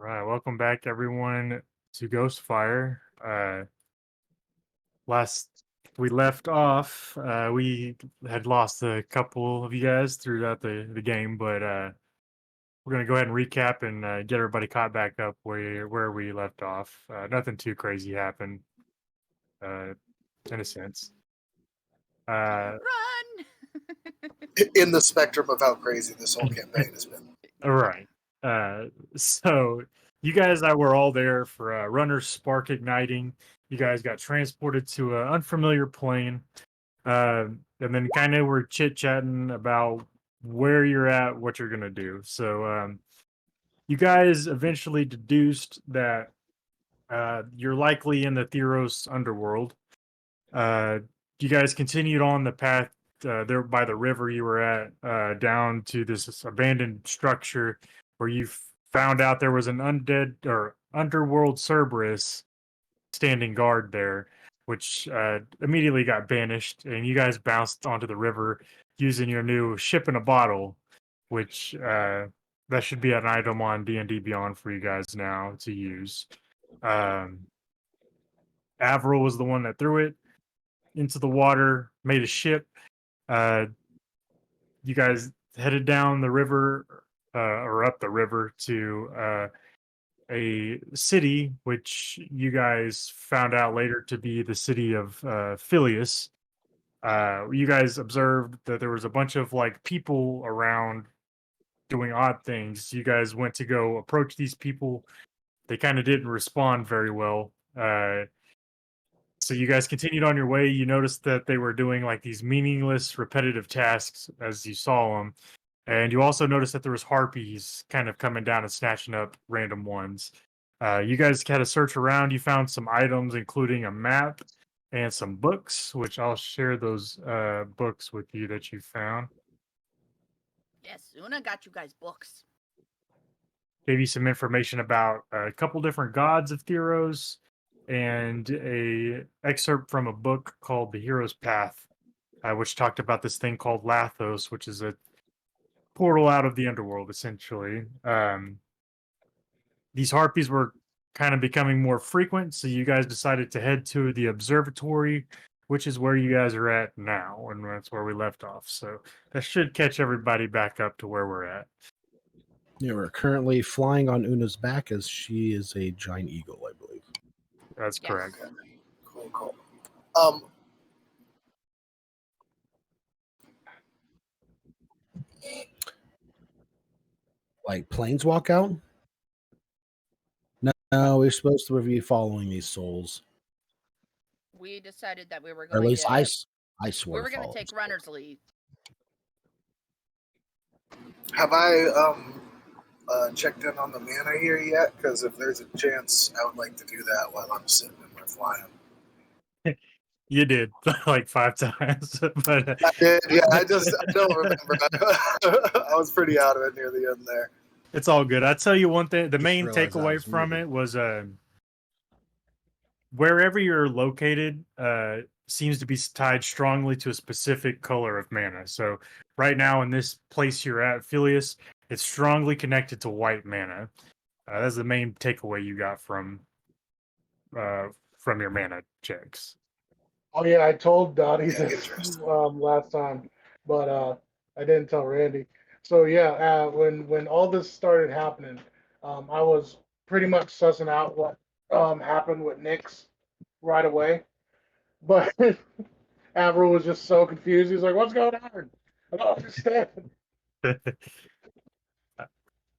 Right, welcome back everyone to Ghostfire. Last we left off, we had lost a couple of you guys throughout the game, but we're gonna go ahead and recap and get everybody caught back up where we left off. Nothing too crazy happened, uh, in a sense. Uh, Run! In the spectrum of how crazy this whole campaign has been. all right. So you guys that were all there for Runner's Spark igniting, you guys got transported to an unfamiliar plane. And then kind of we're chit chatting about where you're at, what you're gonna do. So you guys eventually deduced that you're likely in the Theros underworld. Uh, you guys continued on the path there by the river you were at, down to this abandoned structure where you found out there was an undead or underworld Cerberus standing guard there, which immediately got banished, and you guys bounced onto the river using your new ship in a bottle, which that should be an item on D&D Beyond for you guys now to use. Avril was the one that threw it into the water, made a ship. Uh, you guys headed down the river or up the river to a city, which you guys found out later to be the city of Phileas. You guys observed that there was a bunch of like people around doing odd things. You guys went to go approach these people. They kind of didn't respond very well. So you guys continued on your way. You noticed that they were doing like these meaningless, repetitive tasks as you saw them. And you also noticed that there was harpies kind of coming down and snatching up random ones. You guys had a search around. You found some items, including a map and some books, which I'll share those books with you that you found. Yes, Una got you guys books. Gave you some information about a couple different gods of Theros and a excerpt from a book called The Hero's Path, which talked about this thing called Lathos, which is a portal out of the underworld, essentially. These harpies were kind of becoming more frequent, so you guys decided to head to the observatory, which is where you guys are at now, and that's where we left off. So that should catch everybody back up to where we're at. Yeah, we're currently flying on Una's back as she is a giant eagle, I believe. That's Yes. correct. Cool. Like planes walk out? No, we're supposed to be following these souls. We decided that we were Or at going least to. I swear We were going follow to take them. runner's leave. Have I checked in on the mana here yet? Because if there's a chance, I would like to do that while I'm sitting in my flying. You did like 5 times, but I did, yeah. I don't remember. I was pretty out of it near the end there. it's all good. I tell you one thing: the Just main realized I takeaway was from muted. it was wherever you're located seems to be tied strongly to a specific color of mana. So right now in this place you're at, Phileas, it's strongly connected to white mana. That's the main takeaway you got from your mana checks. Oh yeah, I told Dottie Yeah, this interesting. last time, but I didn't tell Randy. So yeah, when all this started happening, I was pretty much sussing out what happened with Nyx right away. But Avril was just so confused. He's like, "What's going on? I don't understand."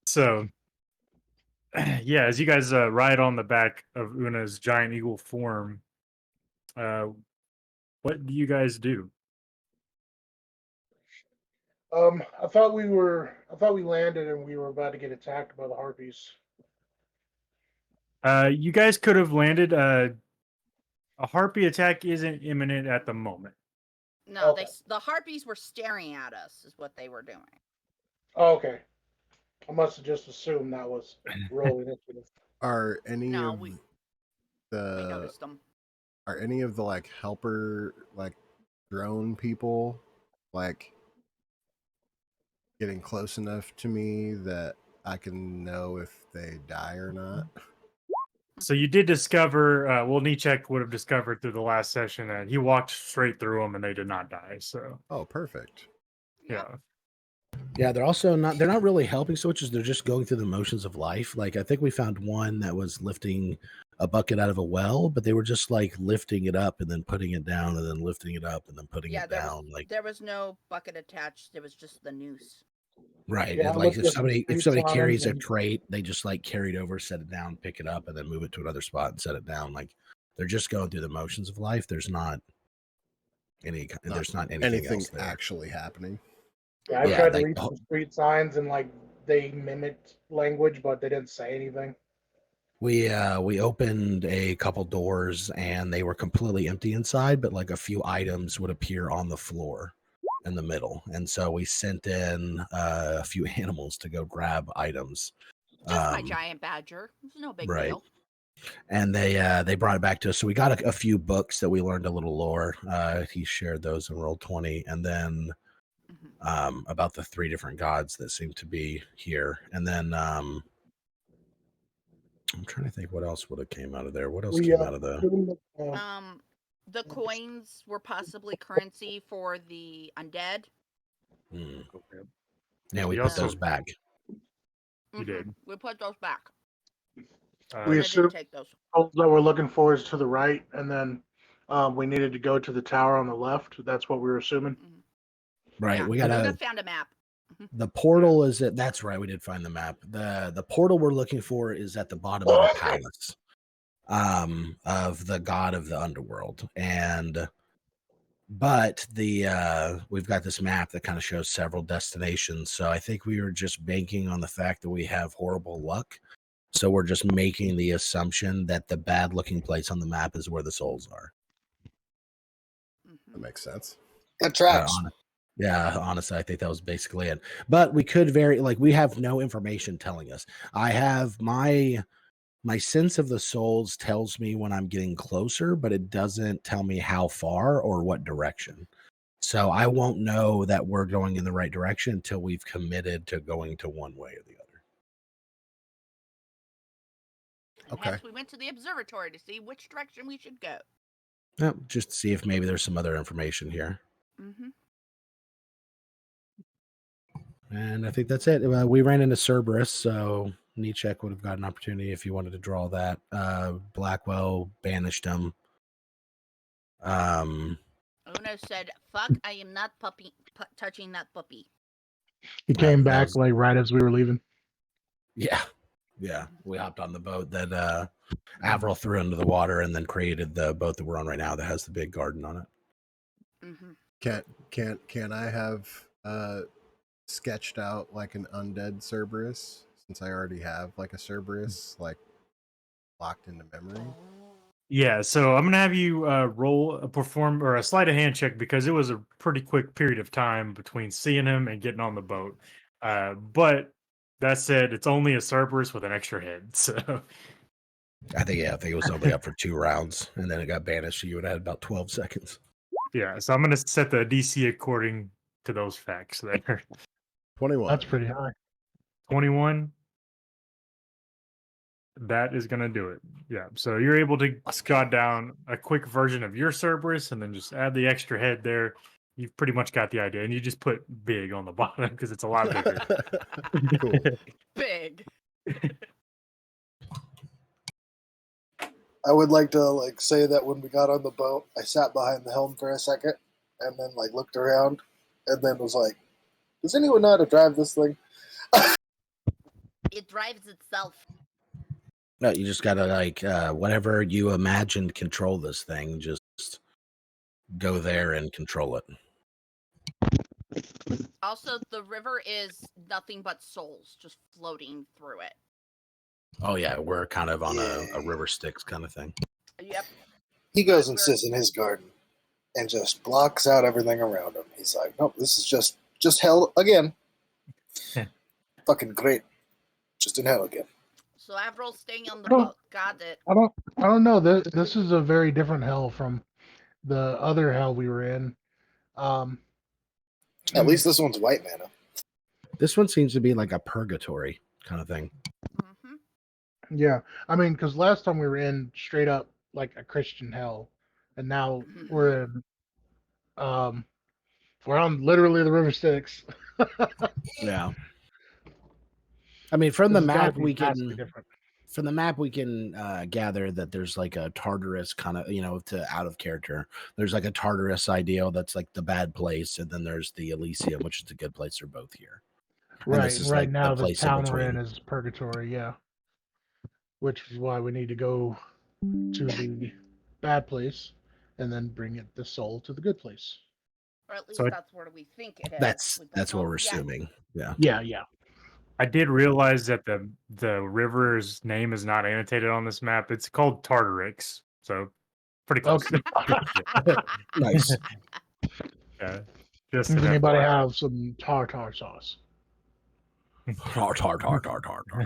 So yeah, as you guys ride on the back of Una's giant eagle form, what do you guys do? I thought we landed and we were about to get attacked by the harpies. You guys could have landed. A harpy attack isn't imminent at the moment. No, Okay. the harpies were staring at us, is what they were doing. Oh, okay. I must have just assumed that was rolling initiative. Are any No, of we the noticed them. are any of the like helper like drone people like getting close enough to me that I can know if they die or not. So you did discover, well, Nichek would have discovered through the last session that he walked straight through them and they did not die. So, Oh, perfect. yeah. Yeah, they're not really helping so much as they're just going through the motions of life. Like I think we found one that was lifting a bucket out of a well, but they were just like lifting it up and then putting it down and then lifting it up and then putting Yeah, it down. Like there was no bucket attached. There was just the noose. right. Yeah, And like look if at somebody street signs carries a and- crate, they just like carry it over, set it down, pick it up, and then move it to another spot and set it down. Like they're just going through the motions of life. There's not anything Anything else there. actually happening. Yeah, I Yeah, tried to like- read some street signs and like they mimicked language, but they didn't say anything. We opened a couple doors and they were completely empty inside, but like a few items would appear on the floor in the middle. And so we sent in a few animals to go grab items. Just my giant badger. It's no big right. deal. And they brought it back to us. So we got a few books that we learned a little lore. He shared those in Roll20, and then about the 3 different gods that seem to be here. And then I'm trying to think what else would have came out of there. What else came out of the? The coins were possibly currency for the undead. Yeah, we We put also- those back. You did. We put those back. We I didn't assume take those. all that we're looking for is to the right, and then we needed to go to the tower on the left. That's what we were assuming. Right. Yeah, We got Luna found a map. the portal is at, that's right. We did find the map. The portal we're looking for is at the bottom of the palace of the god of the underworld. But we've got this map that kind of shows several destinations. So I think we were just banking on the fact that we have horrible luck. So we're just making the assumption that the bad looking place on the map is where the souls are. That makes sense. That tracks. Yeah, honestly, I think that was basically it. But we could we have no information telling us. I have my sense of the souls tells me when I'm getting closer, but it doesn't tell me how far or what direction. So I won't know that we're going in the right direction until we've committed to going to one way or the other. And hence we went to the observatory to see which direction we should go. Yep, just to see if maybe there's some other information here. And I think that's it. We ran into Cerberus, so Nichek would have got an opportunity if he wanted to draw that. Blackwell banished him. Uno said, "Fuck, I am not touching that puppy." He came back was- like right as we were leaving. Yeah. We hopped on the boat that Avril threw into the water and then created the boat that we're on right now that has the big garden on it. Can I have sketched out like an undead Cerberus, since I already have like a Cerberus like locked into memory? Yeah, so I'm gonna have you perform a sleight of hand check because it was a pretty quick period of time between seeing him and getting on the boat. But that said, it's only a Cerberus with an extra head. So I think it was only up for 2 rounds and then it got banished. So you would have had about 12 seconds. yeah, so I'm gonna set the DC according to those facts there. 21. That's pretty high. 21. That is gonna do it. Yeah. So you're able to jot down a quick version of your Cerberus and then just add the extra head there. You've pretty much got the idea, and you just put big on the bottom because it's a lot bigger. Cool. Big. I would like to say that when we got on the boat, I sat behind the helm for a second and then looked around and then was like, does anyone know how to drive this thing? It drives itself. No, you just gotta whatever you imagined control this thing, just go there and control it. Also, the river is nothing but souls just floating through it. Oh yeah, we're kind of on a river Styx kind of thing. Yep. He goes and sits in his garden and just blocks out everything around him. He's like, nope, this is just hell again. Fucking great. Just in hell again. So Avril's staying on the I don't- boat. Got it. I don't know. This is a very different hell from the other hell we were in. At least this one's white mana. This one seems to be like a purgatory kind of thing. Hmm. Yeah, I mean, because last time we were in straight up like a Christian hell, and now we're in we're on literally the River Styx. Yeah. I mean, from This the has got to map be we vastly can different. gather that there's like a Tartarus kind of, to out of character. There's like a Tartarus ideal that's like the bad place, and then there's the Elysium, which is the good place. They're both here. And Right, this and is right like the now this place in town we're in between. is purgatory. Yeah, which is why we need to go to the bad place and then bring the soul to the good place. Or at So least that's where we think it is. That's with the that's what soul. we're Yeah. assuming. Yeah. Yeah. I did realize that the river's name is not annotated on this map. It's called Tartarix, so pretty close. Okay. Nice. Yeah, just Does an anybody FYI. have some tartar sauce? Tar, tar, tar, tar, tar, tar.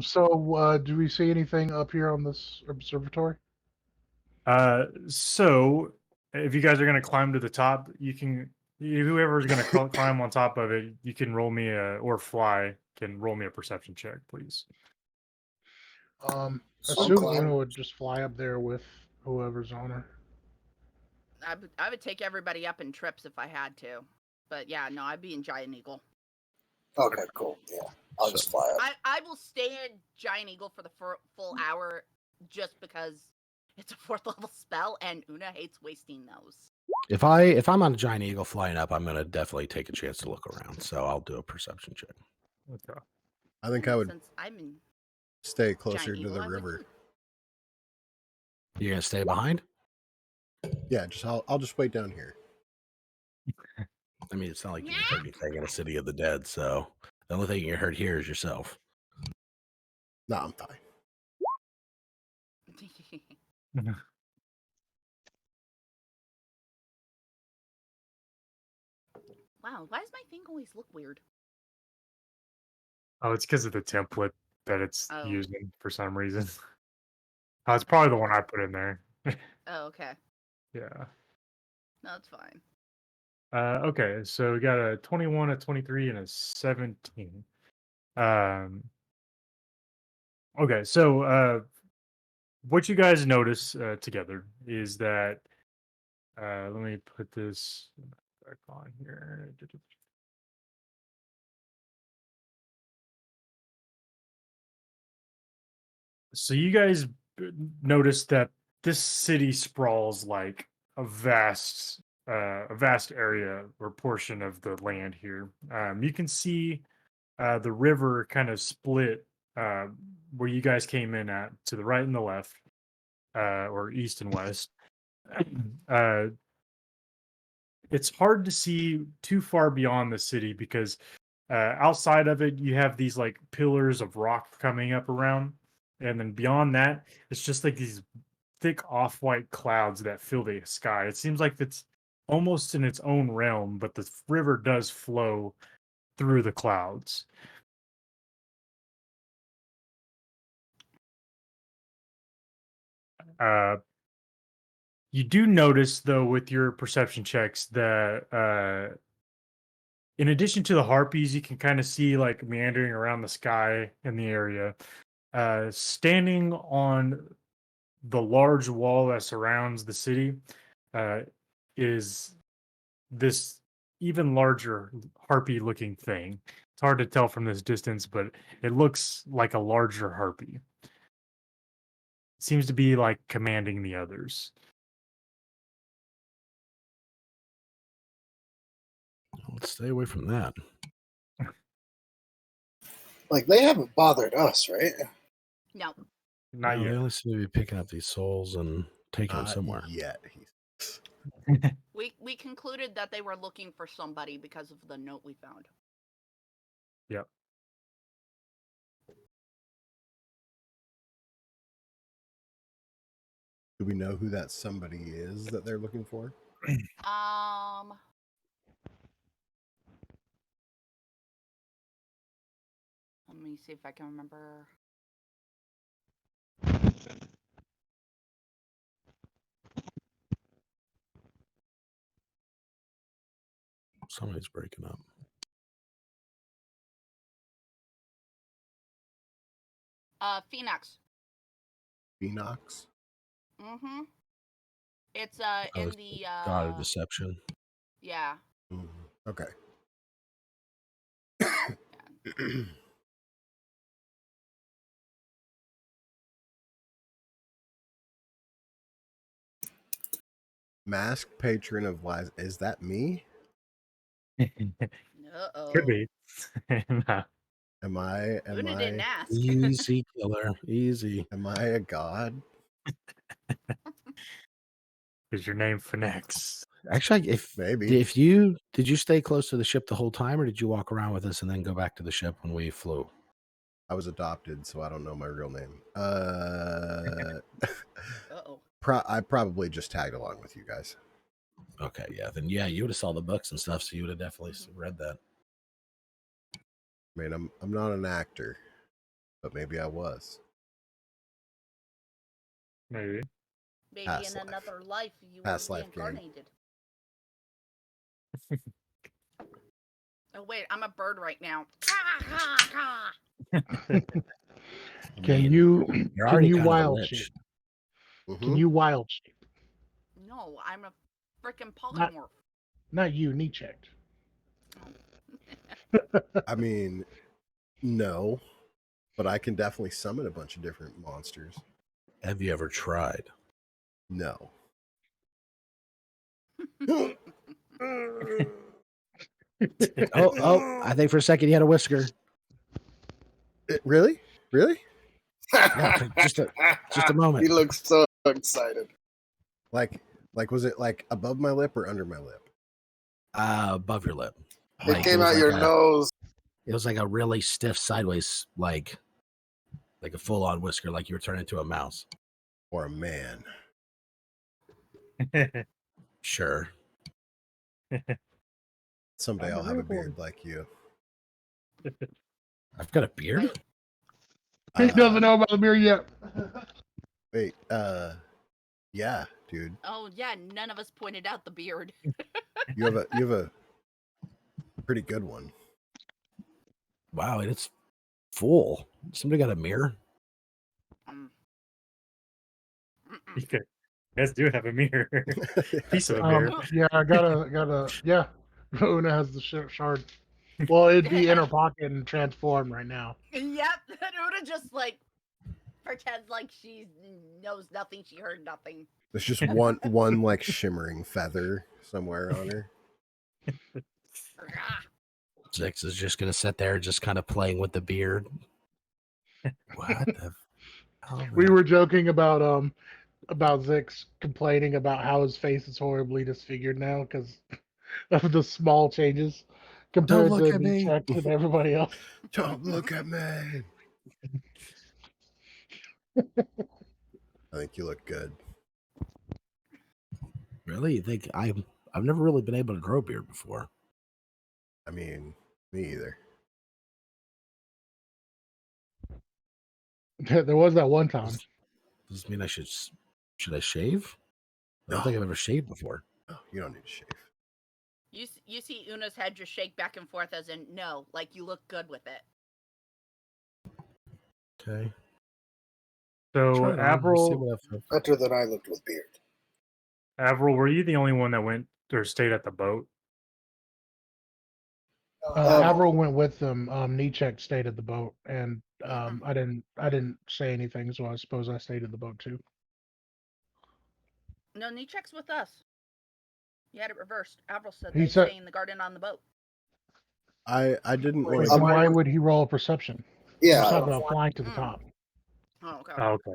So do we see anything up here on this observatory? So if you guys are gonna climb to the top, you can. Whoever's gonna climb on top of it, you can roll me or fly can roll me a perception check, please. I'll Assume climb. Una would just fly up there with whoever's on her. I would take everybody up in trips if I had to. But yeah, no, I'd be in Giant Eagle. Okay, cool. Yeah, I'll just fly up. I will stay in Giant Eagle for the full hour just because it's a 4th level spell and Una hates wasting those. If I'm on a giant eagle flying up, I'm gonna definitely take a chance to look around. So I'll do a perception check. Okay. I think I would Since I'm in stay closer Giant to Eagle, the I would river. too. You're gonna stay behind? Yeah, I'll just wait down here. I mean, it's not like you heard anything in a city of the dead, so the only thing you heard here is yourself. No, I'm fine. Wow, why does my thing always look weird? Oh, it's because of the template that it's Oh. using for some reason. Oh, it's probably the one I put in there. Oh, okay. Yeah. No, it's fine. Okay, so we got a 21, a 23, and a 17. Okay, so what you guys notice together is that let me put this back on here. So you guys notice that this city sprawls like a vast area or portion of the land here. You can see the river kind of split where you guys came in at to the right and the left, or east and west. uh, it's hard to see too far beyond the city because outside of it, you have these like pillars of rock coming up around. And then beyond that, it's just like these thick off-white clouds that fill the sky. It seems like it's almost in its own realm, but the river does flow through the clouds. Uh, you do notice, though, with your perception checks that in addition to the harpies, you can kind of see like meandering around the sky in the area. Standing on the large wall that surrounds the city uh, is this even larger harpy looking thing. It's hard to tell from this distance, but it looks like a larger harpy. It seems to be like commanding the others. Let's stay away from that. Like they haven't bothered us, right? No. Not No, yet. they only seem to be picking up these souls and taking them Not somewhere. yet. We concluded that they were looking for somebody because of the note we found. Yep. Do we know who that somebody is that they're looking for? Let me see if I can remember. Somebody's breaking up. Phoenix. Phoenix. Mm-hmm. It's Oh, in it's the God of Deception. yeah. Mm, okay. Masked patron of wise. Is that me? Uh-oh. Could be. Nah, Am I? Am Una didn't I? ask. Easy killer. Easy. Am I a god? is your name Phoenix? Actually, Maybe. if you did you stay close to the ship the whole time, or did you walk around with us and then go back to the ship when we flew? I was adopted, so I don't know my real name. Uh-oh. I probably just tagged along with you guys. Okay, yeah, then yeah, you would have saw the books and stuff, so you would have definitely Mhm. read that. I mean, I'm not an actor, but maybe I was. Maybe. Maybe Past in life. another life you Past were life game. reincarnated. Oh wait, I'm a bird right now. I Can mean, you you're can already you kind of a wild lich. shape? Mhm. Can you wild shape? No, I'm a freaking Not- polymorph. Not you, knee checked. I mean, no, but I can definitely summon a bunch of different monsters. Have you ever tried? No. Oh, I think for a second you had a whisker. Really? Really? Yeah, for just a moment. He looks so excited. Like was it like above my lip or under my lip? Above your lip. It came was out like your a- nose. It was like a really stiff sideways, like a full on whisker, like you were turning into a mouse. Or a man? Sure. Someday I'm a I'll have a real boy. beard like you. I've got a beard. Wait, He doesn't know about the beer yet. Wait, yeah, dude. oh yeah, none of us pointed out the beard. You have a pretty good one. Wow, and it's full. Somebody got a mirror. Mm. You guys do have a mirror. Piece of a mirror. Yeah, I gotta. Yeah, Una has the shard. Well, it'd be in her pocket and transform right now. Yep, Una just like pretends like she knows nothing. She heard nothing. There's just one like shimmering feather somewhere on her. Zix is just gonna sit there, just kind of playing with the beard. What the? hell, We man? were joking about Zix complaining about how his face is horribly disfigured now because of the small changes compared look to at the me. checks and everybody else. Don't look at me. I think you look good. Really? You think I've never really been able to grow a beard before. I mean, me either. There was that one time. Does this mean I should I shave? I don't No. think I've ever shaved before. No, you don't need to shave. You see Una's head just shake back and forth as in no, like you look good with it. Okay. So Try it on, let's see Avril, what I feel. Better than I looked with beard. Avril, were you the only one that went or stayed at the boat? Avril went with them. Nietzsche stayed at the boat, and Mhm. I didn't say anything, so I suppose I stayed at the boat too. No, Nietzsche's with us. You had it reversed. Avril said He they said- stay in the garden on the boat. I didn't Wait, want Then to. why would he roll a perception? Yeah, He's talking about flying to the Mm. top. Oh, okay. Oh, okay.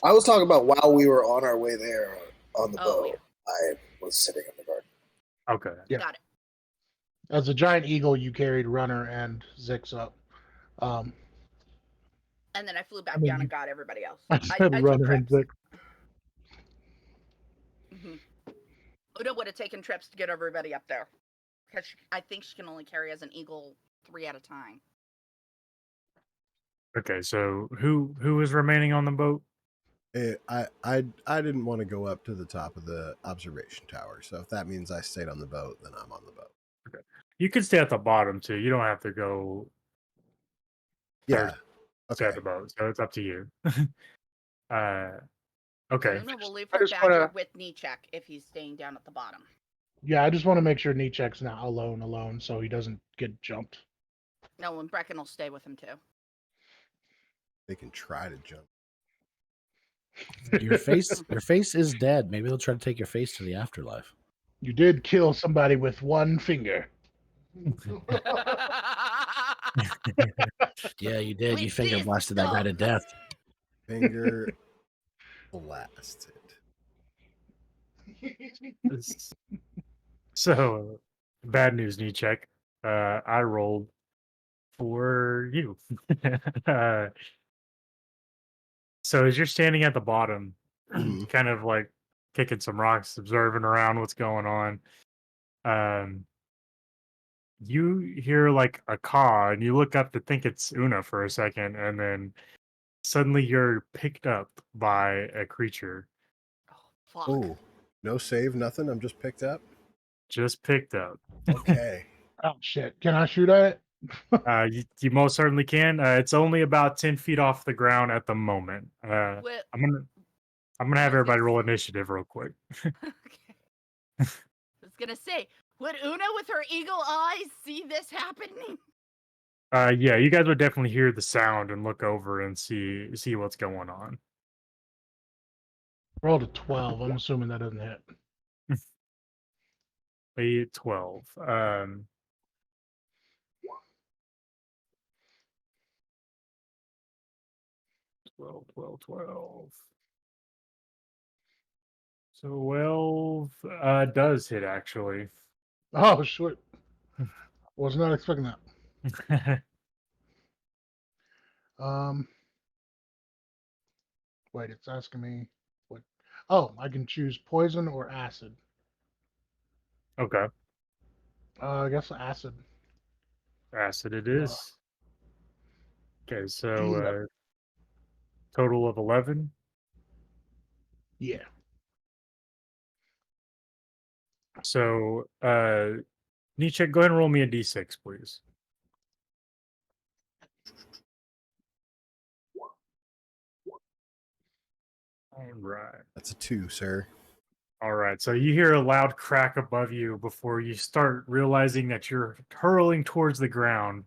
I was talking about while we were on our way there on the Oh, boat. yeah. I was sitting in the garden. Okay. Yeah. Got it. As a giant eagle, you carried Runner and Zix up. And then I flew back I mean, down and got everybody else. I said took Runner and trips. Zix. Mm-hmm. Una would have taken trips to get everybody up there. Because I think she can only carry as an eagle 3 at a time. Okay. So who is remaining on the boat? I didn't want to go up to the top of the observation tower. So if that means I stayed on the boat, then I'm on the boat. You can stay at the bottom too. You don't have to go. Yeah, stay at Okay. the boat. So it's up to you. Okay. Una will leave I her just badger wanna- with Nichek if he's staying down at the bottom. Yeah, I just want to make sure Nichek's not alone, so he doesn't get jumped. No, and Brecken will stay with him too. They can try to jump. Your face is dead. Maybe they'll try to take your face to the afterlife. You did kill somebody with one finger. Yeah, you did. With You finger this blasted that guy to stuff. death. Finger blasted. So, bad news, Nichek. I rolled for you. uh, so as you're standing at the bottom, Mhm. kind of like kicking some rocks, observing around what's going on, you hear like a caw, and you look up to think it's Una for a second, and then suddenly you're picked up by a creature. Oh, fuck. Oh, no save, nothing. I'm just picked up. Just picked up. Okay. Oh shit! Can I shoot at it? You most certainly can. It's only about 10 feet off the ground at the moment. Wi- I'm gonna have I was everybody gonna roll say- initiative real quick. Okay. I was gonna say, would Una with her eagle eyes see this happening? Yeah, you guys would definitely hear the sound and look over and see what's going on. Rolled a 12. I'm assuming that doesn't hit. A 12. 12. So 12 does hit actually. Oh shit! Was not expecting that. Wait, it's asking me what? Oh, I can choose poison or acid. Okay, I guess acid. acid it Uh, is. Okay, so total of 11. Yeah. So Nietzsche, go ahead and roll me a d6, please. All right. That's a 2, sir. All right. So you hear a loud crack above you before you start realizing that you're hurling towards the ground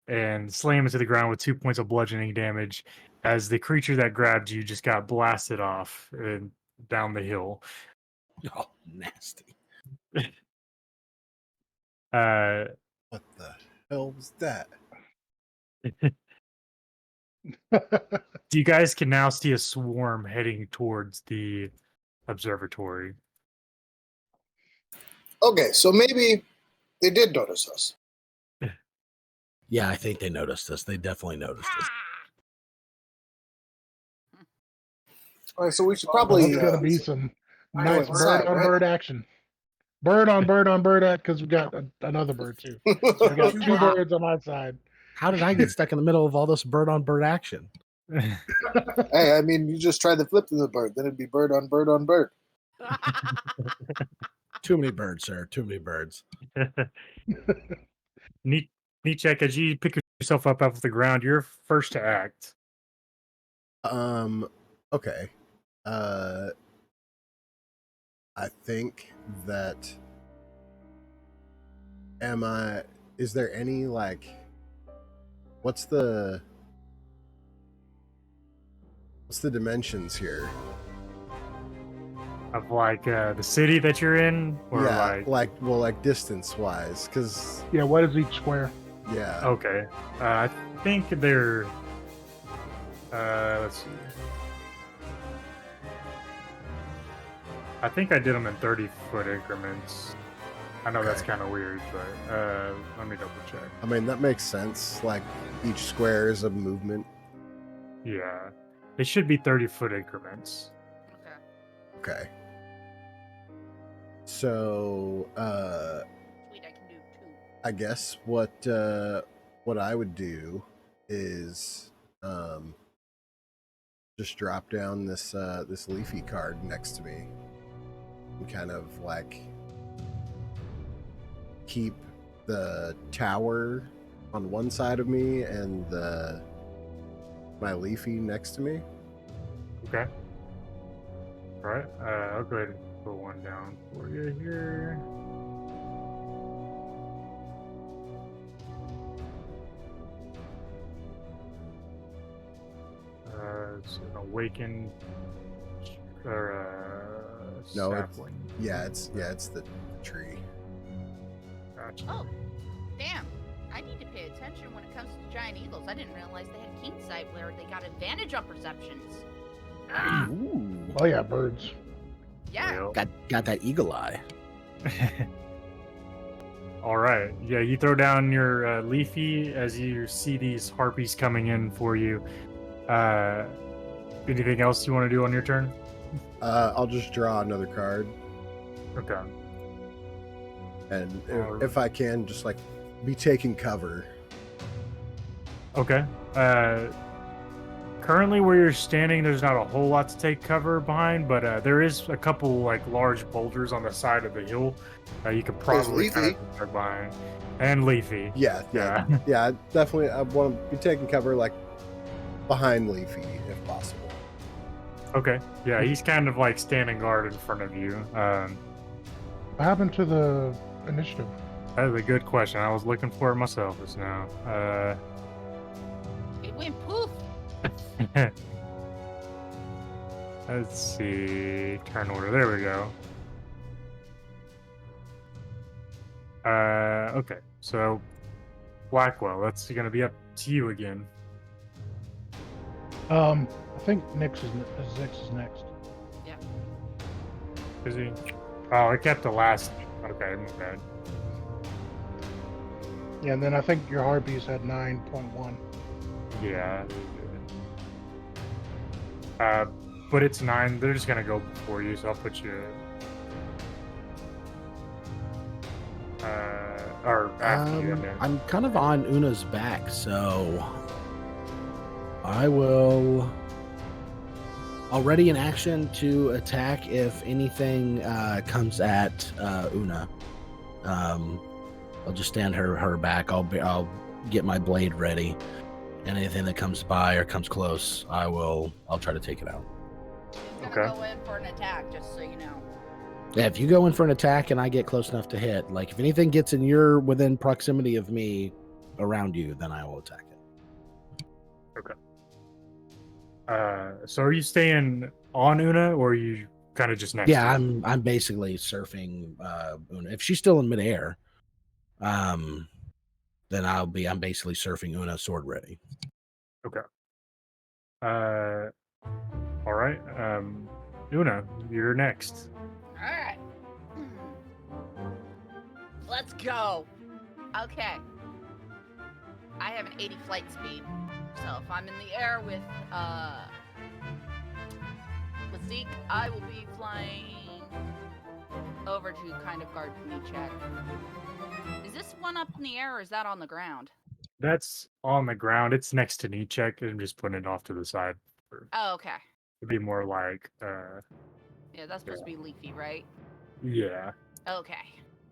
and slam into the ground with 2 points of bludgeoning damage as the creature that grabbed you just got blasted off and down the hill. Oh, nasty. Uh, What the hell was that? you guys can now see a swarm heading towards the observatory. Okay, so maybe they did notice us. Yeah, I think they noticed us. They definitely noticed us. All right, so we should Well, probably. that's gonna be some go nice inside, bird on right? bird action. Bird on bird at, because we got another bird too. So we got two birds on my side. How did I get stuck in the middle of all this bird on bird action? Hey, I mean, you just try the flip of the bird, then it'd be bird on bird on bird. Too many birds, sir. Too many birds. Nietzsche, as you pick yourself up off the ground, you're first to act. Okay. I think that is there any like what's the dimensions here? Of like the city that you're in, or Yeah, like like distance wise, because Yeah, what is each square? yeah. okay, I think they're let's see. I think I did them in 30-foot increments. I know that's Okay. kind of weird, but let me double check. I mean that makes sense. Like each square is a movement. Yeah, they should be 30-foot increments. Okay. Okay. So Sweet, I can do 2. I guess what I would do is just drop down this this leafy card next to me and kind of like keep the tower on one side of me and the my Leafy next to me. Okay. All right. I'll go ahead and put one down for you here. It's an awakened or No, sapling. it's the tree. Gotcha. Oh, damn. I need to pay attention when it comes to giant eagles. I didn't realize they had keen sight where they got advantage on perceptions. Ah, Ooh. Oh yeah, birds. yeah. Well, Got that eagle eye. all right. Yeah, you throw down your leafy as you see these harpies coming in for you. Anything else you want to do on your turn? I'll just draw another card, Okay. and Alright. if I can, just like be taking cover. Okay. Currently, where you're standing, there's not a whole lot to take cover behind, but there is a couple like large boulders on the side of the hill. You could probably kind Leafy. of tuck behind. And leafy. Yeah, definitely. I want to be taking cover like behind Leafy if possible. Okay. Yeah, he's kind of like standing guard in front of you. What happened to the initiative? That is a good question. I was looking for it myself just now. It went poof. Let's see. Turn order. There we go. Okay. So, Blackwell, that's going to be up to you again. I think Zix is next. Is he? Oh, I kept the last. Okay, my bad. Yeah, and then I think your harpies had 9.1. Yeah. But it's 9. They're just gonna go before you, so I'll put you. Or after you. I mean. I'm kind of on Una's back, so I will. Already in action to attack if anything comes at Una. I'll just stand her back. I'll get my blade ready, and anything that comes by or comes close, I'll try to take it out. He's gonna Okay. go in for an attack, just so you know. Yeah, if you go in for an attack and I get close enough to hit, like if anything gets within proximity of me around you, then I will attack it. So are you staying on Una, or are you kind of just next? Yeah, to her? I'm basically surfing Una. If she's still in midair, then I'm basically surfing Una sword ready. All right. Una, you're next. Alright. Let's go. Okay. I have an 80 flight speed. So if I'm in the air with Zeke, I will be flying over to kind of guard me check. Is this one up in the air or is that on the ground? That's on the ground. It's next to knee check. I'm just putting it off to the side. Oh, okay. It'd be more like, Yeah, that's supposed to be Leafy, right? yeah, Okay.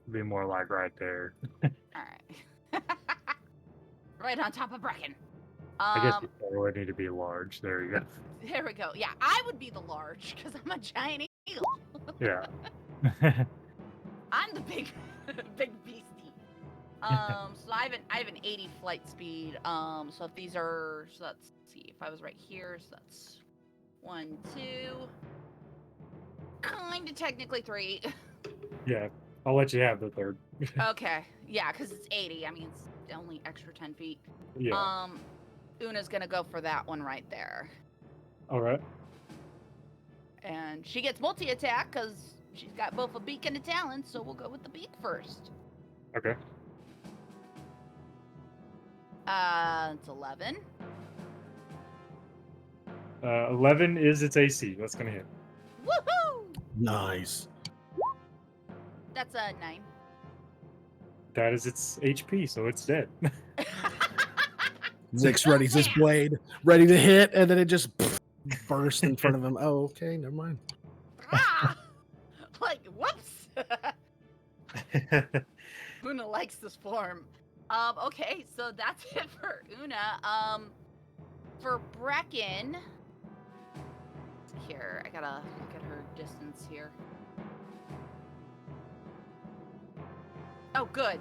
it'd be more like right there. Alright. Right on top of Brecken. I guess it would need to be large. There you go. There we go. Yeah, I would be the large because I'm a giant eagle. Yeah. I'm the big, big beastie. So I have an 80 flight speed. So if these are, so let's see, if I was right here, so that's 1, 2, kind of technically 3. Yeah. I'll let you have the third. Okay, yeah, because it's 80. I mean, it's only extra 10 feet. Yeah. Una's gonna go for that one right there, All right. and she gets multi-attack because she's got both a beak and a talon. So we'll go with the beak first. Okay. It's 11. 11 is its AC. That's gonna hit. Woohoo! Nice. That's a 9. That is its HP, so it's dead. Zix readies his blade, ready to hit, and then it just bursts in front of him. Oh, okay, never mind. Ah! Like, whoops! Una likes this form. Okay, so that's it for Una. For Brecken, here, I gotta look at her distance here. Oh, good.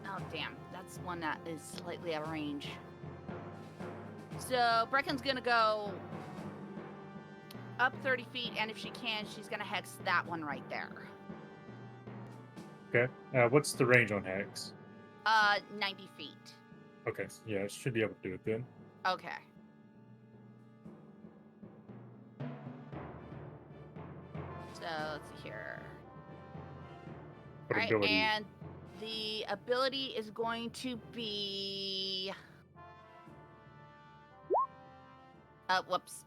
Oh, damn. That's one that is slightly out of range. So, Brecken's gonna go up 30 feet, and if she can, she's gonna hex that one right there. Okay. What's the range on Hex? 90 feet. Okay. Yeah, should be able to do it then. Okay. So, let's see here. What Alright, ability? and the ability is going to be... whoops.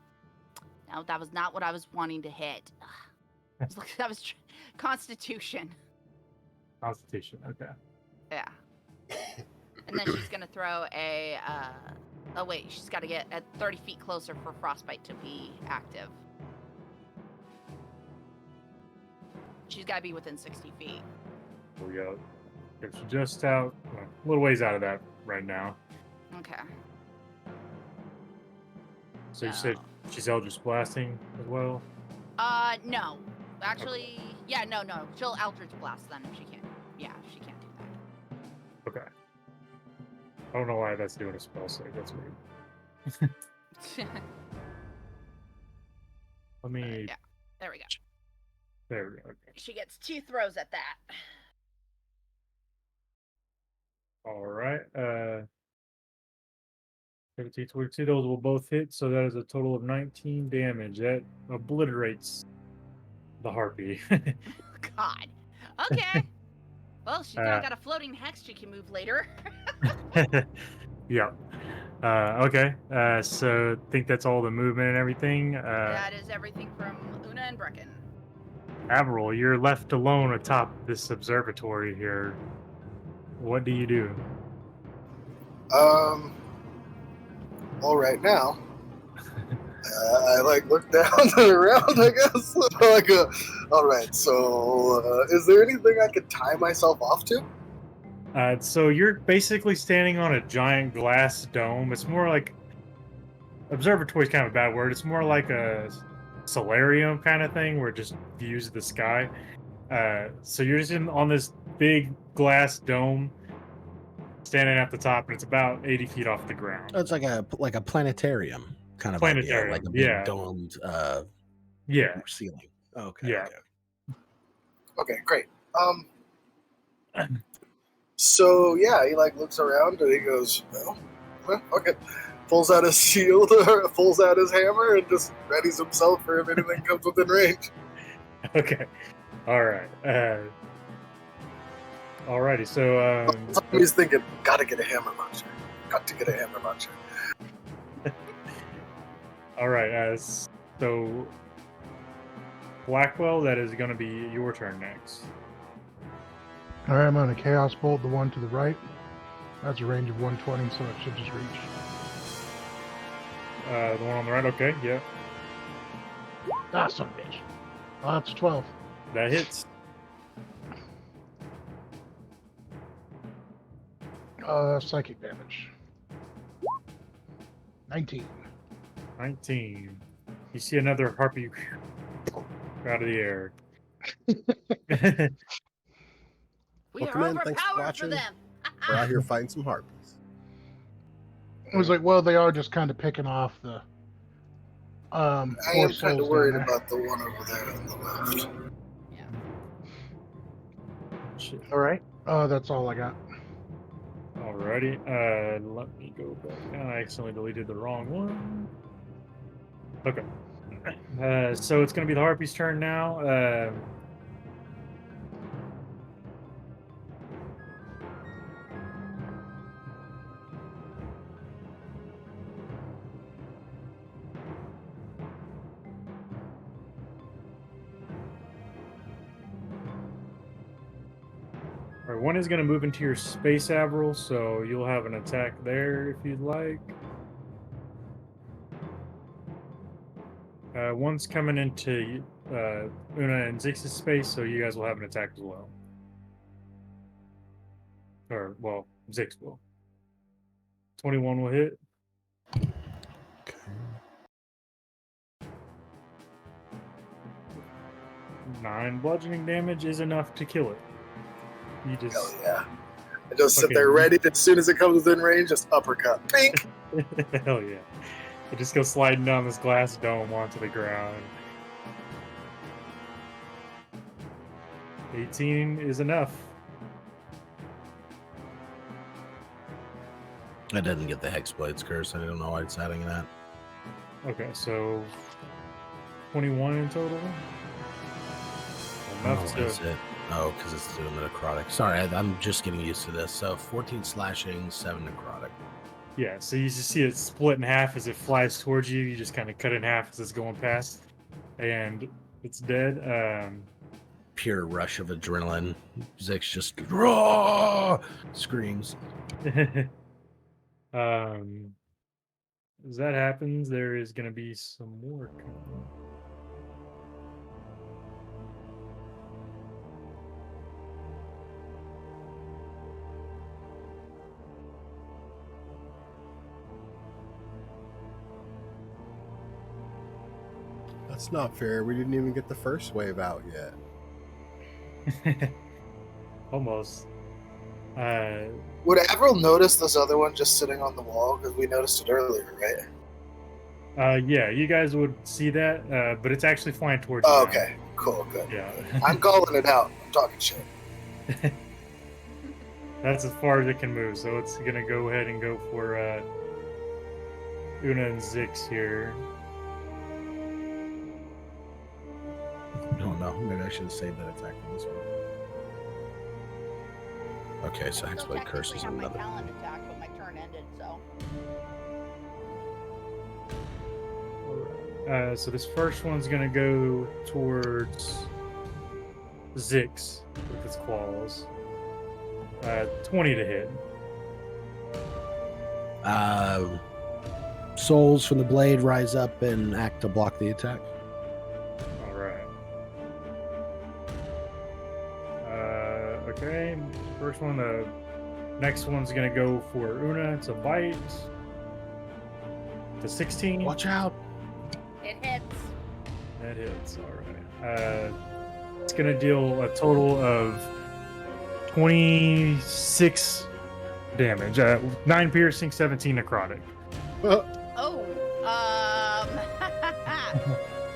No, that was not what I was wanting to hit. That was Constitution. Constitution. Okay. Yeah. And then she's going to throw a... oh, wait. She's got to get at 30 feet closer for Frostbite to be active. She's got to be within 60 feet. Here we go. It's just out, well, a little ways out of that right now. Okay. So you said she's Eldritch Blasting as well? No. Actually, yeah, no. She'll Eldritch Blast then if she can. Yeah, she can't do that. Okay. I don't know why that's doing a spell save. That's weird. Let me... yeah, there we go. There we go. Okay. She gets 2 throws at that. All right. 17, 22, those will both hit, so that is a total of 19 damage. That obliterates the harpy. God. Okay. Well, she's now got a floating hex she can move later. Yeah. Okay. So I think that's all the movement and everything. That is everything from Una and Brecken. Avril, you're left alone atop this observatory here. What do you do? All right now, I look down and around, I guess. All right. So, is there anything I could tie myself off to? So you're basically standing on a giant glass dome. It's more like observatory is kind of a bad word. It's more like a solarium kind of thing where it just views the sky. So you're just on this big glass dome, standing at the top, and it's about 80 feet off the ground. It's like a planetarium kind of Planetarium, idea, like a big yeah. domed Yeah. ceiling. Okay. Yeah. Okay, great. So yeah, he looks around and he goes, well, okay. Pulls out his shield or pulls out his hammer and just readies himself for if anything comes within range. Okay. All right. Alrighty. So he's thinking, gotta get a hammer launcher. Got to get a hammer launcher. all right. So Blackwell, that is going to be your turn next. All right, I'm going to Chaos Bolt the one to the right. That's a range of 120, so it should just reach. The one on the right. Okay. Yeah. Ah, son of a bitch. Oh, that's 12. That hits. Psychic damage. 19. 19. You see another harpy out of the air. We Welcome are in, thanks for overpowered for watching. them. We're out here fighting some harpies. I was like, well, they are just kind of picking off the I poor am kind souls of worried down there. about the one over there on the left. Yeah. Shit. All right. That's all I got. Alrighty. Let me go back. I accidentally deleted the wrong one. Okay. So it's going to be the harpy's turn now. Alright, one is going to move into your space, Avril, so you'll have an attack there if you'd like. One's coming into Una and Zix's space, so you guys will have an attack as well. Or, well, Zix will. 21 will hit. 9 bludgeoning damage is enough to kill it. You Hell just yeah. I just sit Okay, there you- ready. As soon as it comes within range, just uppercut. Pink. hell yeah. You just go sliding down this glass dome onto the ground. 18 is enough. I didn't get the Hexblade's curse. I don't know why it's adding that. Okay, so 21 in total. Enough to Is it? Oh, because it's doing the necrotic. Sorry, I'm just getting used to this. So 14 slashing, 7 necrotic. Yeah, so you just see it split in half as it flies towards you. You just kind of cut it in half as it's going past, and it's dead. Pure rush of adrenaline. Zix just raw screams. As that happens, there is going to be some more coming. That's not fair. We didn't even get the first wave out yet. Almost. Would Avril notice this other one just sitting on the wall? Because we noticed it earlier, right? Yeah, you guys would see that, but it's actually flying towards you. Oh, now. okay. Cool. Good. Yeah. I'm calling it out. I'm talking shit. That's as far as it can move, so it's gonna go ahead and go for Una and Zix here. Oh no, maybe I should have saved that attack for this one. Okay, so I still Hexblade curse technically is have my another. talent attack, but my turn ended, so. So this first one's gonna go towards Zix with its claws. 20 to hit. Souls from the blade rise up and act to block the attack. All right. Okay. First one. The next one's gonna go for Una. It's a bite. To 16. Watch out! It hits. That hits. All right. It's gonna deal a total of 26 damage. 9 piercing, 17 necrotic. Oh,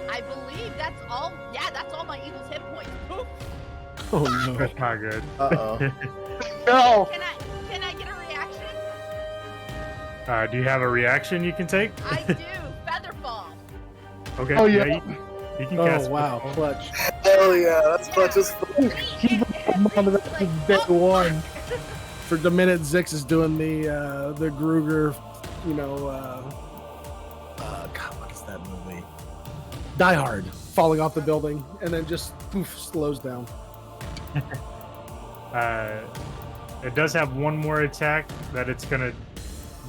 I believe that's all. Yeah, that's all my evil's hit points. Poof. Oh no! That's not good. Uh-oh. No. Can I get a reaction? Do you have a reaction you can take? I do. Featherfall. Okay. Oh, yeah. You can Oh cast. wow! Football. Clutch. Hell yeah. That's clutch as fuck. On the rest of day one. For the minute Zix is doing the Gruger, God, what is that movie? Die Hard, falling off the building, and then just poof, slows down. It does have one more attack that it's gonna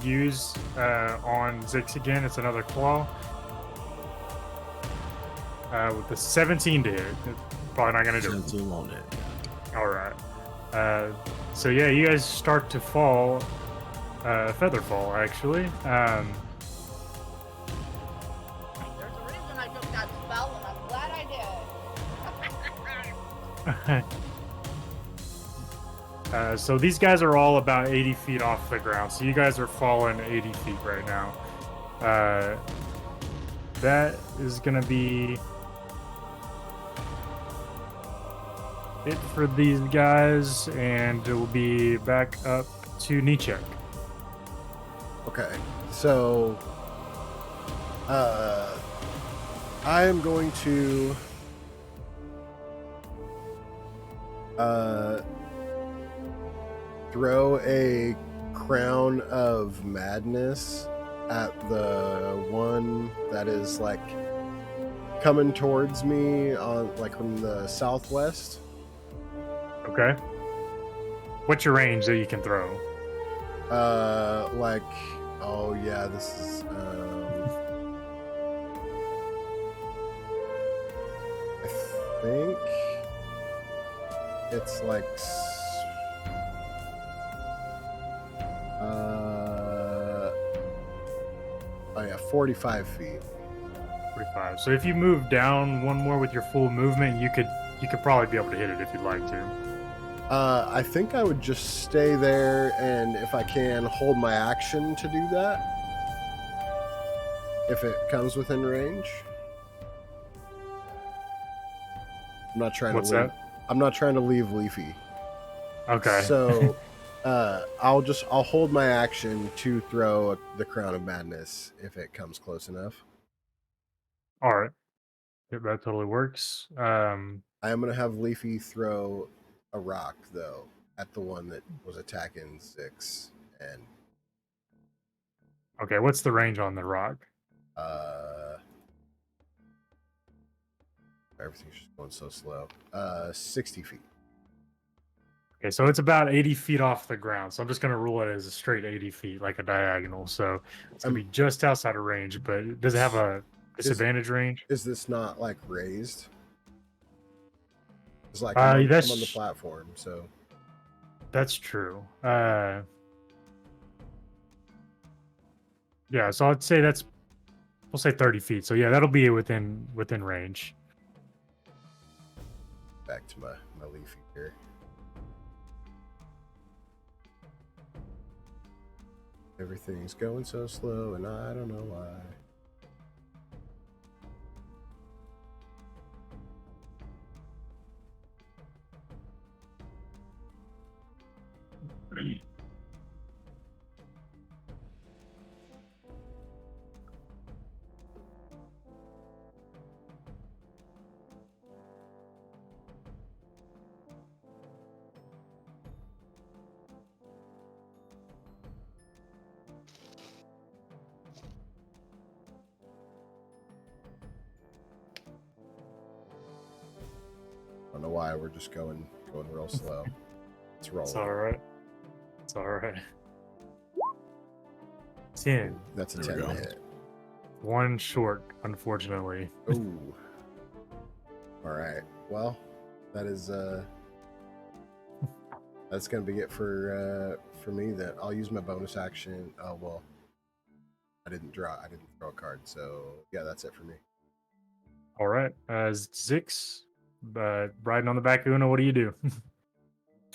use on Zix again. It's another claw. With the 17 to hit, it's probably not gonna do it. 17 won't hit. All right. So yeah, you guys start to fall, feather fall actually. There's a reason I took that spell, and I'm glad I did. So these guys are all about 80 feet off the ground. So you guys are falling 80 feet right now. That is gonna be it for these guys, and it will be back up to Nichek. Okay, so I am going to throw a crown of madness at the one that is like coming towards me on like from the southwest. Okay. What's your range that you can throw? Like, oh yeah, this is I think it's like oh yeah, 45 feet. 45. So if you move down one more with your full movement, you could you could probably be able to hit it if you'd like to. I think I would just stay there, and if I can, hold my action to do that. If it comes within range. I'm not trying What's to leave. that? I'm not trying to leave Leafy. Okay. So, I'll hold my action to throw the Crown of Madness if it comes close enough. All right. Yep, that totally works. I am gonna have Leafy throw a rock though at the one that was attacking 6, and Okay, what's the range on the rock? Everything's just going so slow. 60 feet. Okay, so it's about 80 feet off the ground. So I'm just going to rule it as a straight 80 feet, like a diagonal. So it's going to be just outside of range, but does it have a disadvantage range? Is this not like raised? It's like Uh, I'm that's- on the platform, so That's true. Yeah, so I'd say we'll say 30 feet. So yeah, that'll be within range. back to my Leafy here. Everything's going so slow, and I don't know why. I don't know why we're just going real slow. It's rolling. It's all right. It's all right. 10. That's a There 10 we go. hit. One short, unfortunately. Ooh. All right. Well, that is that's gonna be it for me. Then I'll use my bonus action. Oh well, I didn't throw a card, so yeah, that's it for me. All right. Zix, riding on the back of Una, what do you do?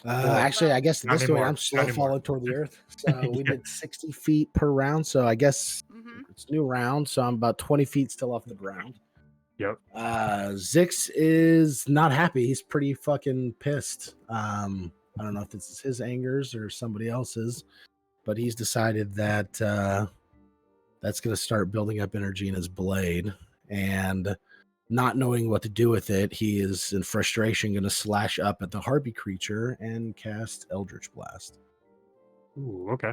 Actually, I guess Not this way anymore. I'm Not slow anymore. falling toward the earth. So we Yeah. did 60 feet per round. So I guess Mm-hmm. it's new round. So I'm about 20 feet still off the ground. Yep. Zix is not happy. He's pretty fucking pissed. I don't know if this is his angers or somebody else's, but he's decided that that's going to start building up energy in his blade. And not knowing what to do with it, he is in frustration going to slash up at the harpy creature and cast Eldritch Blast. Ooh, okay.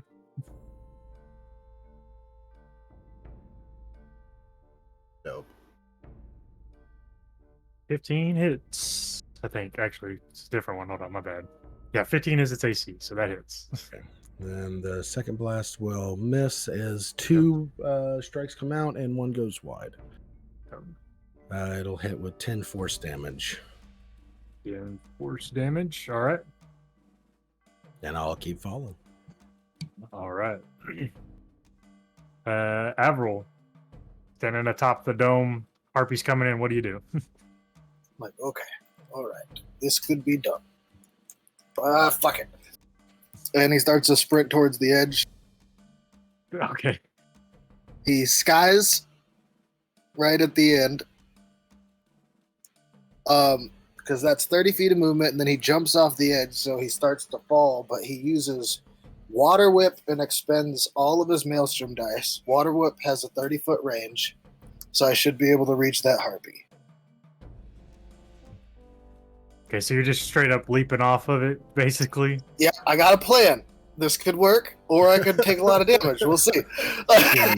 Dope. 15 hits. I think actually it's a different one. Hold on, my bad. Yeah, 15 is its AC, so that hits. Then the second blast will miss as 2 strikes come out and 1 goes wide. It'll hit with 10 force damage. Yeah, force damage. All right. And I'll keep following. All right. Avril, standing atop the dome. Harpy's coming in. What do you do? I'm like, okay, all right, this could be done. Fuck it. And he starts to sprint towards the edge. Okay. He skies right at the end. Because that's 30 feet of movement, and then he jumps off the edge, so he starts to fall, but he uses Water Whip and expends all of his Maelstrom dice. Water Whip has a 30-foot range, so I should be able to reach that harpy. Okay, so you're just straight up leaping off of it, basically. Yeah, I got a plan. This could work, or I could take a lot of damage. We'll see. Matthew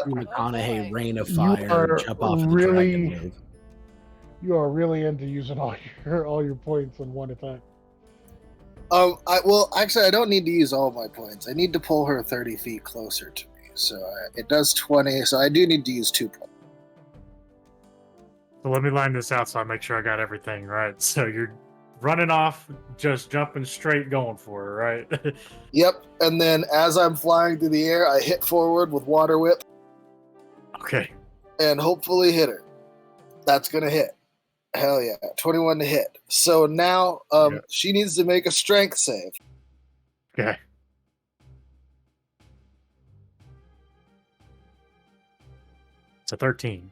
McConaughey, boy. Rain of You Fire, are jump off of the really- dragon. You are really into using all your points on one attack. I don't need to use all my points. I need to pull her 30 feet closer to me. So it does 20, so I do need to use 2 points. So let me line this out so I make sure I got everything right. So you're running off, just jumping straight, going for it, right? Yep, and then as I'm flying through the air, I hit forward with Water Whip Okay. and hopefully hit her. That's going to hit. Hell yeah. 21 to hit. So now Yeah. she needs to make a strength save. Okay. It's a 13.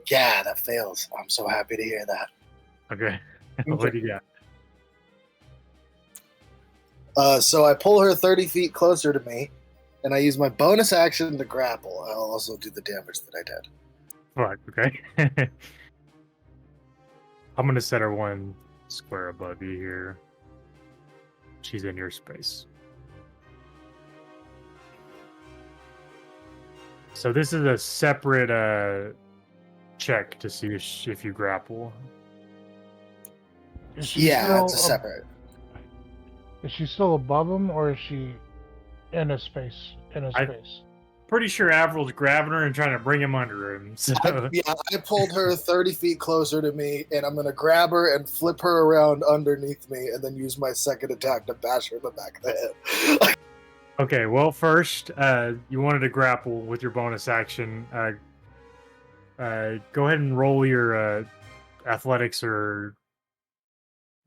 Yeah, that fails. I'm so happy to hear that. Okay. What do you got? So I pull her 30 feet closer to me, and I use my bonus action to grapple. I'll also do the damage that I did. Fuck, okay. I'm gonna set her one square above you here. She's in your space. So this is a separate check to see if you grapple. Is she Yeah, still it's a separate. Is she still above him, or is she in a space? Pretty sure Avril's grabbing her and trying to bring him under him. So I pulled her 30 feet closer to me, and I'm going to grab her and flip her around underneath me, and then use my second attack to bash her in the back of the head. okay, well, first, you wanted to grapple with your bonus action. Go ahead and roll your athletics or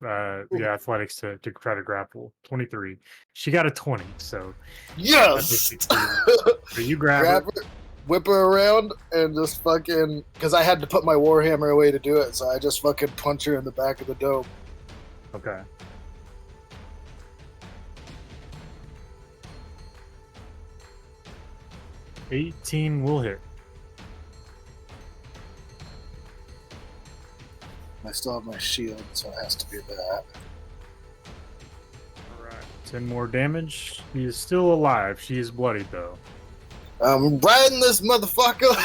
athletics to try to grapple. 23. She got a 20, so Yes! so you grab her. her, whip her around, and just fucking... Because I had to put my warhammer away to do it, so I just fucking punch her in the back of the dome. Okay. $18 will hit. I still have my shield, so it has to be that. Alright. 10 more damage. She is still alive. She is bloodied, though. I'm riding this motherfucker!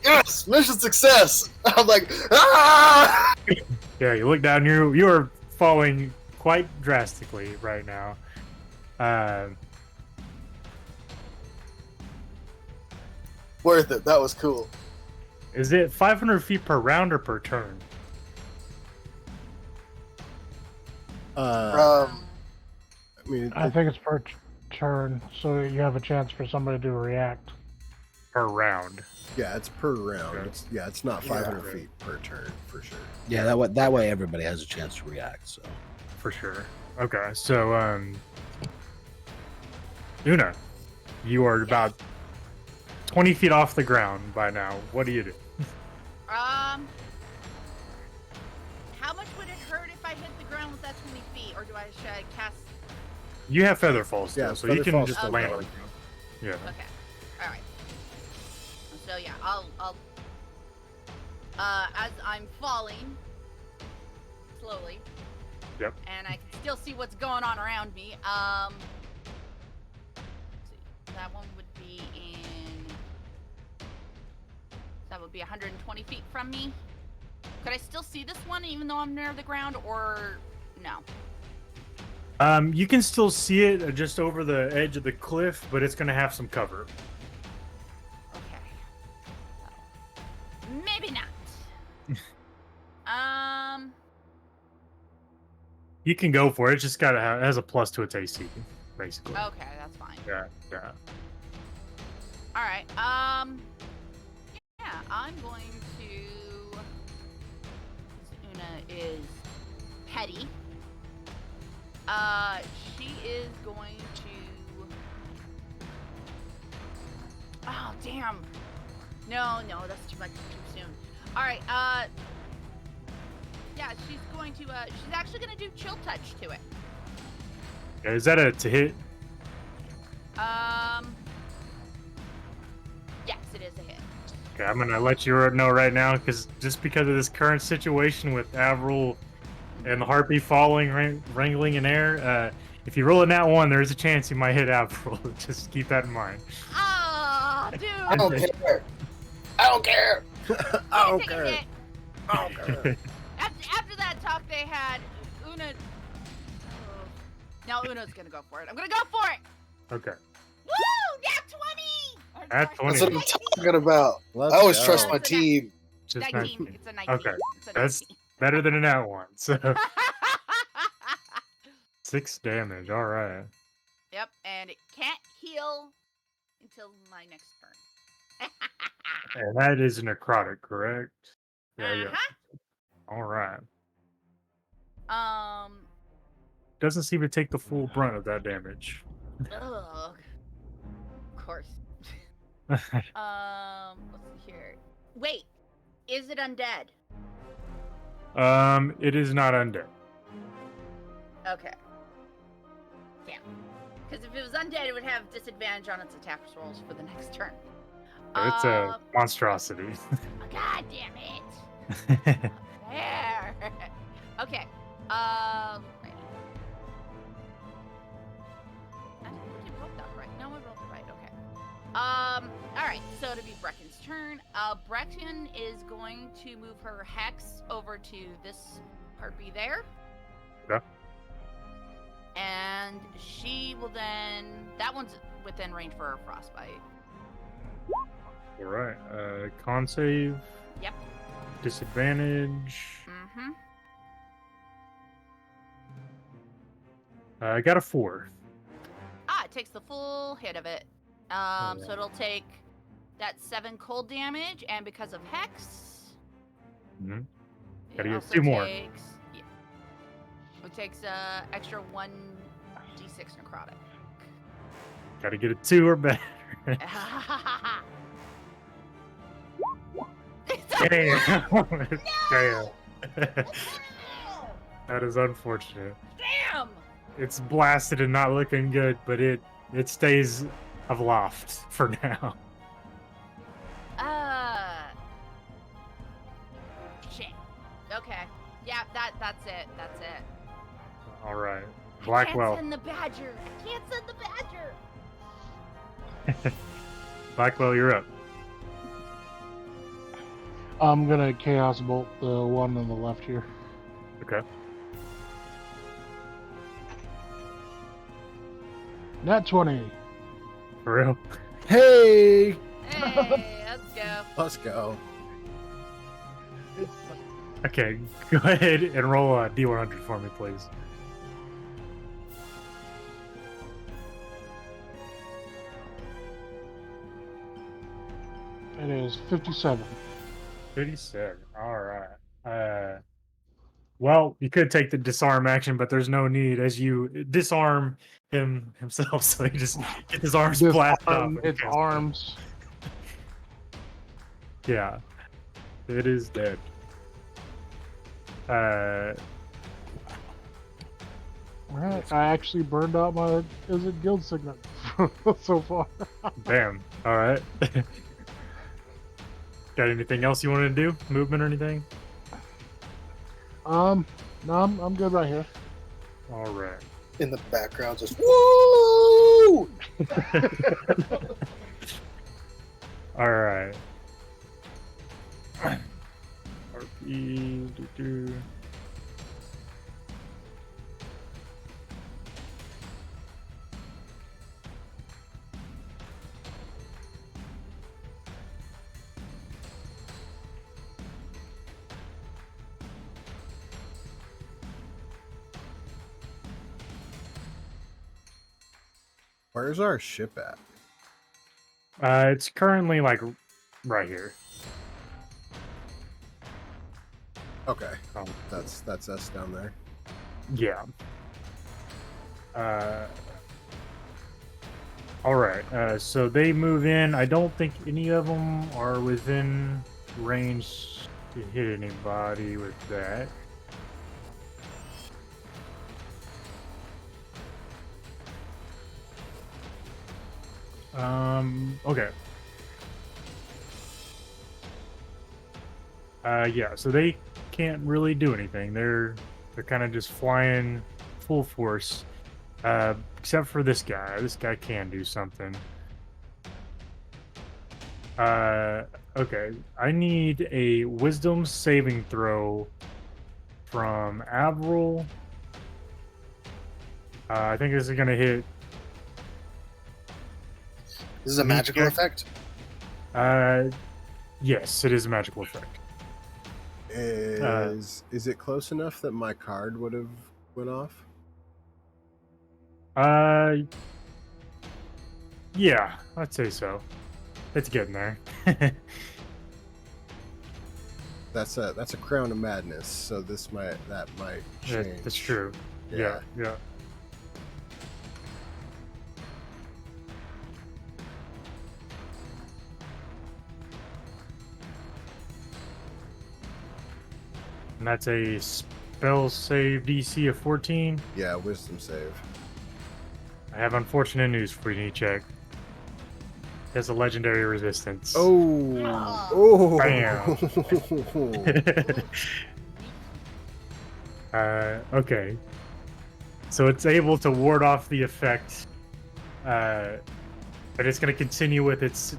Yes! Mission success! I'm like, ah! Yeah, you look down, you are falling quite drastically right now. Worth it. That was cool. Is it 500 feet per round or per turn? I mean, I think it's per turn, so you have a chance for somebody to react. Per round. yeah, it's per round. Okay. It's not 500 Yeah. feet per turn for sure. Yeah, that way everybody has a chance to react. So For sure. Okay, so, Una, you are about 20 feet off the ground by now. What do you do? How much would it hurt if I hit the ground with that 20 feet, or should I cast? You have feather fall still, Yeah, so you feather can fall just still land goes. on the ground. Yeah. Okay, all right. So yeah, I'll as I'm falling slowly. Yep. And I can still see what's going on around me. Let's see. That one would be that would be 120 feet from me. Could I still see this one even though I'm near the ground, or no? You can still see it just over the edge of the cliff, but it's going to have some cover. Okay. So, maybe not. You can go for it. It just got it has a plus to its AC, basically. Okay, that's fine. Yeah, yeah. All right. Yeah, I'm going to. Una is petty. She is going to. Oh damn! No, that's too much too soon. All right. Yeah, she's going to. She's actually going to do chill touch to it. Yeah, is that a to hit? Yes, it is a hit. Okay, I'm gonna let you know right now, because just because of this current situation with Avril and the harpy falling, wrangling in air, if you roll a nat 1, there's a chance you might hit Avril. Just keep that in mind. Ah, dude. I don't care. I don't care. I don't Take a care. hit. I don't care. After that talk they had, Una. Oh. Now Una's gonna go for it. I'm gonna go for it. Okay. Woo! Nat 20. Nat 20. That's what I'm talking about. Let's I always go. trust my team. Just 19. 19. It's a 19. Okay, It's a that's 19. better than a nat 1. So 6 damage. All right. Yep, and it can't heal until my next turn. And that is necrotic, correct? Yeah. All right. Doesn't seem to take the full brunt of that damage. Ugh. Of course. Let's see here. Wait, is it undead? It is not undead. Okay. Yeah. Because if it was undead, it would have disadvantage on its attack rolls for the next turn. It's a monstrosity. God damn it! There. Okay. Right. I didn't think I wrote that right. No, I wrote it right. Okay. All right. So to be Brecken's turn, Brecken is going to move her hex over to this harpy there. Okay. And she will then. That one's within range for her frostbite. All right. Con save. Yep. Disadvantage. Mm-hmm. I got a 4. It takes the full hit of it. So it'll take that 7 cold damage, and because of hex, Mm-hmm. it Gotta get also 2 more. It takes extra 1d6 necrotic. Gotta get a 2 or better. Damn. Damn. That is unfortunate. Damn! It's blasted and not looking good, but it stays aloft for now. Shit. Okay. Yeah, that's it. That's it. All right. I Blackwell. can't send the badger. I can't send the badger. Blackwell, you're up. I'm gonna chaos bolt the one on the left here. Okay. Nat 20. For real? Hey, Hey, let's go. Let's go. Okay, go ahead and roll a D100 for me, please. It is 57. 57. All right. Well, you could take the disarm action, but there's no need as you disarm himself, so he just get his arms blasted off. Its arms. Yeah, it is dead. Right. I actually burned out my guild signet so far. Damn. All right. Got anything else you want to do? Movement or anything? No, I'm good right here. All right. In the background, just woo! All right. RP. Do. Where's our ship at? It's currently like right here. Okay, Um, that's us down there. Yeah. All right. So they move in. I don't think any of them are within range to hit anybody with that. Okay. Yeah, so they can't really do anything. They're kind of just flying full force. Except for this guy. This guy can do something. Okay. I need a wisdom saving throw from Avril. I think this is gonna hit. This is a magical effect. Yes, it is a magical effect. Is it close enough that my card would have went off? Yeah, I'd say so. It's getting there. That's a crown of madness. So that might change. That's true. Yeah. And that's a spell save DC of 14. Yeah, wisdom save. I have unfortunate news for you, check. Has a legendary resistance. Oh. Bam. Okay. So it's able to ward off the effect, but it's going to continue with its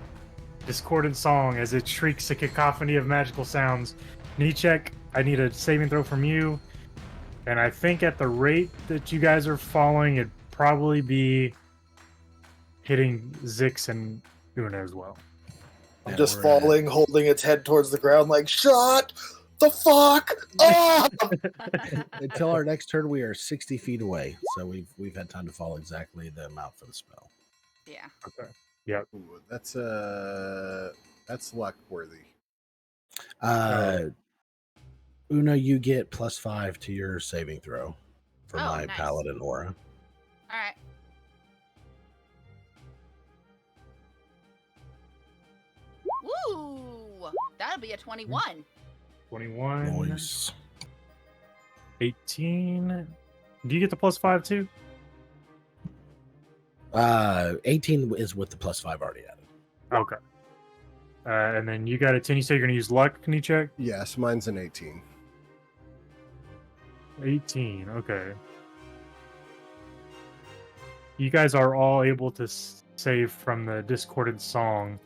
discordant song as it shrieks a cacophony of magical sounds. Knee check, I need a saving throw from you. And I think at the rate that you guys are falling, it'd probably be hitting Zix and Una as well. I'm just falling, holding its head towards the ground, like, shut the fuck up! Until our next turn, we are 60 feet away, so we've had time to fall exactly the amount for the spell. Yeah. Okay. Yep. Ooh, that's luck worthy. Una, you get +5 to your saving throw for my nice. paladin aura. All right. Woo! That'll be a 21. 21. Nice. 18. Do you get the +5 too? 18 is with the +5 already added. Okay. And then you got a 10. You say you're going to use luck. Can you check? Yes, mine's an 18. 18. Okay. You guys are all able to save from the discordant song.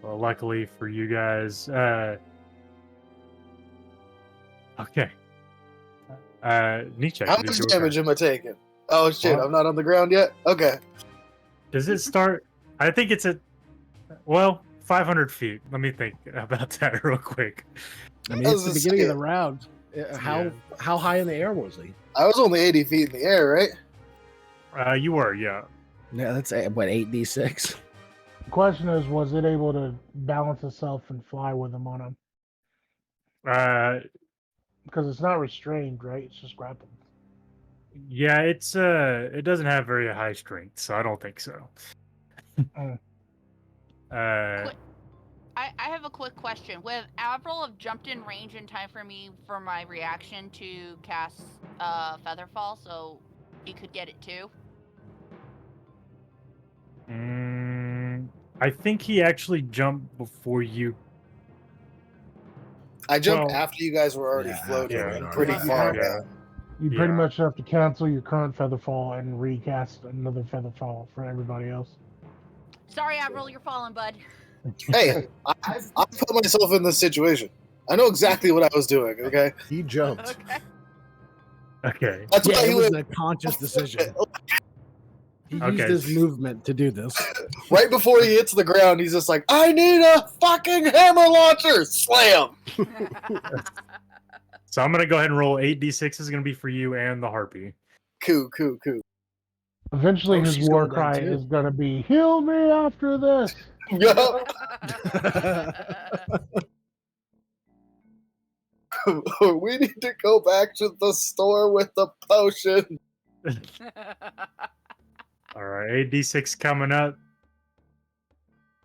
Well, luckily for you guys. Okay. Nietzsche. How much damage am I taking? Oh shit, I'm not on the ground yet? Okay. Does it start? I think it's at, 500 feet. Let me think about that real quick. I mean, it's the beginning of the round. How high in the air was he? I was only 80 feet in the air, right? You were, yeah. Yeah, that's what, 8d6? The question is, was it able to balance itself and fly with him on him? Because it's not restrained, right? It's just grappled. Yeah, it's it doesn't have very high strength, so I don't think so. I have a quick question. Would Avril have jumped in range in time for me for my reaction to cast Featherfall so he could get it too? I think he actually jumped before you. I jumped after you guys were already floating and pretty far down. You pretty much have to cancel your current Featherfall and recast another Featherfall for everybody else. Sorry, Avril, you're falling, bud. Hey, I put myself in this situation. I know exactly what I was doing, okay? He jumped. Okay. That's why it was a conscious decision. He used his movement to do this. Right before he hits the ground, he's just like, I need a fucking hammer launcher! Slam! So I'm going to go ahead and roll 8d6 is going to be for you and the harpy. Cool. Eventually his war cry is going to be, heal me after this! Yup. We need to go back to the store with the potion. All right, 8d6 coming up.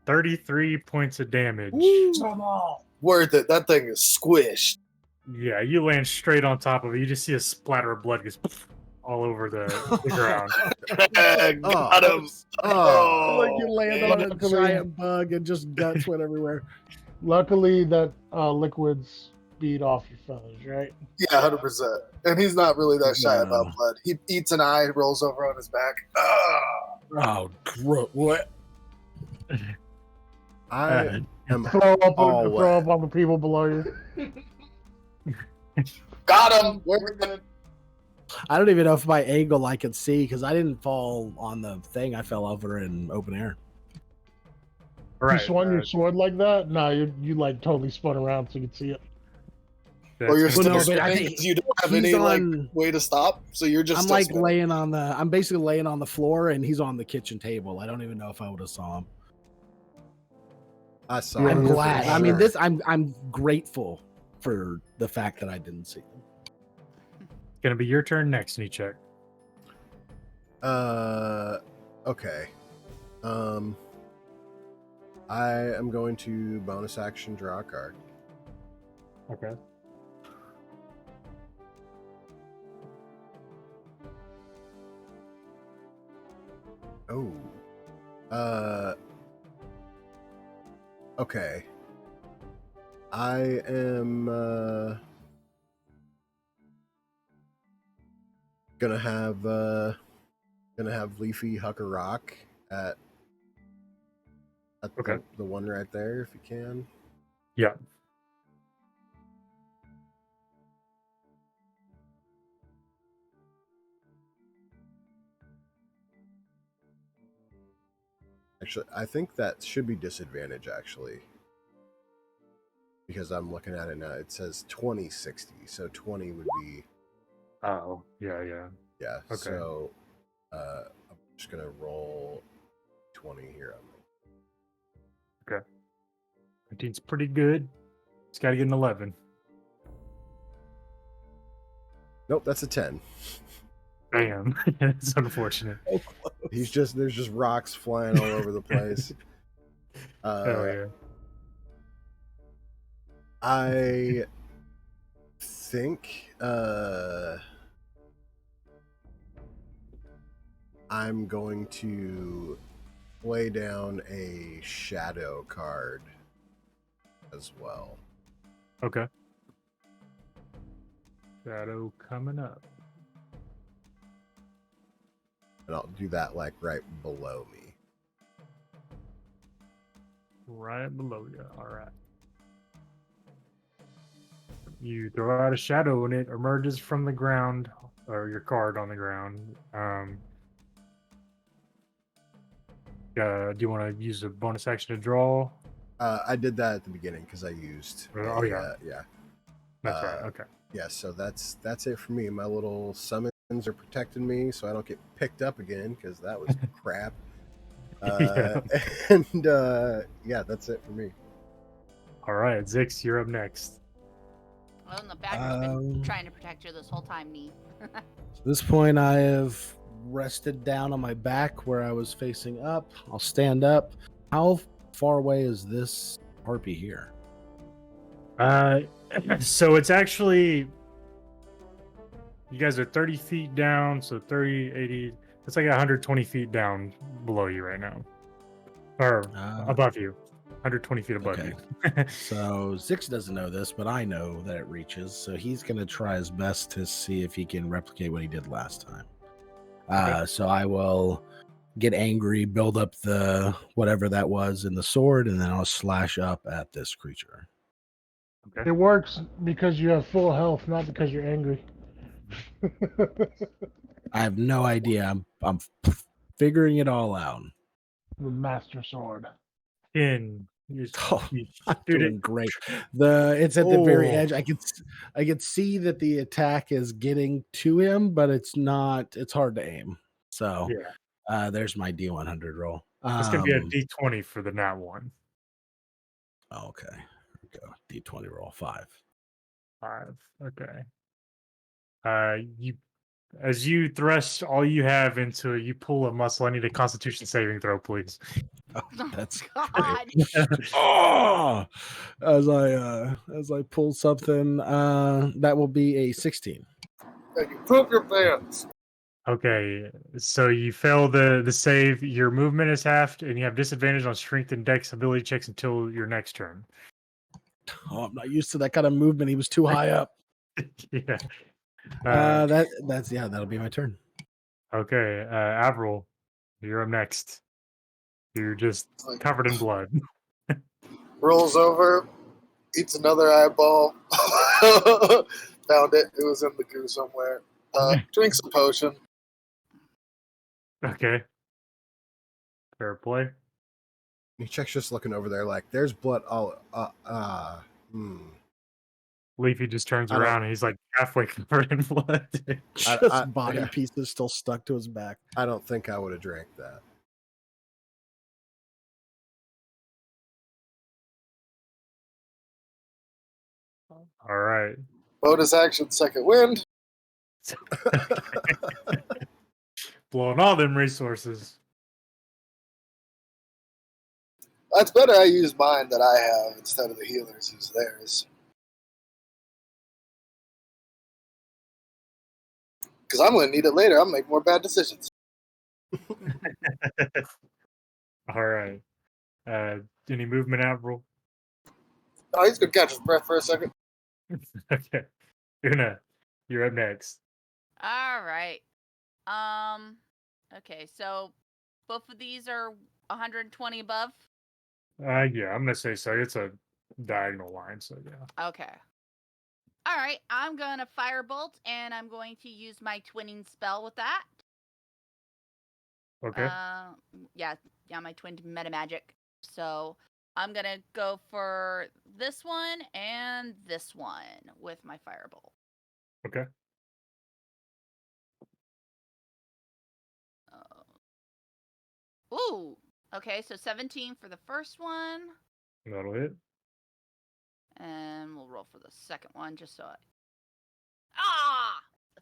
33 points of damage. Worth it. That thing is squished. Yeah, you land straight on top of it. You just see a splatter of blood goes all over the ground. Got him. Like you land on a giant bug and just guts went everywhere. Luckily, that liquids beat off your feathers, right? Yeah, 100%. And he's not really that shy about blood. He eats an eye, rolls over on his back. Oh, what? I am throw up on the people below you. Got him. I don't even know if my angle I could see because I didn't fall on the thing. I fell over in open air. Right, you swung your sword like that? No, you like totally spun around so you could see it. Or you're still I think because you don't have any way to stop, so you're just. I'm like laying on the. I'm basically laying on the floor, and he's on the kitchen table. I don't even know if I would have saw him. I saw. I'm glad. I mean, I'm grateful for the fact that I didn't see them. Gonna be your turn next, Nichek. Okay. I am going to bonus action draw a card. Okay. Oh. Okay. I am gonna have Leafy huck a rock at Okay. the one right there if you can. Yeah. Actually, I think that should be disadvantage actually. Because I'm looking at it now. It says 2060, so 20 would be Oh, yeah. yeah. Okay. So I'm just gonna roll 20 here. 15's pretty good. It's got to get an 11. Nope, that's a 10. Damn. It's unfortunate. There's just rocks flying all over the place. Hell yeah. I think I'm going to play down a shadow card as well. Okay. Shadow coming up. And I'll do that like right below me. Right below you. All right. You throw out a shadow and it emerges from the ground, or your card on the ground. Do you want to use a bonus action to draw? I did that at the beginning because I used. Oh, yeah. Yeah. That's right. Okay. Yeah, so that's it for me. My little summons are protecting me so I don't get picked up again because that was crap. Yeah. And yeah, that's it for me. All right, Zix, you're up next. Well, and the bagger's been trying to protect you this whole time, me. At this point, I have rested down on my back where I was facing up. I'll stand up. How far away is this harpy here? So it's actually, you guys are 30 feet down, so 30, 80, it's like 120 feet down below you right now. Or above you. 120 feet above okay. you. So Zix doesn't know this, but I know that it reaches. So he's going to try his best to see if he can replicate what he did last time. Okay. So I will get angry, build up the whatever that was in the sword, and then I'll slash up at this creature. Okay. It works because you have full health, not because you're angry. I have no idea. I'm figuring it all out. The master sword. In. You Oh, I'm shoot doing it. great. It's at the very Oh. edge. I can see that the attack is getting to him, but it's not. It's hard to aim. So Yeah. there's my D100 roll. It's going to be a D20 for the nat one. Okay. Here we go. D20 roll 5. 5. Okay. As you thrust all you have into it, you pull a muscle. I need a Constitution saving throw, please. Oh, that's God. oh, as I pull something, that will be a 16. And you poop your pants. Okay, so you fail the save. Your movement is halved, and you have disadvantage on strength and dex ability checks until your next turn. Oh, I'm not used to that kind of movement. He was too high up. Yeah. That'll be my turn. Okay, Avril, you're up next. You're just covered in blood. Rolls over, eats another eyeball. Found it. It was in the goo somewhere. Drinks a potion. Okay. Fair play. Check's just looking over there like there's blood all Leafy just turns I don't- around and he's like halfway covered in blood. Just body yeah. pieces still stuck to his back. I don't think I would have drank that. All right. Bonus action, second wind. Blowing all them resources. That's better. I use mine that I have instead of the healers use theirs. Because I'm going to need it later. I'll make more bad decisions. All right. Any movement, Avril? Oh, he's going to catch his breath for a second. Okay. Una, you're up next. All right. Okay, so both of these are 120 above. Yeah, I'm gonna say so. It's a diagonal line, so yeah. Okay. All right, I'm gonna firebolt, and I'm going to use my twinning spell with that. Okay. Yeah, my twinned meta magic. So I'm gonna go for this one and this one with my firebolt. Okay. Ooh. Okay, so 17 for the first one, That'll hit. and we'll roll for the second one just so I.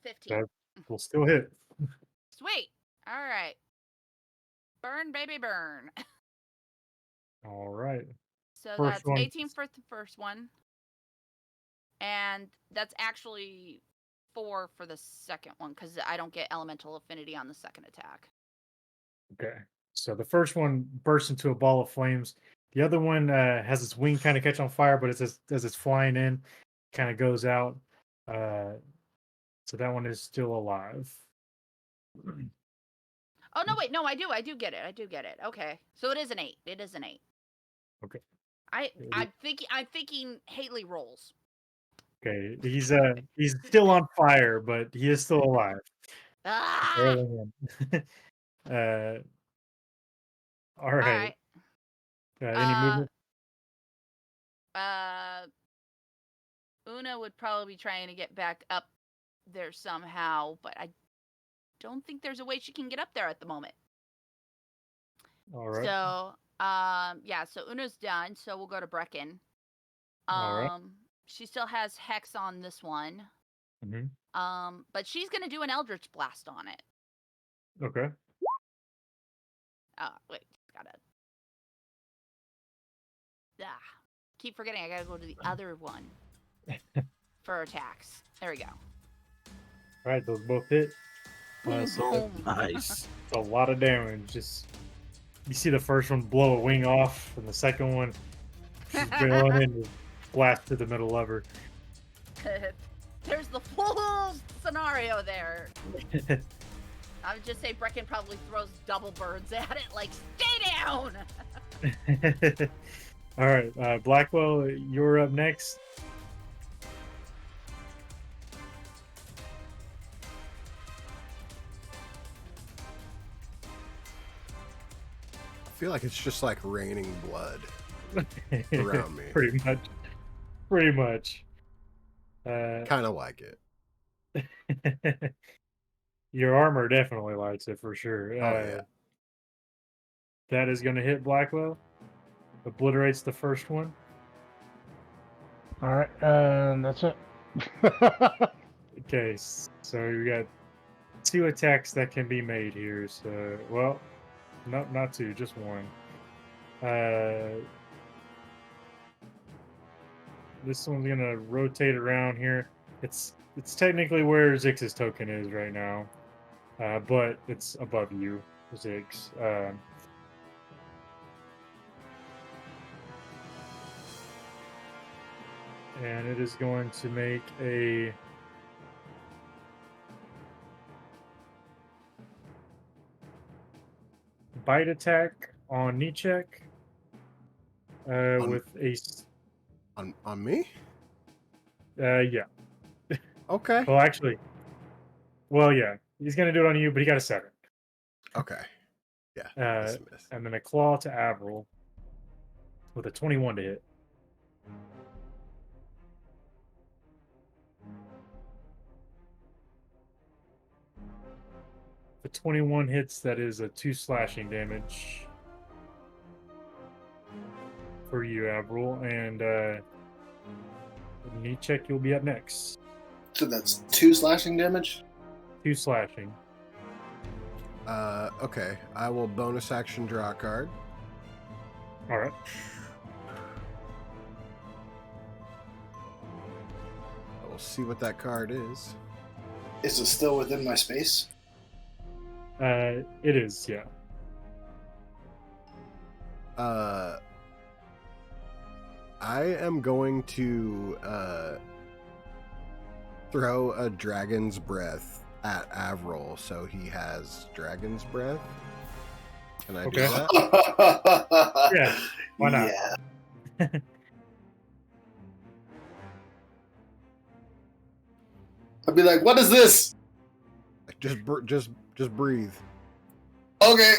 15. That will still hit. Sweet. All right. Burn, baby, burn. All right. So First that's one. 18 for the first one. And that's actually 4 for the second one because I don't get elemental affinity on the second attack. Okay. So the first one bursts into a ball of flames. The other one has its wing kind of catch on fire, but as it's flying in, kind of goes out. So that one is still alive. Oh no, wait, no, I do get it. Okay, so it is an 8. Okay. I'm thinking Haley rolls. Okay. He's still on fire, but he is still alive. Ah! All right. Any movement? Una would probably be trying to get back up there somehow, but I don't think there's a way she can get up there at the moment. All right. So, so Una's done, so we'll go to Brecken. All right. She still has Hex on this one. Mm-hmm. But she's gonna do an Eldritch Blast on it. Okay. Wait, keep forgetting I gotta go to the other one for attacks. There we go. All right, those both hit. Boom. Nice. It's a lot of damage. Just you see the first one blow a wing off, and the second one she's bailing in and blast to the middle of her. There's the full scenario there. I would just say Brecken probably throws double birds at it, like, stay down! All right, Blackwell, you're up next. I feel like it's just like raining blood around me. Pretty much. Kind of like it. Your armor definitely likes it for sure. Yeah. That is going to hit Blackwell. Obliterates the first one. All right, that's it. Okay, so we got 2 attacks that can be made here. So, well, not 2, just 1. This one's gonna rotate around here. It's technically where Zix's token is right now, but it's above you, Zix. And it is going to make a bite attack on Nichek with a on me. Yeah. Okay. Well, actually, yeah, he's gonna do it on you, but he got a 7. Okay. Yeah. And then a claw to Avril with a 21 to hit. The 21 hits, that is a 2 slashing damage for you, Avril, and Neat check, you'll be up next. So that's 2 slashing damage. 2 slashing. Okay. I will bonus action draw a card. All right. I will see what that card is. Is it still within my space? It is, yeah. I am going to throw a dragon's breath at Avril, so he has dragon's breath. Can I do Okay. that? Yeah, why not? Yeah. I'd be like, "What is this?" Like, just breathe. Okay.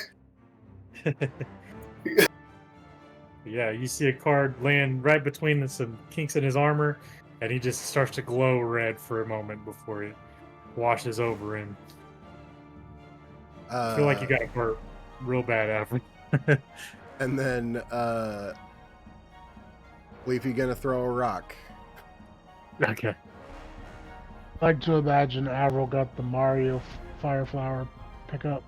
Yeah, you see a card land right between some kinks in his armor, and he just starts to glow red for a moment before it washes over, and I feel like you got hurt real bad after. And then Leafy gonna throw a rock. Okay. I like to imagine Avril got the Mario Fire Flower pickup.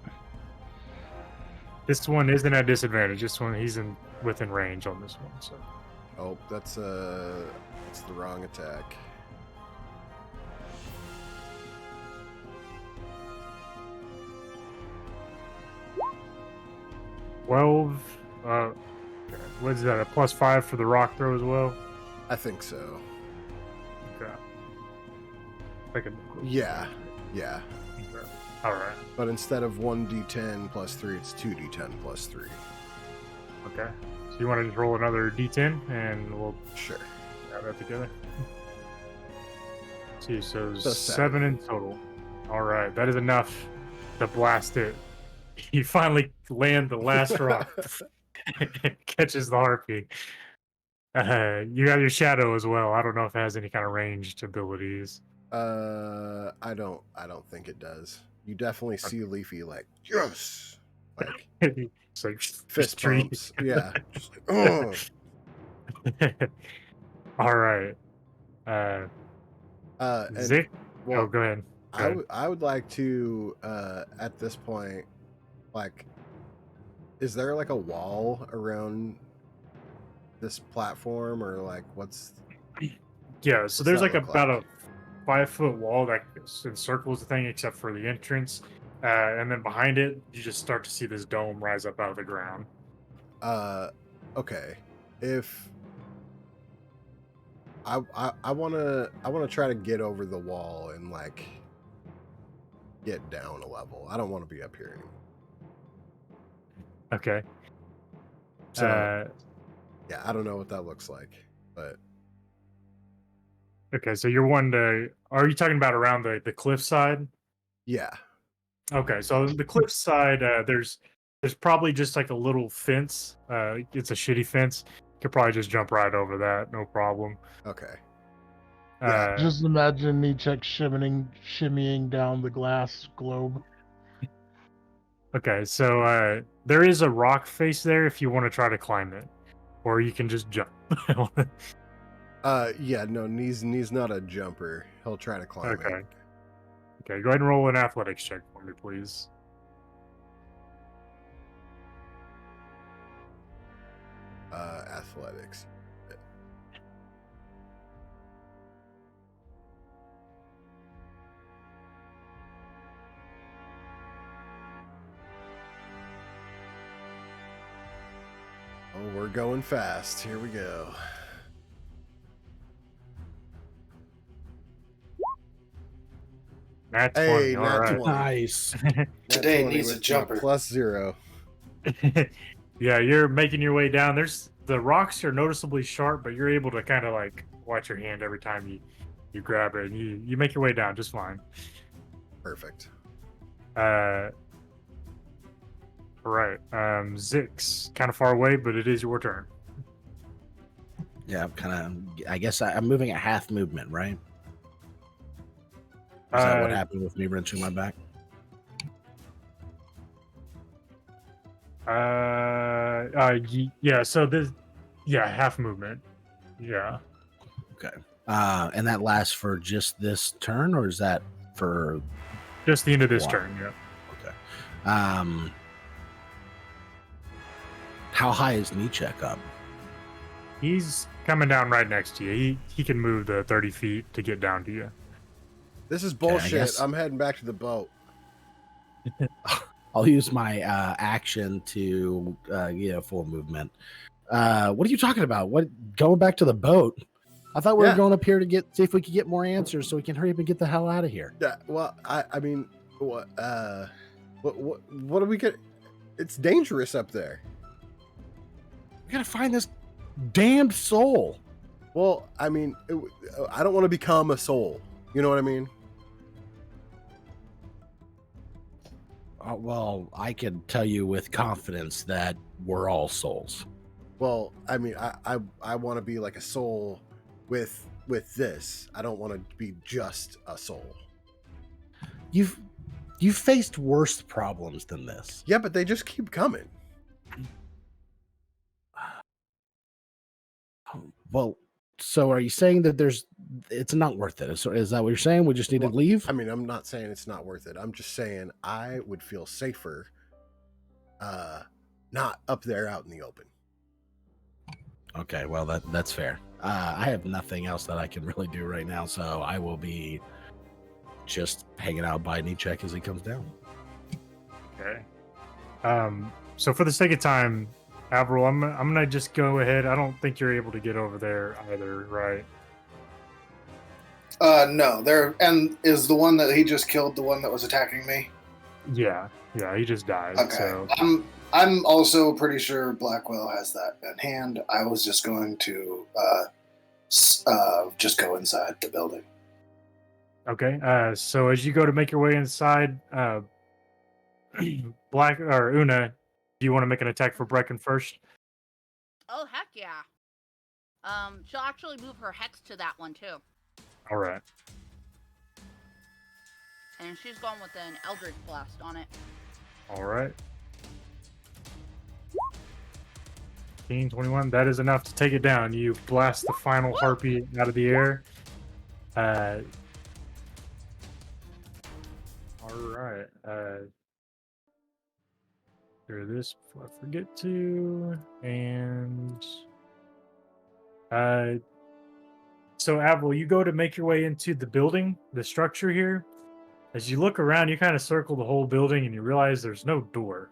This one isn't at disadvantage. This one, he's within range on this one. So Oh, that's the wrong attack. $12. What is that? A +5 for the rock throw as well? I think so. Okay. Like a, Yeah. okay. All right. But instead of 1d10 plus 3, it's 2d10 plus 3. Okay. So you want to just roll another D10, and we'll Sure. add that together. See, so So 7 in total. All right, that is enough to blast it. You finally land the last rock. Catches the harpy. You have your shadow as well. I don't know if it has any kind of ranged abilities. I don't think it does. You definitely see Leafy like, yes! Like It's like fist tree. bumps. Yeah. Just like, oh. All right. And Zick. well, Oh, go ahead. I would like to at this point, like, is there like a wall around this platform, or like what's Yeah, so what's there's that like look about like? a 5-foot wall that encircles the thing except for the entrance. And then behind it, you just start to see this dome rise up out of the ground. Okay. If I wanna try to get over the wall and like get down a level. I don't want to be up here anymore. Okay. So yeah, I don't know what that looks like, but Okay, so you're one to. Are you talking about around the cliff side? yeah. Okay, so on the cliff side, there's probably just like a little fence. It's a shitty fence. You could probably just jump right over that, no problem. Okay. Yeah. Just imagine Nietzsche shimmying down the glass globe. Okay, so there is a rock face there if you want to try to climb it, or you can just jump. Yeah, no, Knee's not a jumper. He'll try to climb Okay. it. Okay, go ahead and roll an athletics check for me, please. Athletics. Oh, we're going fast. Here we go. Nat 20. Hey, All nat right. 20. Nice. Nat Today 20 needs a with my jumper. +0. Yeah, you're making your way down. The rocks are noticeably sharp, but you're able to kind of like watch your hand every time you grab it, and you make your way down just fine. Perfect. All right. Zix, kind of far away, but it is your turn. Yeah, I'm kind of. I guess I'm moving at half movement, right? Is that what happened with me wrenching my back? Yeah. So half movement. Yeah. Okay. And that lasts for just this turn, or is that for Just the end of this Wow. turn, yeah. okay? How high is Nichek up? He's coming down right next to you. He can move the 30 feet to get down to you. This is I bullshit. guess- I'm heading back to the boat. I'll use my action to get full movement. What are you talking about? What going back to the boat? I thought we were Yeah. going up here to see if we could get more answers so we can hurry up and get the hell out of here. Yeah, well, I mean, what do we get? It's dangerous up there. We gotta find this damned soul. Well, I mean, I don't want to become a soul. You know what I mean? Well, I can tell you with confidence that we're all souls. Well, I mean, I want to be like a soul with this. I don't want to be just a soul. You've faced worse problems than this. Yeah, but they just keep coming. Well, so are you saying that it's not worth it? So is that what you're saying? We just need to leave? I mean, I'm not saying it's not worth it. I'm just saying I would feel safer not up there out in the open. Okay, well that's fair. I have nothing else that I can really do right now, so I will be just hanging out by Nichek as he comes down. Okay. So for the sake of time, Avril, I'm gonna just go ahead. I don't think you're able to get over there either, right? No. There and is the one that he just killed the one that was attacking me. Yeah, he just died. Okay. So I'm also pretty sure Blackwell has that in hand. I was just going to just go inside the building. okay. So as you go to make your way inside, Black or Una, do you want to make an attack for Brecken first? Oh heck yeah. She'll actually move her hex to that one too, All right. and she's going with an Eldritch Blast on it. All right. 21. That is enough to take it down. You blast the final harpy out of the air. All right. Clear this before I forget to. And so Avril, you go to make your way into the building, the structure here. As you look around, you kind of circle the whole building and you realize there's no door.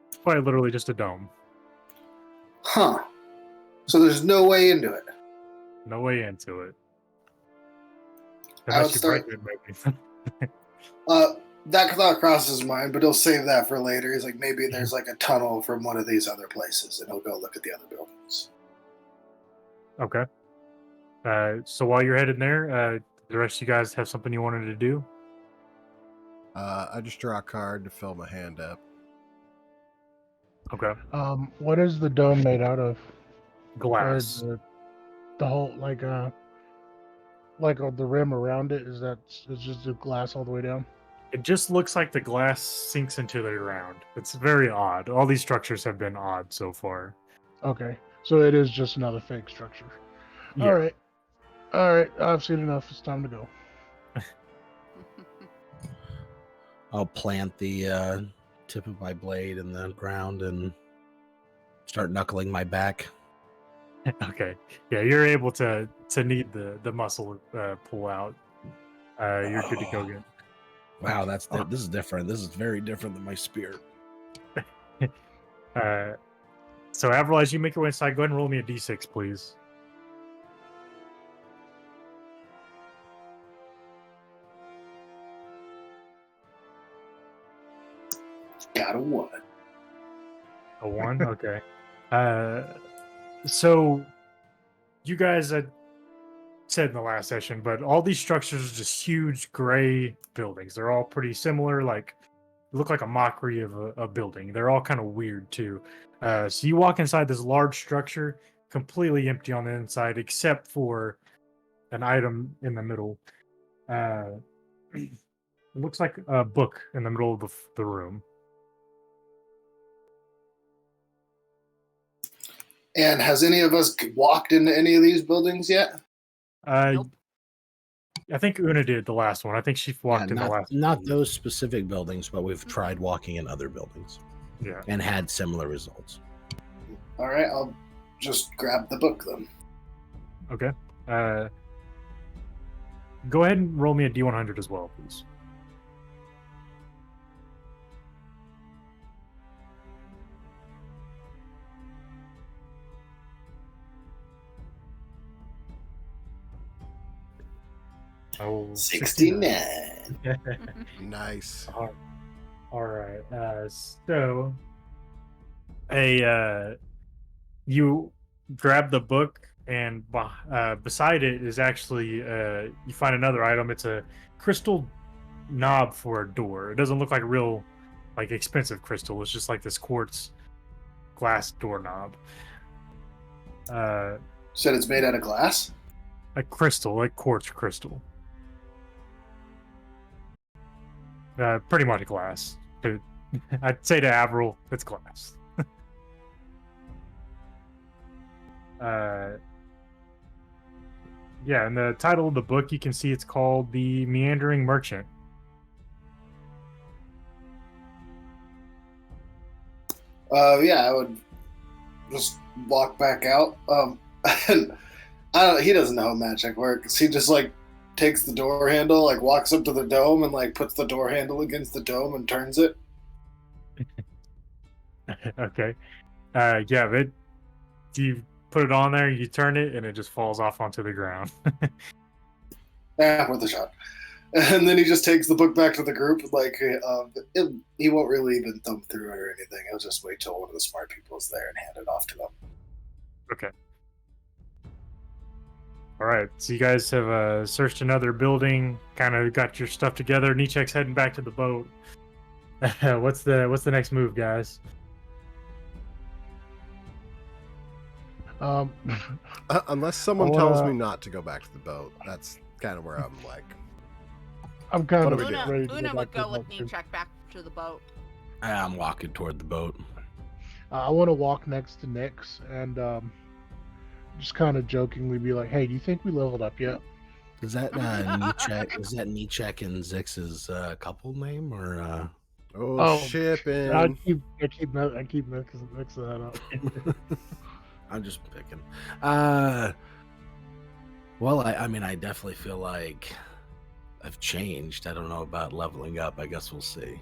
It's quite literally just a dome. Huh. So there's no way into it. No way into it. I would Unless you start- break it, maybe. That thought crosses his mind, but he'll save that for later. He's like, maybe there's like a tunnel from one of these other places, and he'll go look at the other buildings. Okay. So while you're headed there, the rest of you guys have something you wanted to do? I just draw a card to fill my hand up. Okay. What is the dome made out of? Glass. Or the whole like the rim around it it's just the glass all the way down. It just looks like the glass sinks into the ground. It's very odd. All these structures have been odd so far. Okay, so it is just another fake structure. Yeah. All right. I've seen enough. It's time to go. I'll plant the tip of my blade in the ground and start knuckling my back. Okay. Yeah, you're able to knead the muscle pull out. You're good to go again. Wow, this is different. This is very different than my spear. So Avril, as you make your way inside, go ahead and roll me a d6, please. Got a 1. A 1? Okay. So you guys had said in the last session, but all these structures are just huge gray buildings. They're all pretty similar, like look like a mockery of a building. They're all kind of weird too. So you walk inside this large structure, completely empty on the inside, except for an item in the middle. It looks like a book in the middle of the room. And has any of us walked into any of these buildings yet? Nope. I think Una did the last one. I think she walked in the last. Not those specific buildings, but we've tried walking in other buildings Yeah. and had similar results. All right, I'll just grab the book then. Okay. Go ahead and roll me a D100 as well, please. Oh, 69. Nice. All right. So, you grab the book, and beside it is actually you find another item. It's a crystal knob for a door. It doesn't look like real, like expensive crystal. It's just like this quartz glass doorknob. Said it's made out of glass? A crystal, like quartz crystal. Pretty much glass. I'd say to Avril, it's glass. Yeah, and the title of the book, you can see it's called The Meandering Merchant. Yeah, I would just walk back out. And I don't. He doesn't know how magic works. He just like takes the door handle, like walks up to the dome, and like puts the door handle against the dome and turns it. Okay. Yeah, but you put it on there, you turn it, and it just falls off onto the ground. Worth a shot. And then he just takes the book back to the group. Like he won't really even thumb through it or anything. He'll just wait till one of the smart people is there and hand it off to them. Okay. All right. So you guys have searched another building, kind of got your stuff together. Nichek's heading back to the boat. What's the next move, guys? Unless someone tells me not to go back to the boat, that's kind of where I'm like. I'm kind What of do we do? ready to Una go would back to go the with boat. Nechek back to the boat. I'm walking toward the boat. I want to walk next to Nyx and just kind of jokingly be like, "Hey, do you think we leveled up yet?" Is that Nichek? Is that Nichek and Zix's couple name or? Oh, shipping. I keep mixing that up. I'm just picking. Well, I mean, I definitely feel like I've changed. I don't know about leveling up. I guess we'll see.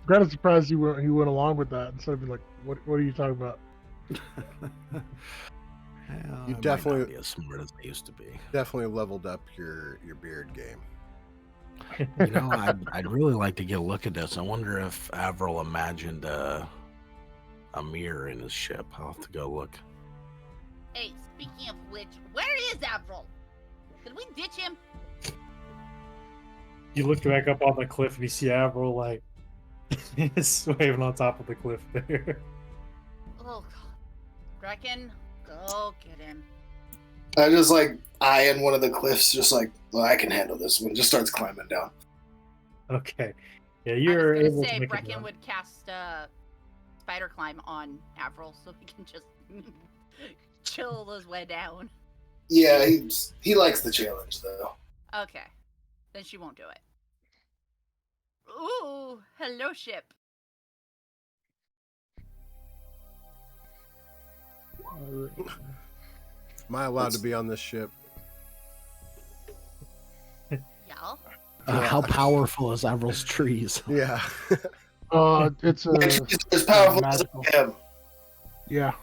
Kind of surprised he went along with that instead of being like, "What are you talking about?" Well, You I might definitely- not be as smart as I used to be. Definitely leveled up your beard game. You know, I'd really like to get a look at this. I wonder if Avril imagined a mirror in his ship. I'll have to go look. Hey, speaking of which, where is Avril? Did we ditch him? You look back up on the cliff and you see Avril like waving on top of the cliff there. Oh, God. Reckon, go get him. I just like eyeing one of the cliffs, just like, well, I can handle this one. Just starts climbing down. Okay. Yeah, I you're was able gonna to say make it Brecken down. would cast spider climb on Avril so he can just chill his way down. Yeah, he likes the challenge though. Okay, then she won't do it. Ooh, hello ship. Am I allowed to be on this ship? Y'all. How powerful is Avril's trees? Yeah. It's As powerful as magical. him. Yeah.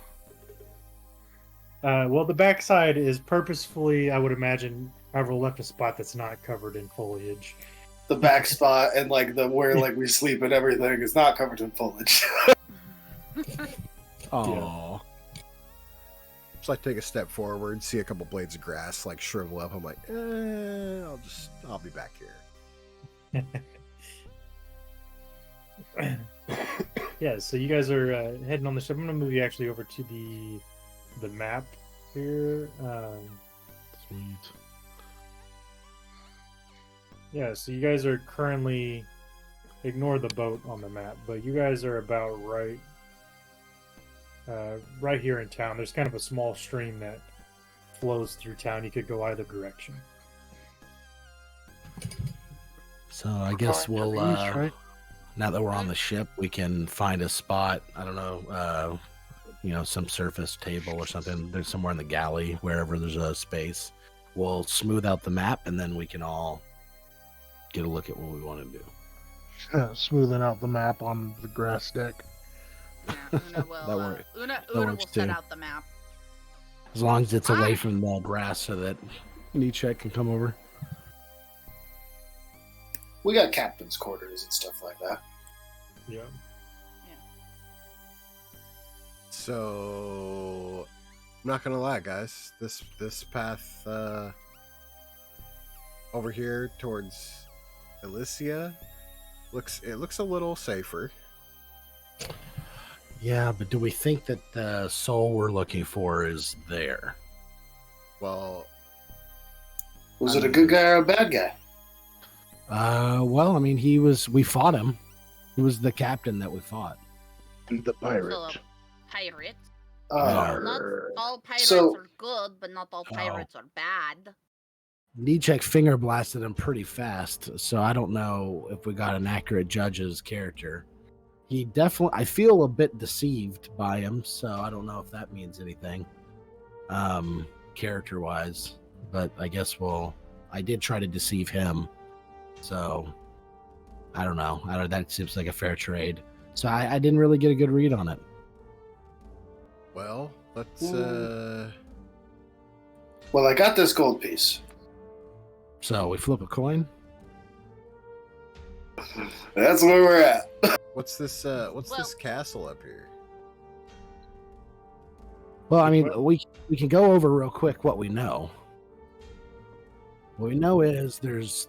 Well, the backside is purposefully, I would imagine, Avril left a spot that's not covered in foliage. The back spot and like the where like we sleep and everything is not covered in foliage. Oh, Just like take a step forward, see a couple blades of grass like shrivel up. I'm like, I'll be back here. Yeah, so you guys are heading on the ship. I'm gonna move you actually over to the map here. sweet. Yeah, so you guys are currently, ignore the boat on the map, but you guys are about right right here in town. There's kind of a small stream that flows through town. You could go either direction. So I guess Going to we'll the east, right? now that we're on the ship, we can find a spot. I don't know, some surface table or something. There's somewhere in the galley, wherever there's a space. We'll smooth out the map, and then we can all get a look at what we want to do. Smoothing out the map on the grass deck. Yeah, Una will. That works. Una works will set too. out the map. As long as it's away Alright. from the grass, so that Nietzsche can come over. We got captain's quarters and stuff like that. Yeah. So, I'm not gonna lie, guys. This path over here towards Elysia looks a little safer. Yeah, but do we think that the soul we're looking for is there? Well, Was it a good guy or a bad guy? Well, I mean, we fought him. He was the captain that we fought. The pirate. So, pirates. Uh, Not all pirates so- are good, but not all pirates are bad. Nietzsche finger blasted him pretty fast, so I don't know if we got an accurate judge's character. He definitely, I feel a bit deceived by him, so I don't know if that means anything, character-wise. But I guess I did try to deceive him, so I don't know. That seems like a fair trade. So I didn't really get a good read on it. well, let's well, I got this gold piece. So we flip a coin. That's where we're at. what's this castle up here? Well, I mean, we can go over real quick what we know. What we know is there's,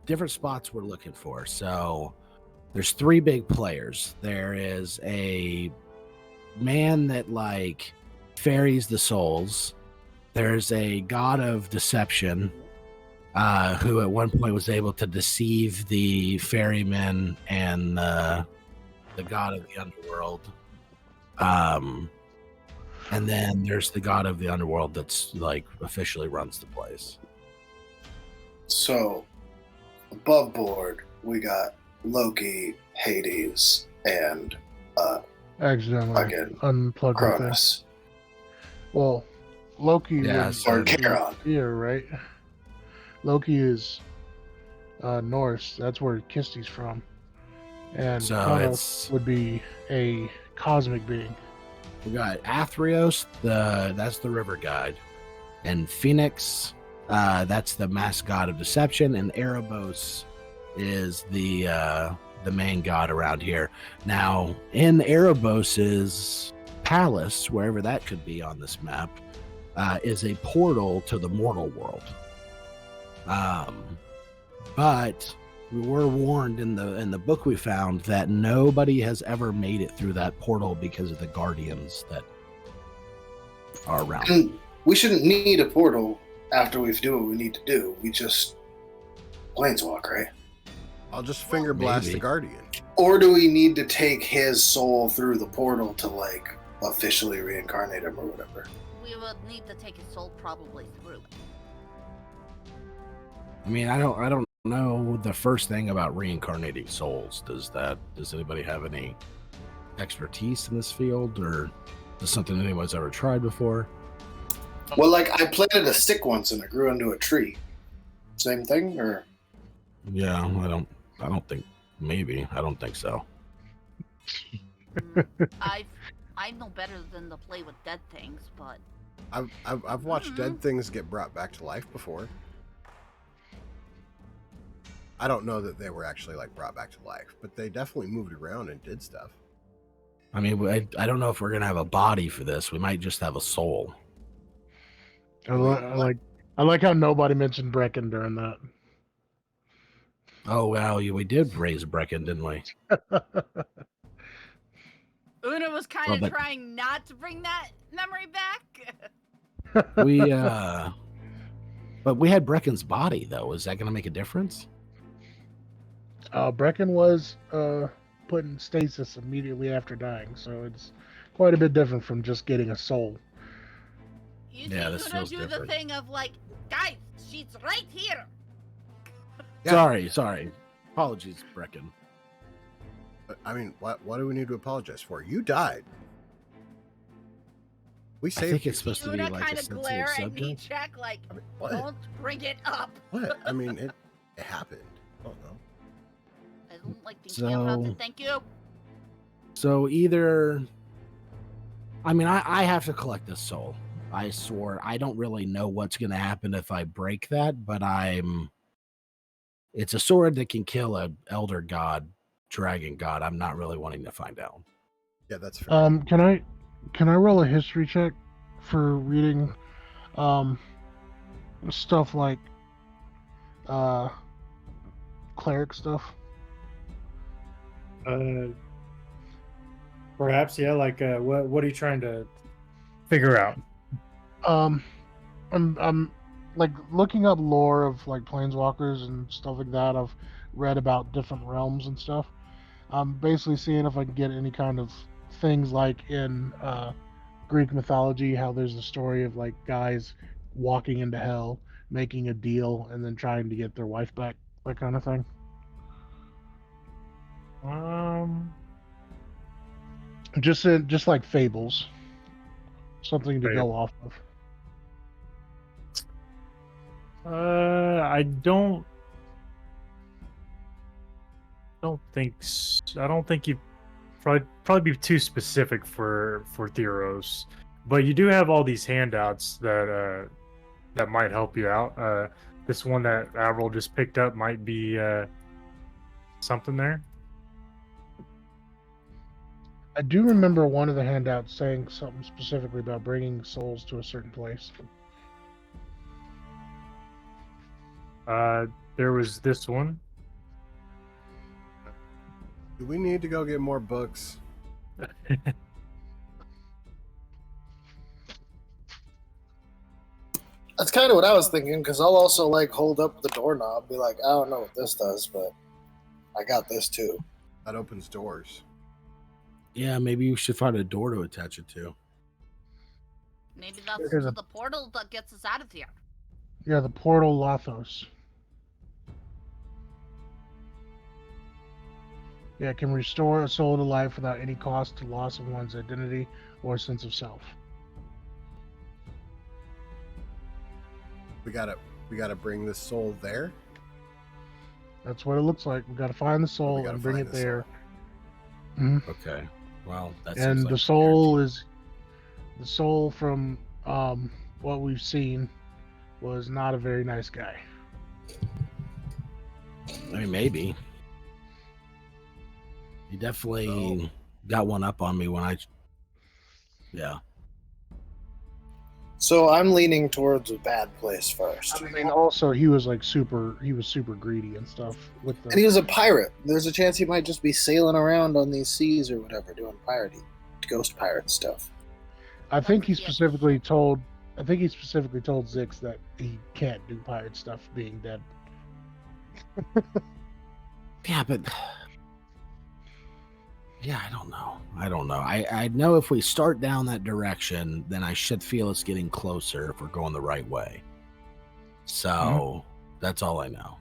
different spots we're looking for. So there's 3 big players. There is a man that ferries the souls. There's a god of deception, who at one point was able to deceive the ferrymen and the god of the underworld. And then there's the god of the underworld that's officially runs the place. So, above board, we got Loki, Hades, and Accidentally Again, unplugged the thing. Cronus. Well, Loki Yeah, is Or Charon. here, right? Loki is Norse. That's where Kisty's from. And So Kronos would be a cosmic being. We got Athreos, that's the river guide, and Phoenix, that's the mass god of deception, and Erebos is the main god around here. Now, in Erebos's palace, wherever that could be on this map, is a portal to the mortal world. But we were warned in the book we found that nobody has ever made it through that portal because of the guardians that are around. We shouldn't need a portal after we do what we need to do. We just planeswalk, right? I'll just finger blast maybe. the guardian. Or do we need to take his soul through the portal to officially reincarnate him or whatever? We would need to take his soul probably through it. I mean, I don't know the first thing about reincarnating souls. Does anybody have any expertise in this field, or is this something anyone's ever tried before? Well, I planted a stick once and it grew into a tree. Same thing, or Yeah, I don't think so. I know better than to play with dead things, but I've watched dead things get brought back to life before. I don't know that they were actually brought back to life, but they definitely moved around and did stuff. I mean, I don't know if we're gonna have a body for this. We might just have a soul. I like how nobody mentioned Brecken during that. Oh wow, we did raise Brecken, didn't we? Una was kind Well, of but- trying not to bring that memory back. But we had Brecken's body though. Is that gonna make a difference? Brecken was put in stasis immediately after dying, so it's quite a bit different from just getting a soul. You Yeah, see this Una feels do different. the thing of like, guys, she's right here. Yeah. Sorry. Apologies, Brecken. I mean, what do we need to apologize for? You died. We I saved think you. it's supposed to Una be like kind a of sensitive glare at subject. Check like, I mean, what? don't bring it up. What? I mean, it happened. I don't know. I don't like thinking about So- it. Thank you. So either, I mean, I have to collect this soul. I swore. I don't really know what's going to happen if I break that, but it's a sword that can kill a elder god, dragon god. I'm not really wanting to find out. Yeah, that's fair. Can I roll a history check for reading stuff like cleric stuff? Perhaps, yeah. Like, what are you trying to figure out? I'm like looking up lore of like planeswalkers and stuff like that. I've read about different realms and stuff. I'm basically seeing if I can get any kind of things like in Greek mythology, how there's a story of like guys walking into hell, making a deal, and then trying to get their wife back, that kind of thing. Just like fables, something to go off of. I don't think I don't think you probably be too specific for Theros, but you do have all these handouts that might help you out. This one that Avril just picked up might be something there. I do remember one of the handouts saying something specifically about bringing souls to a certain place. There was this one. Do we need to go get more books? That's kind of what I was thinking, because I'll also like hold up the doorknob, be like, I don't know what this does, but I got this too. That opens doors. Yeah, maybe you should find a door to attach it to. Maybe that's Here's a- the portal that gets us out of here. Yeah, the portal Lathos. Yeah, it can restore a soul to life without any cost to loss of one's identity or sense of self. We gotta bring this soul there. That's what it looks like. We got to find the We soul gotta and bring find it the there. soul. Mhm. Okay. Well, that And seems the like soul is the soul from what we've seen was not a very nice guy. I mean, maybe. He definitely got one up on me when I. Yeah. So I'm leaning towards a bad place first. I mean, also he was super greedy and stuff with And he the. was a pirate. There's a chance he might just be sailing around on these seas or whatever, doing ghost pirate stuff. I think he Yeah. specifically told Zix that he can't do pirate stuff, being dead. Yeah, but. Yeah, I don't know. I know if we start down that direction, then I should feel us getting closer if we're going the right way. So that's all I know.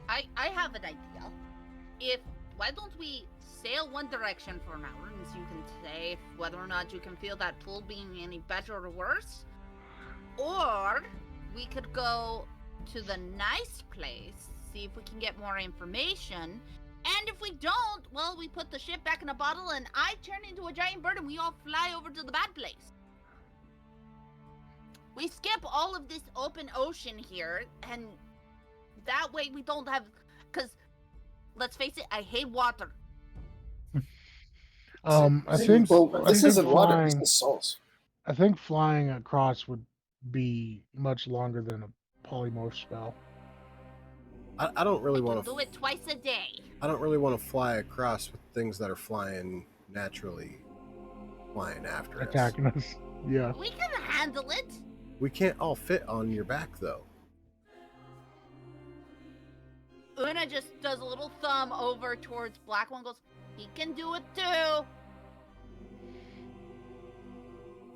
I have an idea. Why don't we sail one direction for an hour and you can say whether or not you can feel that pull being any better or worse? Or we could go to the nice place, see if we can get more information. And if we don't, well, we put the ship back in a bottle and I turn into a giant bird and we all fly over to the bad place. We skip all of this open ocean here, and that way we don't have... Because, let's face it, I hate water. I think this isn't water. This flying. is souls. I think flying across would be much longer than a polymorph spell. I don't really I want can do it twice a day. I don't really want to fly across with things that are flying naturally, flying after us. Attacking us. Yeah. We can handle it. We can't all fit on your back though. Una just does a little thumb over towards Black One, goes, he can do it too.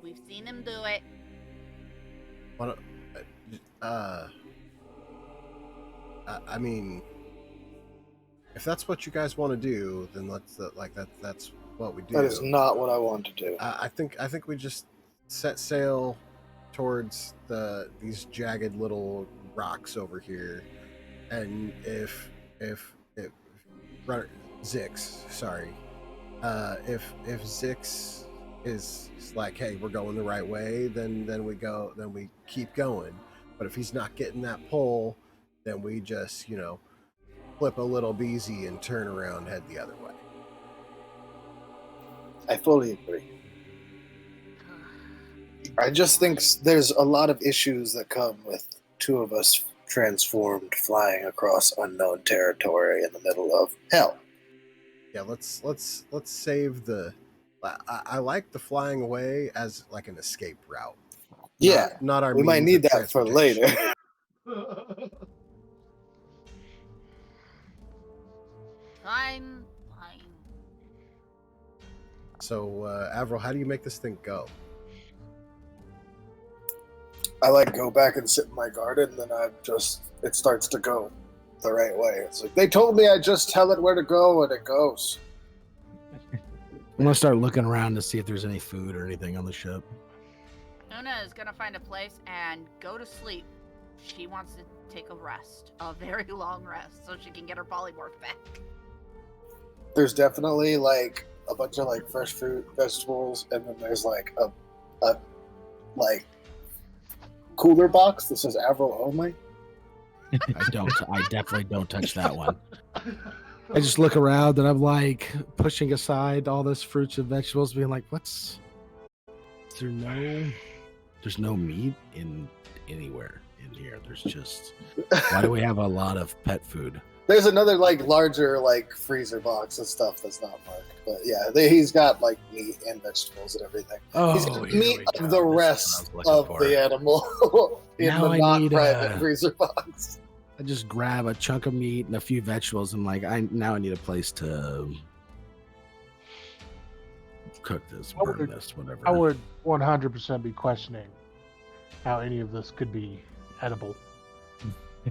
We've seen him do it. What? I mean, if that's what you guys want to do, then that's what we do. That is not what I want to do. I think we just set sail towards these jagged little rocks over here, and if Zix, sorry, if Zix is like, hey, we're going the right way, then we keep going. But if he's not getting that pull, then we just flip a little beezy and turn around, head the other way. I fully agree. I just think there's a lot of issues that come with two of us transformed flying across unknown territory in the middle of hell. Yeah, let's save the. I like the flying away as like an escape route. Yeah, not our. We might need that for later. Fine. So, Avril, how do you make this thing go? I go back and sit in my garden, and then it starts to go the right way. It's like, they told me I just tell it where to go, and it goes. I'm gonna start looking around to see if there's any food or anything on the ship. Una is gonna find a place and go to sleep. She wants to take a rest, a very long rest, so she can get her polymorph back. There's definitely a bunch of fresh fruit, vegetables, and then there's a cooler box that says Avril only. I definitely don't touch that one. I just look around and I'm pushing aside all this fruits and vegetables, being like, there's no meat anywhere in here. There's just, why do we have a lot of pet food? There's another larger freezer box of stuff that's not marked. But yeah, he's got meat and vegetables and everything. He's got meat of the rest of the animal in Now the I not need, private freezer box. I just grab a chunk of meat and a few vegetables and I need a place to cook this, burn this, whatever. I would 100% be questioning how any of this could be edible.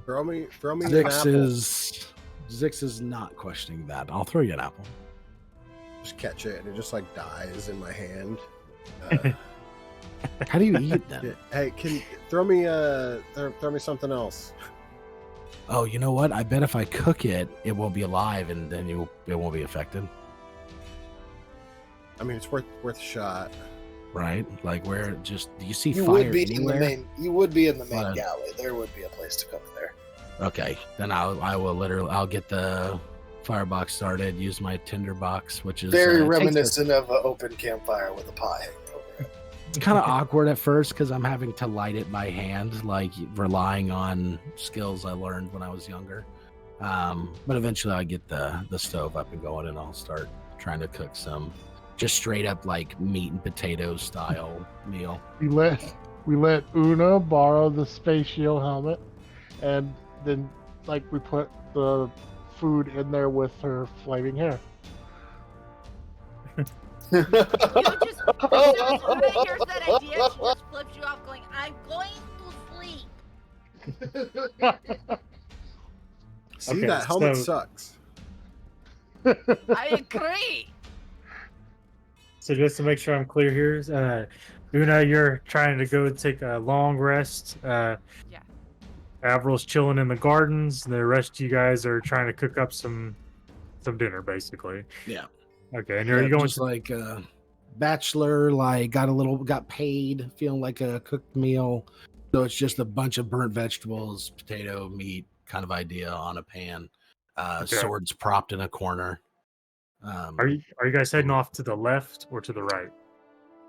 Throw me an apple. Zix is not questioning that. I'll throw you an apple. Just catch it, and it just dies in my hand. How do you eat them? Hey, throw me something else? Oh, you know what? I bet if I cook it, it will be alive, and then it won't be affected. I mean, it's worth a shot, right? Where do you see you fire would be anywhere? in the main. You would be in the main galley. There would be a place to cook there. Okay, then I'll get the firebox started. Use my tinder box, which is very reminiscent of an open campfire with a pot hanging over it. It's kind of awkward at first because I'm having to light it by hand, relying on skills I learned when I was younger. But eventually I get the stove up and going, and I'll start trying to cook some just straight up meat and potatoes style meal. We let Una borrow the space shield helmet, and then we put the food in there with her flaming hair. You just, as soon as Una hears that idea, she just flips you off going, I'm going to sleep. See, Okay, that helmet sucks. I agree. So just to make sure I'm clear here, Una, you're trying to go take a long rest. Yeah. Avril's chilling in the gardens. The rest of you guys are trying to cook up some dinner, basically. Yeah. Okay, and are you going just bachelor? Got paid, feeling like a cooked meal. So it's just a bunch of burnt vegetables, potato, meat kind of idea on a pan. Okay. Swords propped in a corner. Are you guys heading off to the left or to the right?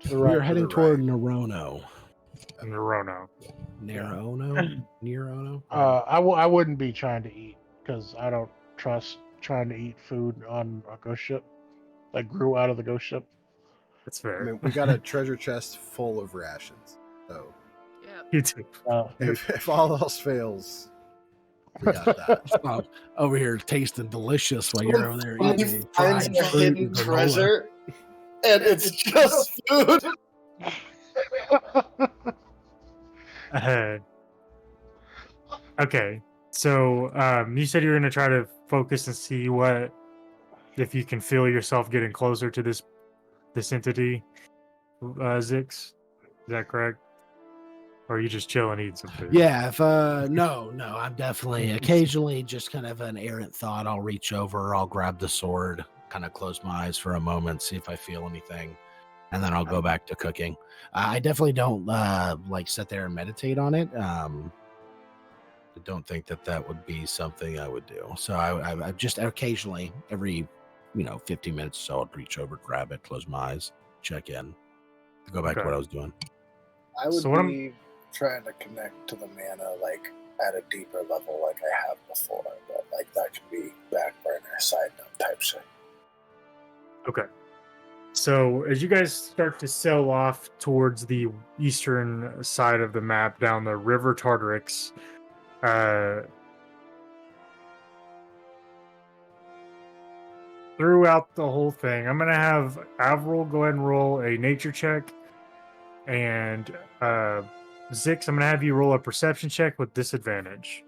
We're heading toward Nerono. Nerono. Nerono. I wouldn't be trying to eat because I don't trust trying to eat food on a ghost ship that grew out of the ghost ship. That's fair. I mean, we got a treasure chest full of rations, so Yep. You too. if all else fails, we got that. Over here tasting delicious while you're over there He eating finds fried a fruit hidden and granola. treasure, and it's just food. Uh, okay. So you said you were going to try to focus and see what if you can feel yourself getting closer to this entity, Zix. Is that correct? Or are you just chilling, eating some food? Yeah, if no, I'm definitely occasionally just kind of an errant thought. I'll reach over, I'll grab the sword, kind of close my eyes for a moment, see if I feel anything, and then I'll go back to cooking. I definitely don't like sit there and meditate on it. I don't think that would be something I would do. So I just occasionally, every 15 minutes or so, I'd reach over, grab it, close my eyes, check in, go back to Okay. what I was doing. I would So what be trying to connect to the mana like at a deeper level like I have before, but like that could be back burner side note type shit. Okay. So as you guys start to sail off towards the eastern side of the map down the River Tartarix, throughout the whole thing, I'm gonna have Avril go ahead and roll a nature check, and Zix, I'm gonna have you roll a perception check with disadvantage.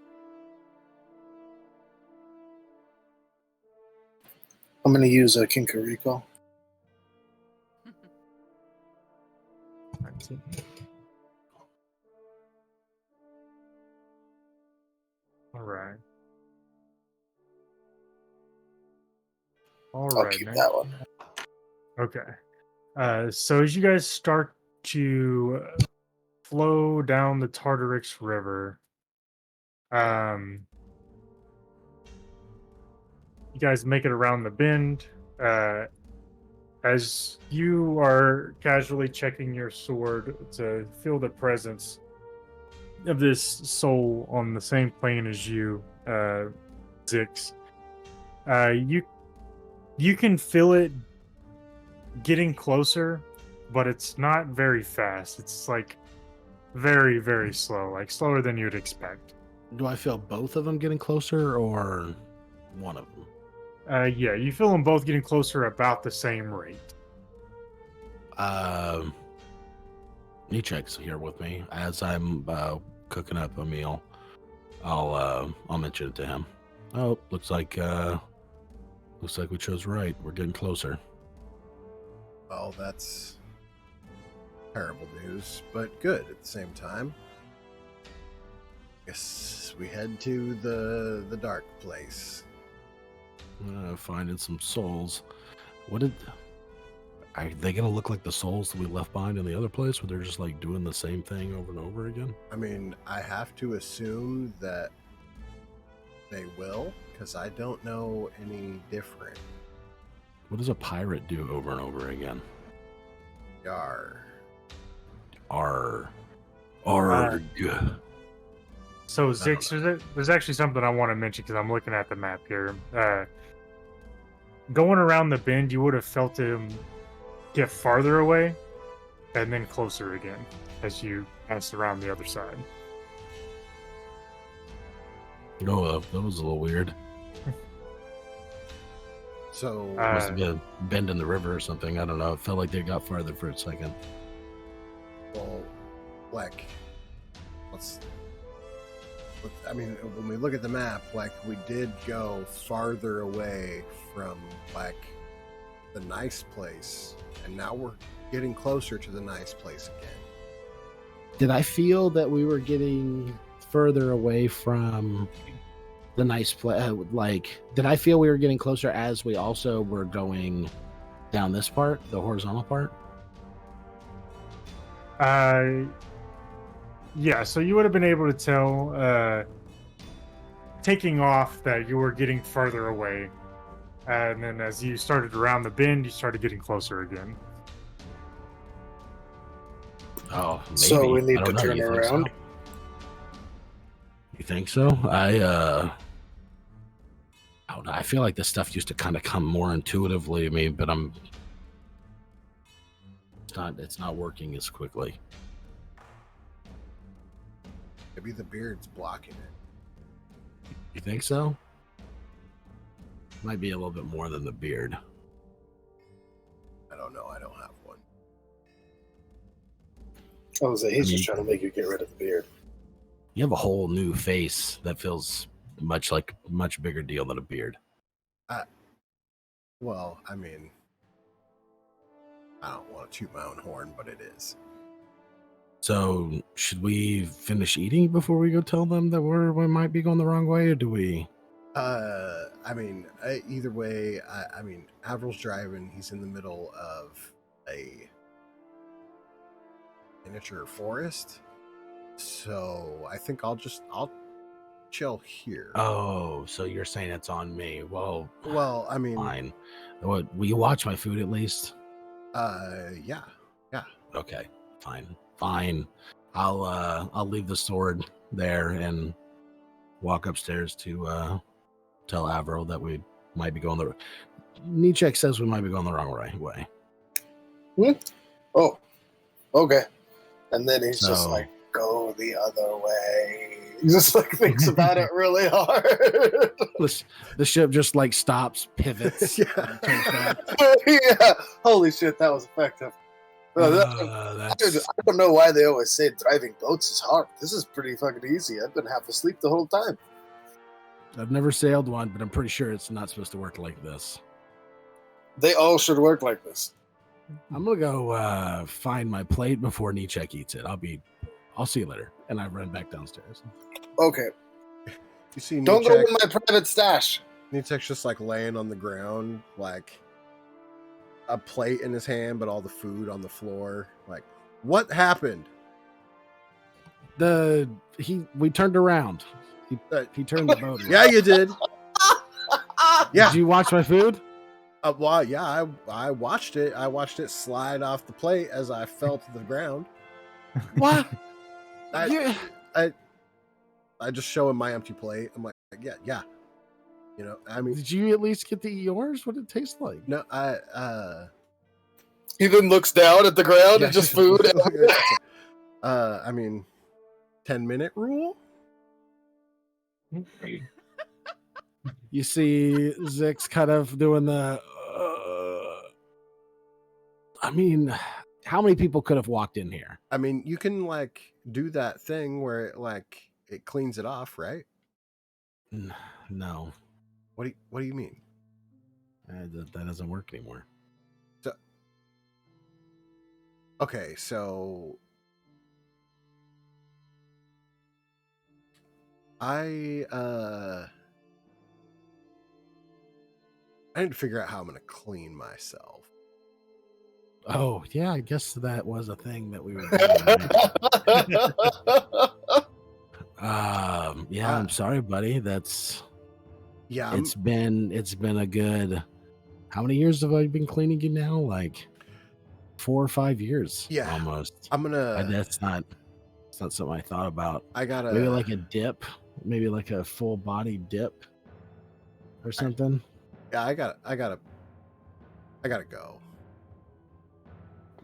I'm gonna use a Kinkariko. 19. All right. All I'll right, keep man. that one. Okay. So as you guys start to flow down the Tartarix River, you guys make it around the bend. As you are casually checking your sword to feel the presence of this soul on the same plane as you, Zix, you can feel it getting closer, but it's not very fast. It's like very, very slow, like slower than you'd expect. Do I feel both of them getting closer or one of them? Yeah, you feel them both getting closer about the same rate. Nichek's here with me as I'm cooking up a meal. I'll mention it to him. Oh, looks like we chose right. We're getting closer. Well, that's terrible news, but good at the same time. Guess we head to the dark place. Finding some souls. Are they gonna look like the souls that we left behind in the other place, where they're just like doing the same thing over and over again? I mean, I have to assume that they will, because I don't know any different. What does a pirate do over and over again? Yar. Arg. Arg. So Zix, there's actually something I want to mention because I'm looking at the map here. Going around the bend, you would have felt him get farther away and then closer again as you passed around the other side. Oh, that was a little weird. So Must have been a bend in the river or something. I don't know. It felt like they got farther for a second. well, like, I mean, when we look at the map, like, we did go farther away from, like, the nice place, and now we're getting closer to the nice place again. Did I feel that we were getting further away from the nice place? Did I feel we were getting closer as we also were going down this part, the horizontal part? Yeah, so you would have been able to tell taking off that you were getting further away. And then as you started around the bend, you started getting closer again. Oh, maybe. So we need I don't to know. turn You think so? around. You think so? I don't know. I feel like this stuff used to kind of come more intuitively to me, but it's not working as quickly. Maybe the beard's blocking it. You think so? Might be a little bit more than the beard. I don't know. I don't have one. I was like, he's I mean, just trying to make you get rid of the beard. You have a whole new face that feels much bigger deal than a beard. Well, I mean, I don't want to toot my own horn, but it is. So, should we finish eating before we go tell them that we might be going the wrong way, or do we? I mean, either way, I mean, Avril's driving. He's in the middle of a miniature forest, so I think I'll chill here. Oh, so you're saying it's on me? Well, I mean, fine. What? Will you watch my food at least? Yeah. Okay, fine. I'll leave the sword there and walk upstairs to tell Avril that we might be going the. Nietzsche says we might be going the wrong way. Oh, okay. And then he's just like, go the other way. He just like thinks about it really hard. The ship just like stops, pivots. Yeah. Yeah. Holy shit, that was effective. I don't know why they always say driving boats is hard. This is pretty fucking easy. I've been half asleep the whole time. I've never sailed one, but I'm pretty sure it's not supposed to work like this. They all should work like this. I'm gonna go find my plate before Nietzsche eats it. I'll see you later. And I run back downstairs. Okay. You see, Don't go in my private stash. Nietzsche's just like laying on the ground, like a plate in his hand, but all the food on the floor. Like, what happened? We turned around. He turned the boat around. Yeah, you did. Yeah. Did you watch my food? Well, yeah, I watched it. I watched it slide off the plate as I fell to the ground. What? I just show him my empty plate. I'm like, yeah. You know, I mean, did you at least get to eat yours? What did it taste like? No, He then looks down at the ground and just food. I mean, 10-minute rule. You see Zix kind of doing the. I mean, how many people could have walked in here? I mean, you can like do that thing where it cleans it off, right? No. What do you mean? That doesn't work anymore. Okay, so I need to figure out how I'm going to clean myself. Oh, yeah, I guess that was a thing that we were doing. Yeah, I'm sorry, buddy. It's been a good, how many years have I been cleaning you now? Like 4 or 5 years. Yeah. Almost. It's not something I thought about. Maybe like a dip, maybe like a full body dip or something. I gotta go.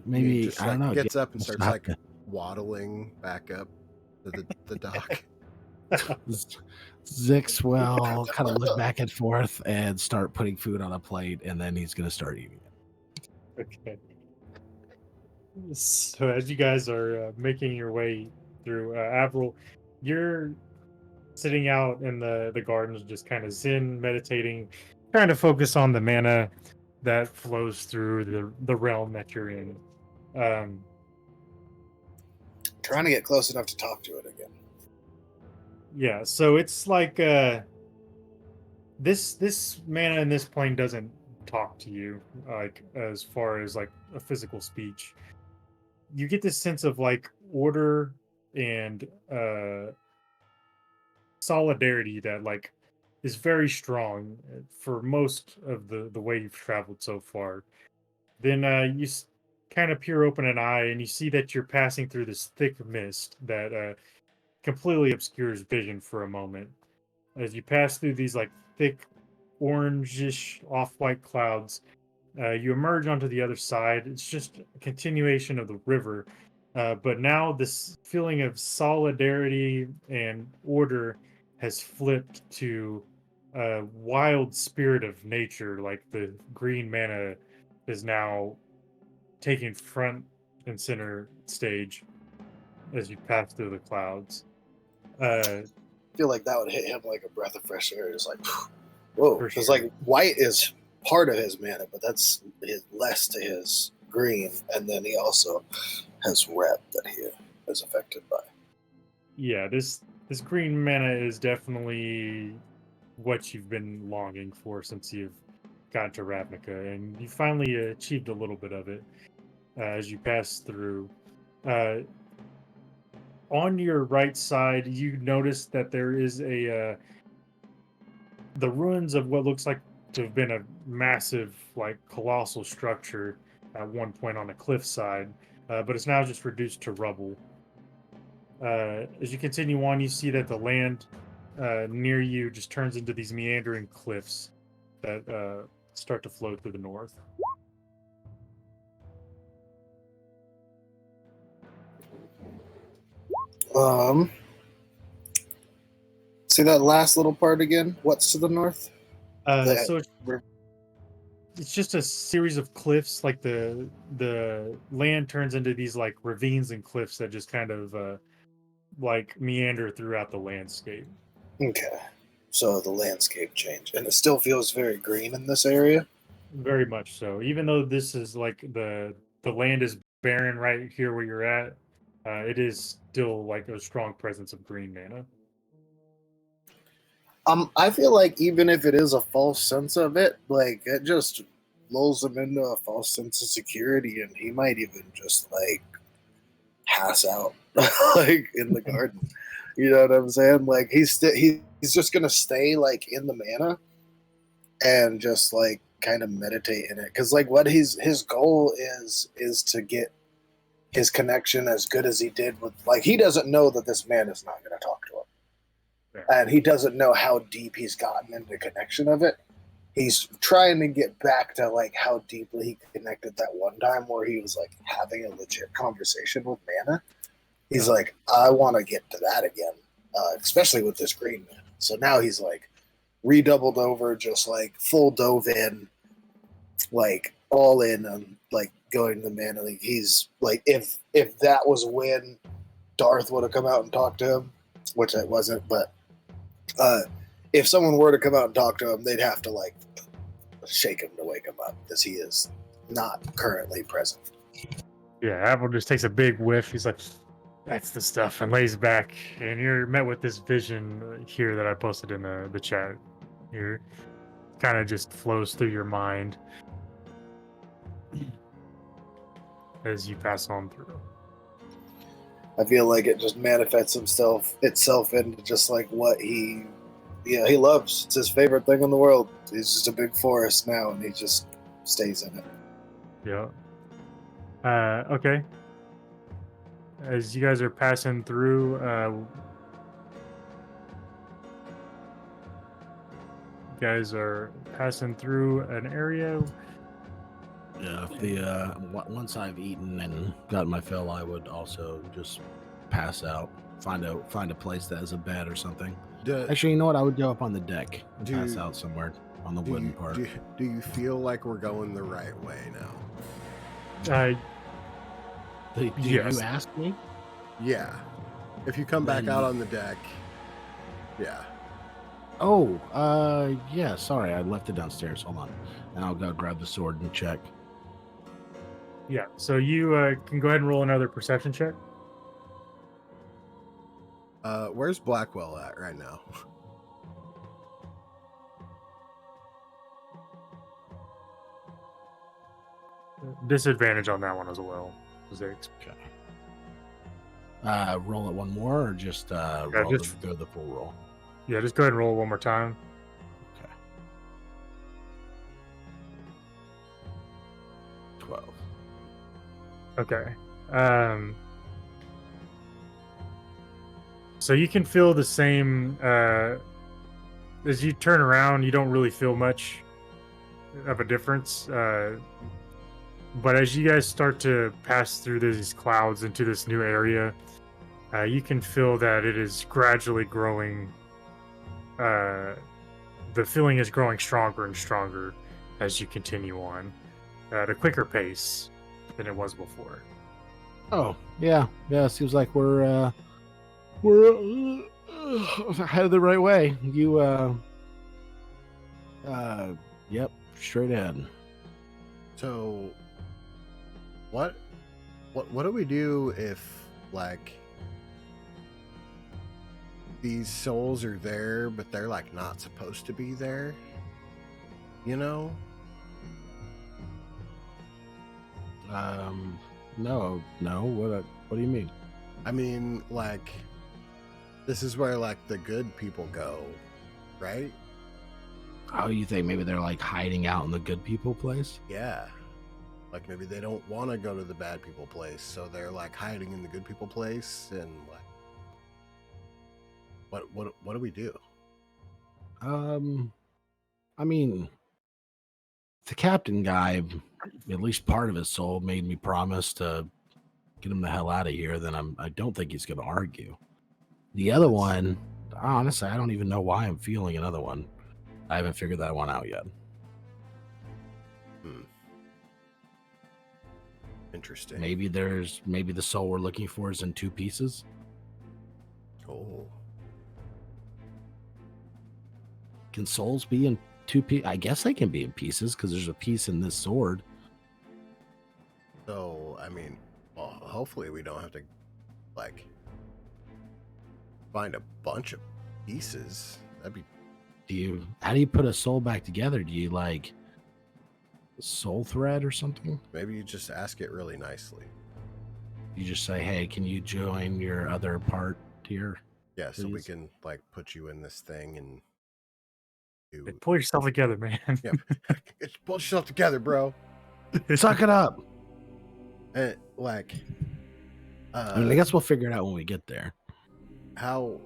Maybe just, I don't know. Gets up and starts like waddling back up to the dock. Zix will kind of look back and forth and start putting food on a plate, and then he's gonna start eating it. Okay. So as you guys are making your way through, Avril, you're sitting out in the gardens, just kind of zen, meditating, trying to focus on the mana that flows through the realm that you're in. Trying to get close enough to talk to it again. Yeah, so it's like this mana in this plane doesn't talk to you, like as far as like a physical speech. You get this sense of like order and solidarity that like is very strong for most of the way you've traveled so far. Then you kind of peer open an eye and you see that you're passing through this thick mist that completely obscures vision for a moment. As you pass through these like thick orangish off-white clouds, you emerge onto the other side. It's just a continuation of the river, but now this feeling of solidarity and order has flipped to a wild spirit of nature. Like the green mana is now taking front and center stage. as you pass through the clouds. I feel like that would hit him like a breath of fresh air. Just like, whoa. For Because sure. like white is part of his mana, but that's less to his green, and then he also has red that he is affected by. Yeah, this green mana is definitely what you've been longing for since you've gotten to Ravnica, and you finally achieved a little bit of it as you pass through. On your right side, you notice that there is the ruins of what looks like to have been a massive, like colossal structure at one point on a cliffside, but it's now just reduced to rubble. As you continue on, you see that the land near you just turns into these meandering cliffs that start to flow through the north. See that last little part again? What's to the north? So it's just a series of cliffs. Like the land turns into these like ravines and cliffs that just kind of like meander throughout the landscape. Okay. So the landscape changed, and it still feels very green in this area. Very much so. Even though this is like the land is barren right here where you're at, it is still like a strong presence of green mana. I feel like even if it is a false sense of it, like it just lulls him into a false sense of security, and he might even just like pass out like in the garden. You know what I'm saying? Like he's just gonna stay like in the mana and just like kind of meditate in it, because like what his goal is to get his connection as good as he did with, like, he doesn't know that this man is not going to talk to him. Yeah. And he doesn't know how deep he's gotten into connection of it. He's trying to get back to like how deeply he connected that one time where he was like having a legit conversation with mana. He's like, I want to get to that again, especially with this green man. So now he's like redoubled over, just like full dove in, like all in on like going to mana. Like he's like, if that was when Darth would have come out and talked to him, which it wasn't, but if someone were to come out and talk to him, they'd have to like shake him to wake him up because he is not currently present. Yeah, Apple just takes a big whiff. He's like, that's the stuff, and lays back. And you're met with this vision here that I posted in the chat. Here, kind of just flows through your mind as you pass on through. I feel like it just manifests itself into just like what he loves. It's his favorite thing in the world. He's just a big forest now, and he just stays in it. Yeah. Okay. As you guys are passing through, you guys are passing through an area. Yeah, once I've eaten and gotten my fill, I would also just pass out. Find a place that has a bed or something. Actually, you know what? I would go up on the deck and pass out somewhere on the wooden part. Do you feel like we're going the right way now? Do Yes. you ask me? Yeah. If you come back out on the deck, yeah. Oh, yeah. Sorry, I left it downstairs. Hold on, and I'll go grab the sword and check. Yeah. So you can go ahead and roll another perception check. Where's Blackwell at right now? Disadvantage on that one as well. Okay. Roll it one more, or just go the full roll. Yeah, just go ahead and roll it one more time. Okay. 12. Okay. So you can feel the same as you turn around. You don't really feel much of a difference, but as you guys start to pass through these clouds into this new area, you can feel that it is gradually growing. The feeling is growing stronger and stronger as you continue on at a quicker pace than it was before. Oh, yeah. Seems like we're headed the right way. Yep, straight ahead. So, what do we do if like these souls are there, but they're like not supposed to be there? You know? No. What do you mean? I mean, like, this is where like the good people go, right? Oh, you think maybe they're like hiding out in the good people place? Yeah. Like maybe they don't want to go to the bad people place, so they're like hiding in the good people place, and like, what do we do? I mean, the captain guy, at least part of his soul made me promise to get him the hell out of here. Then I don't think he's going to argue. The other one, honestly, I don't even know why I'm feeling another one. I haven't figured that one out yet. Interesting. Maybe the soul we're looking for is in two pieces. Oh. Can souls be in two pieces? I guess they can be in pieces because there's a piece in this sword. So, I mean, well, hopefully we don't have to, like, find a bunch of pieces. That'd be... How do you put a soul back together? Do you, like, soul thread or something? Maybe you just ask it really nicely. You just say, hey, can you join your other part here? Yeah, so we please? can, like, put you in this thing and do... Hey, pull yourself together, man. Yeah, pull yourself together, bro. Suck it up. And, like... I mean, I guess we'll figure it out when we get there. How,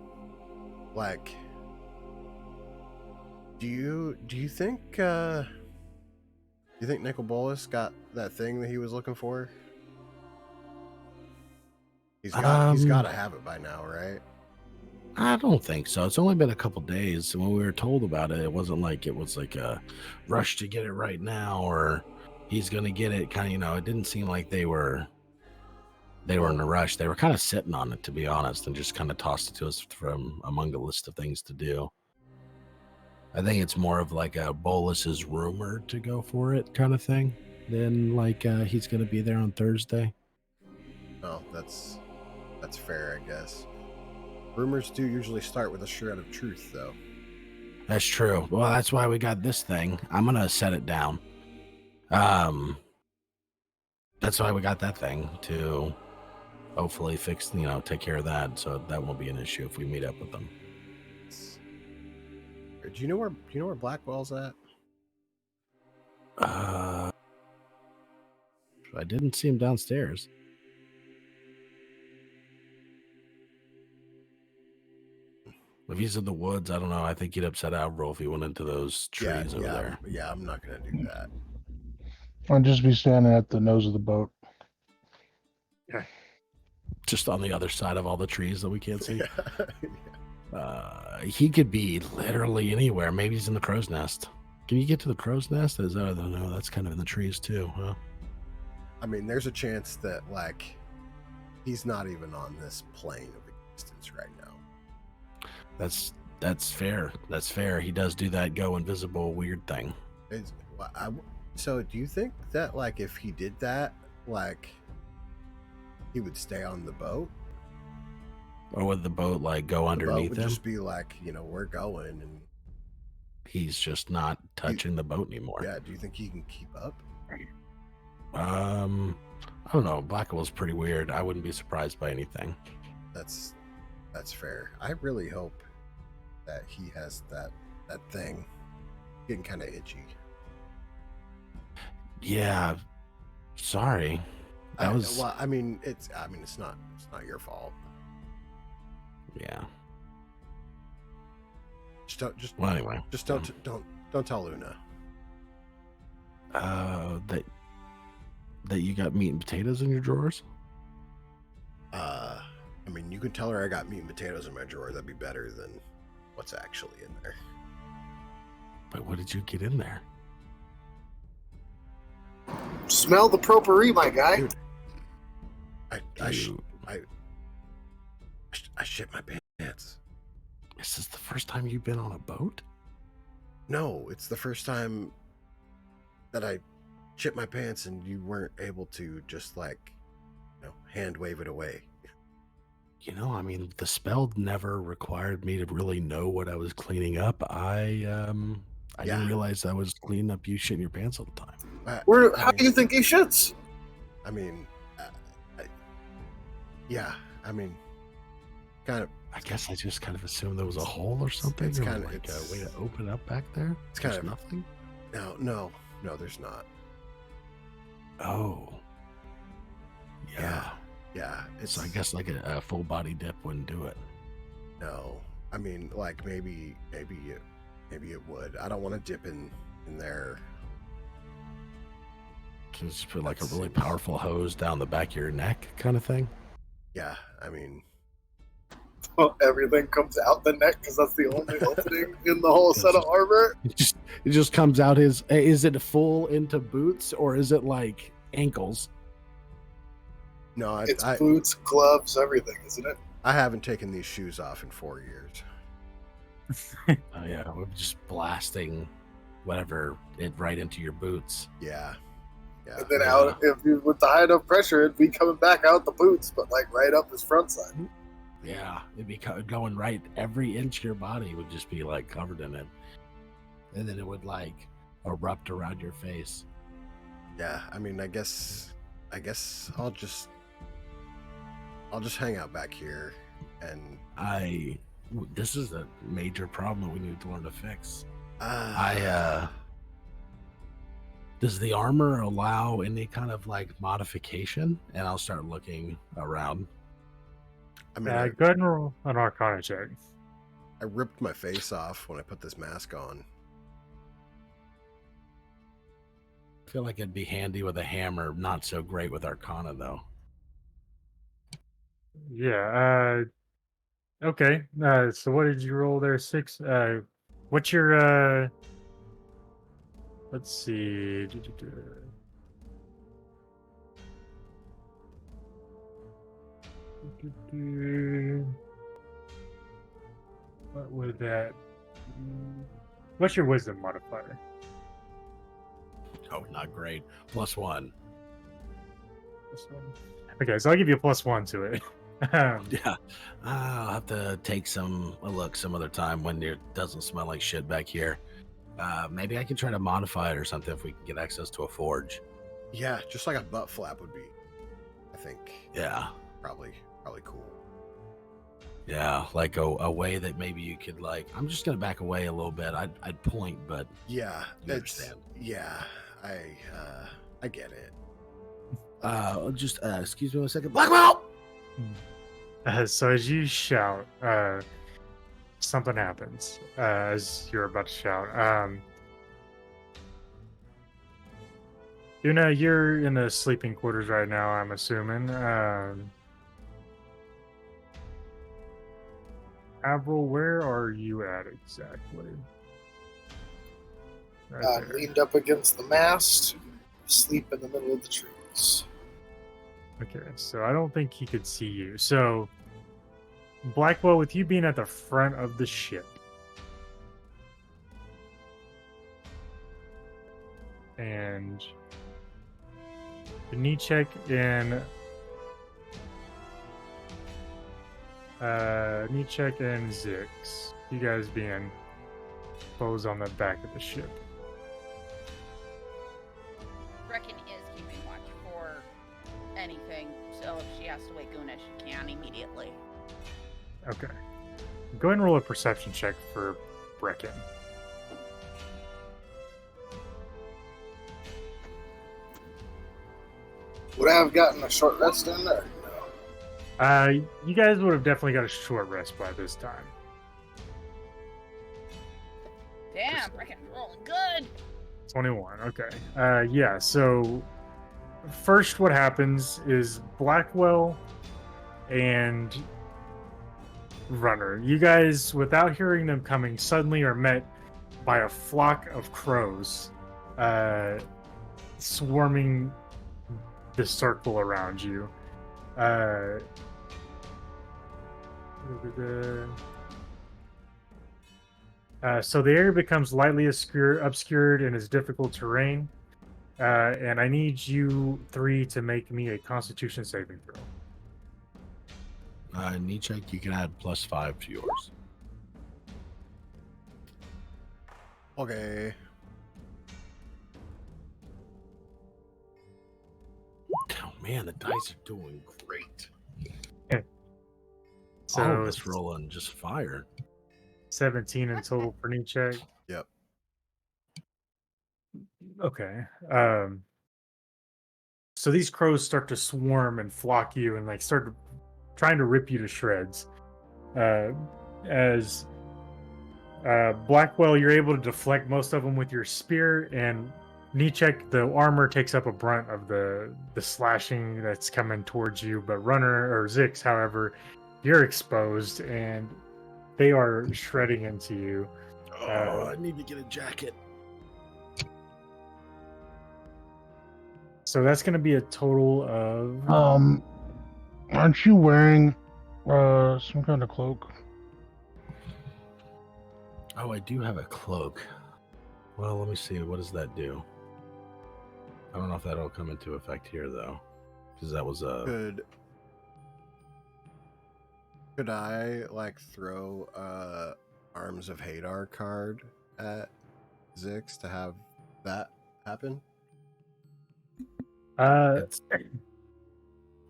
like... Do you think Nicol Bolas got that thing that he was looking for? He's got to have it by now, right? I don't think so. It's only been a couple days. When we were told about it, it wasn't like it was like a rush to get it right now, or he's gonna get it. Kind of, it didn't seem like they were in a rush. They were kind of sitting on it, to be honest, and just kind of tossed it to us from among the list of things to do. I think it's more of like a Bolas's rumor to go for it kind of thing than like he's going to be there on Thursday. Oh, that's fair, I guess. Rumors do usually start with a shred of truth, though. That's true. Well, that's why we got this thing. I'm going to set it down. That's why we got that thing to hopefully fix, take care of that. So that won't be an issue if we meet up with them. Do you know where Blackwell's at? I didn't see him downstairs. If he's in the woods, I don't know. I think he'd upset Alvaro if he went into those trees over there. Yeah, I'm not gonna do that. I'll just be standing at the nose of the boat. Okay. Just on the other side of all the trees that we can't see. He could be literally anywhere. Maybe he's in the crow's nest. Can you get to the crow's nest? I don't know. That's kind of in the trees too, huh? I mean, there's a chance that like he's not even on this plane of existence right now. That's fair. That's fair. He does do that go invisible weird thing. So do you think that like if he did that, like he would stay on the boat? Or would the boat like go underneath would him? Just be like, we're going, and he's just not touching the boat anymore. Yeah. Do you think he can keep up? I don't know. Blackwell's pretty weird. I wouldn't be surprised by anything. That's fair. I really hope that he has that thing. Getting kind of itchy. Yeah. Sorry. It's not your fault. Yeah. Well, anyway. Just don't tell Luna. That you got meat and potatoes in your drawers? I mean, you could tell her I got meat and potatoes in my drawer. That'd be better than what's actually in there. But what did you get in there? Smell the potpourri, my guy. Dude, You, I shit my pants. is this the first time you've been on a boat? No, it's the first time that I shit my pants and you weren't able to just hand wave it away. I mean, the spell never required me to really know what I was cleaning up. I didn't realize I was cleaning up you shitting your pants all the time. How do you think he shits? I mean, kind of. I guess I just kind of assumed there was a hole or something. It's kind of like a way to open up back there. It's kind There's of nothing. No, there's not. Oh, yeah. It's So I guess like a full body dip wouldn't do it. no. I mean, like maybe it would. I don't want to dip in there. Can just put like a really powerful hose down the back of your neck, kind of thing. Yeah, I mean, Everything comes out the neck because that's the only opening in the whole set of armor. It just comes out his. Is it full into boots or is it like ankles? no, It's boots, gloves, everything, isn't it? I haven't taken these shoes off in 4 years. Oh yeah, we're just blasting whatever it right into your boots. Yeah. And then with the high enough pressure, it'd be coming back out the boots, but like right up his front side. Yeah, it'd be going right. Every inch of your body would just be like covered in it, and then it would like erupt around your face. Yeah, I mean, I guess I'll just hang out back here, and this is a major problem that we need to learn to fix. Does the armor allow any kind of like modification? And I'll start looking around. I mean, Go ahead and roll an Arcana check. I ripped my face off when I put this mask on. I feel like it'd be handy with a hammer, not so great with Arcana though. Yeah. Okay. So what did you roll there? 6. What's your? Let's see. What would that? What's your wisdom modifier? Oh, not great. +1. Okay, so I'll give you a +1 to it. Yeah, I'll have to take a look some other time when it doesn't smell like shit back here. Maybe I can try to modify it or something if we can get access to a forge. Yeah, just like a butt flap would be, I think. Yeah, probably cool. Yeah, like a way that maybe you could like. I'm just gonna back away a little bit. I'd point, but yeah, you understand. Yeah, I get it. Just excuse me 1 second. Blackwell. So as you shout, something happens as you're about to shout. Una, you're in the sleeping quarters right now, I'm assuming. Avril, where are you at exactly? Right there. Leaned up against the mast, sleep in the middle of the trees. Okay, so I don't think he could see you. So, Blackwell, with you being at the front of the ship, and Nichek and Zix, you guys being foes on the back of the ship. Brecken is keeping watch for anything, so if she has to wake Una, she can immediately. Okay. Go ahead and roll a perception check for Brecken. Would I have gotten a short rest in there? No. You guys would have definitely got a short rest by this time. Damn, Brecken's rolling good. 21. Okay. Yeah. So first, what happens is Blackwell and Runner. You guys, without hearing them coming, suddenly are met by a flock of crows, swarming the circle around you. Uh, so the area becomes lightly obscured and is difficult terrain. And I need you three to make me a Constitution saving throw. Nietzsche, you can add +5 to yours. Okay. Oh man, the dice are doing great. So All of us rolling just fire. 17 in total for Nietzsche. Yep. Okay. So these crows start to swarm and flock you and like start trying to rip you to shreds. As Blackwell, you're able to deflect most of them with your spear, and Nichek, the armor takes up a brunt of the slashing that's coming towards you. But Runner or Zix, however, you're exposed and they are shredding into you. I need to get a jacket. So that's going to be a total of Aren't you wearing some kind of cloak? Oh, I do have a cloak. Well, let me see. What does that do? I don't know if that'll come into effect here, though. Because that was a... Could I, like, throw Arms of Hadar card at Zix to have that happen? It's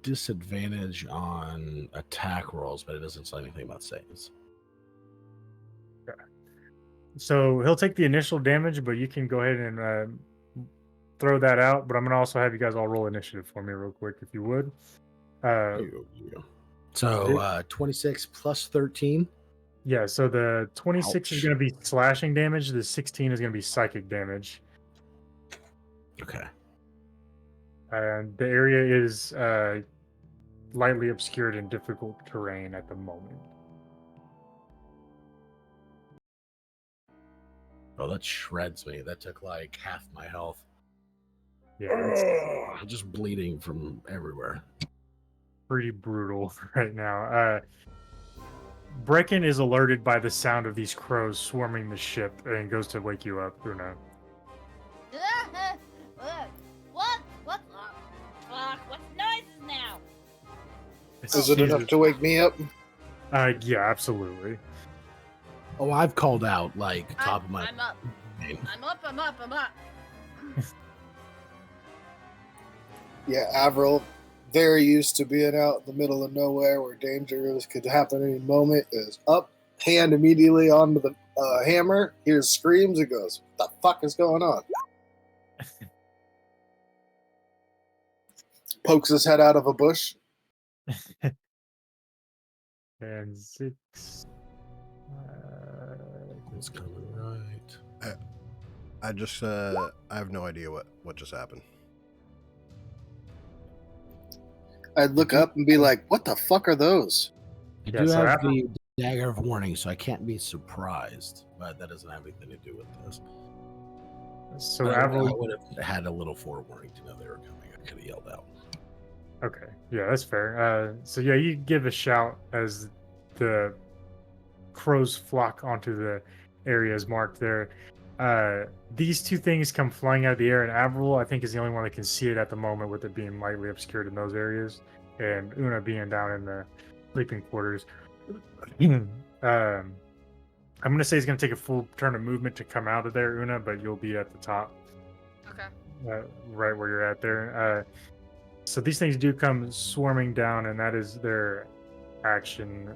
disadvantage on attack rolls, but it doesn't say anything about saves. So he'll take the initial damage, but you can go ahead and throw that out. But I'm gonna also have you guys all roll initiative for me real quick, if you would. So 26 plus 13. Yeah. So the 26 is Ouch. gonna be slashing damage. The 16 is gonna be psychic damage. Okay. And the area is lightly obscured and difficult terrain at the moment. Oh, that shreds me. That took like half my health. Yeah, I'm just bleeding from everywhere. pretty brutal right now. Brecken is alerted by the sound of these crows swarming the ship and goes to wake you up, Una. What? What's noises now? Is it enough to wake me up? Yeah, absolutely. Oh, I've called out like top of my. I'm up. I'm up. Yeah, Avril, very used to being out in the middle of nowhere where dangers could happen any moment, is up, hand immediately onto the hammer, hears screams, and goes, "What the fuck is going on?" Pokes his head out of a bush. And 6. It's coming right. I just I have no idea what just happened. I'd look up and be like, "What the fuck are those?" I Yeah, do so have after- the dagger of warning, so I can't be surprised, but that doesn't have anything to do with this. So But I Avril, would have had a little forewarning to know they were coming. I could have yelled out. okay, yeah, that's fair. So yeah, you give a shout as the crows flock onto the areas marked there. These two things come flying out of the air, and Avril, I think, is the only one that can see it at the moment, with it being lightly obscured in those areas, and Una being down in the sleeping quarters. I'm gonna say it's gonna take a full turn of movement to come out of there, Una, but you'll be at the top, Okay. right where you're at there. So these things do come swarming down, and that is their action.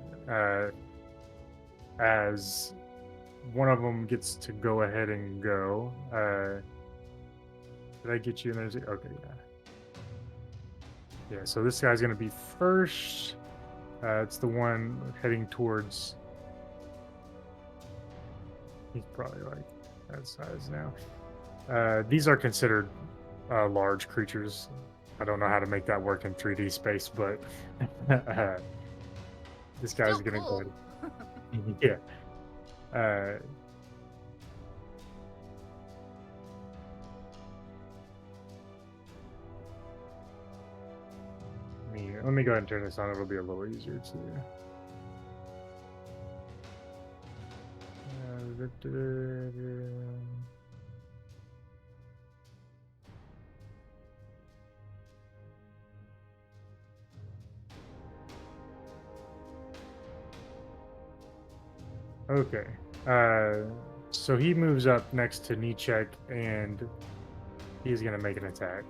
As one of them gets to go ahead and go. Did I get you in there? Okay, yeah. Yeah, so this guy's going to be first. It's the one heading towards... He's probably like that size now. These are considered large creatures. I don't know how to make that work in 3D space, but this guy's Still going to cool. go ahead. Yeah. Me Let me go ahead and turn this on. It'll be a little easier to. Okay. So he moves up next to Nichek, and he's gonna make an attack.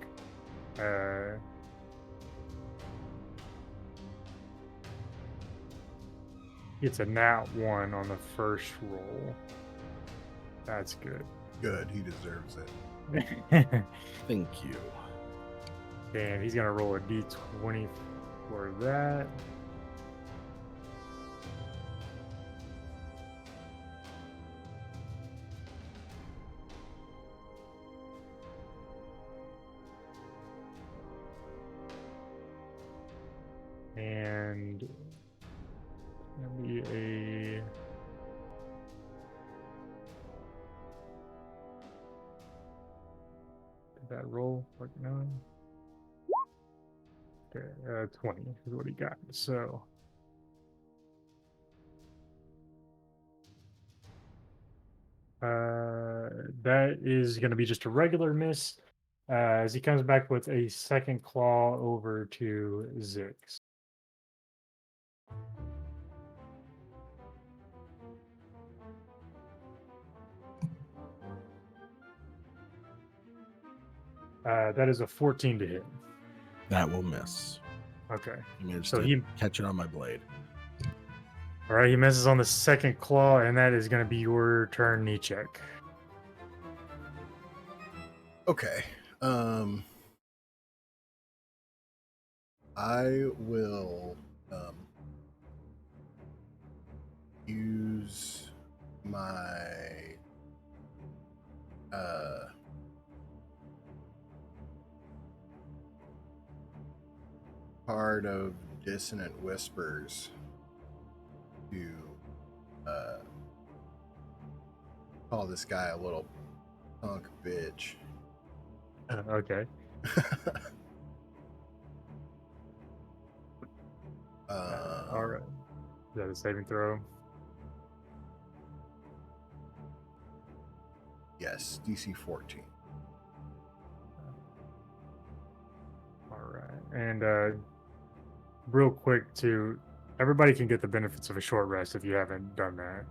It's a nat 1 on the first roll. That's good. Good, he deserves it. Thank you. And he's gonna roll a d20 for that. And that'll be a did that roll like 9? Okay, 20 is what he got. So that is going to be just a regular miss as he comes back with a second claw over to Zix. That is a 14 to hit. That will miss. Okay. I managed So to he catch it on my blade. all right, he misses on the second claw, and that is going to be your turn, Nichek. Okay. I will use my card of Dissonant Whispers to call this guy a little punk bitch. Okay. All right. Is that a saving throw? Yes, DC 14. All right. And real quick, too, everybody can get the benefits of a short rest if you haven't done that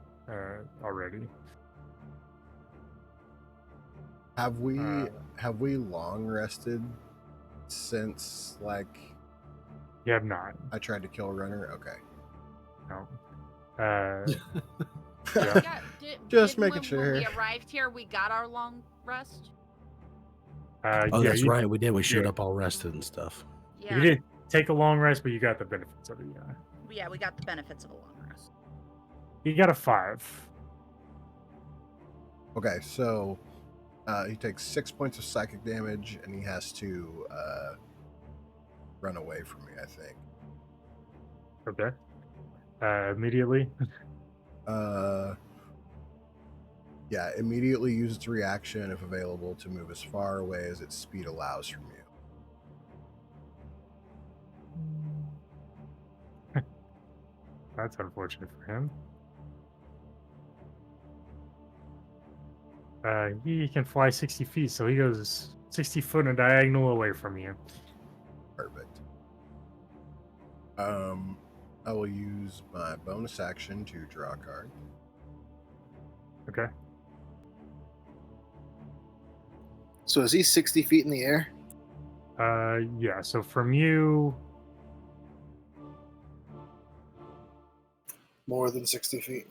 already. Have we long rested since like You have not. I tried to kill a runner? Okay. No. We Yeah. Just didn't making when we sure. arrived here, we got our long rest. Oh, yeah, that's you, right. We did. We showed yeah. up all rested and stuff. Yeah. You didn't take a long rest, but you got the benefits of it. Yeah. Yeah, we got the benefits of a long rest. You got a 5. Okay, so he takes 6 points of psychic damage, and he has to run away from me, I think. Okay. Immediately. Yeah, immediately use its reaction, if available, to move as far away as its speed allows from you. That's unfortunate for him. He can fly 60 feet, so he goes 60 foot in a diagonal away from you. Perfect. I will use my bonus action to draw a card. Okay. So is he 60 feet in the air? Yeah, so from you, More than 60 feet?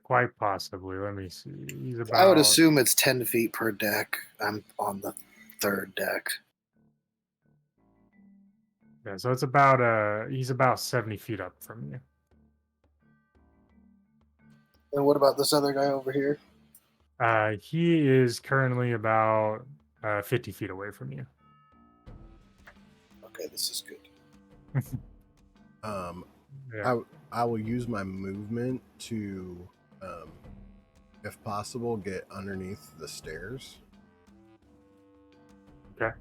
quite possibly. Let me see. He's about. I would assume it's 10 feet per deck. I'm on the third deck. Yeah, so it's about he's about 70 feet up from you. And what about this other guy over here? He is currently about 50 feet away from you. Okay, this is good. Yeah. I will use my movement to, if possible, get underneath the stairs. Okay.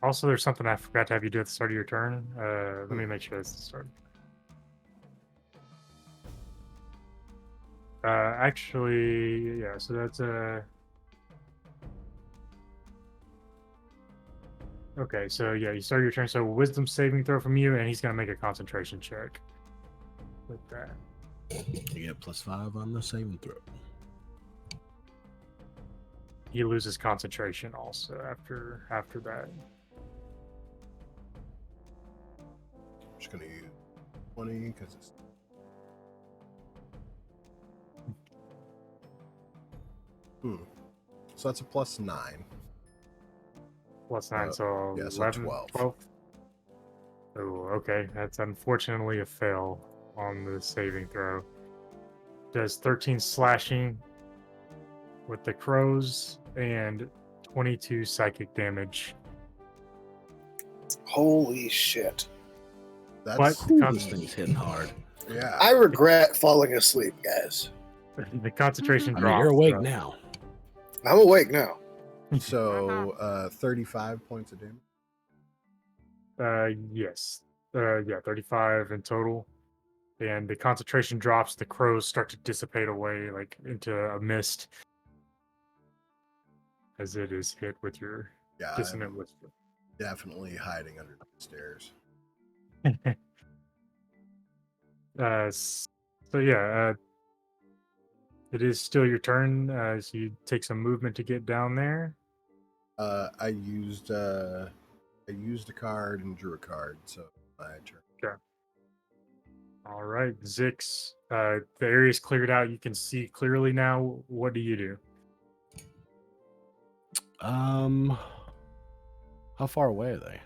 Also, there's something I forgot to have you do at the start of your turn. Let me make sure that's the start. Actually, yeah. So that's okay. So yeah, you start your turn. So wisdom saving throw from you, and he's gonna make a concentration check with that. You get +5 on the saving throw. He loses concentration also after that. I'm just gonna use 20 because it's. So that's a +9. +9, so yeah, so 11, 12. 12. Oh, okay. That's unfortunately a fail on the saving throw. Does 13 slashing with the crows and 22 psychic damage. Holy shit. That's But This thing's hitting hard. yeah. I regret falling asleep, guys. the concentration I drops. mean, you're awake so- now. I'm awake now. So 35 points of damage. Yes. Yeah, 35 in total. And the concentration drops, the crows start to dissipate away like into a mist as it is hit with your Yeah, dissonant I'm whisper. definitely hiding under the stairs. So yeah, it is still your turn. So you take some movement to get down there. I used a card and drew a card, so my turn. All right, Zix. The area's cleared out. You can see clearly now. What do you do? How far away are they?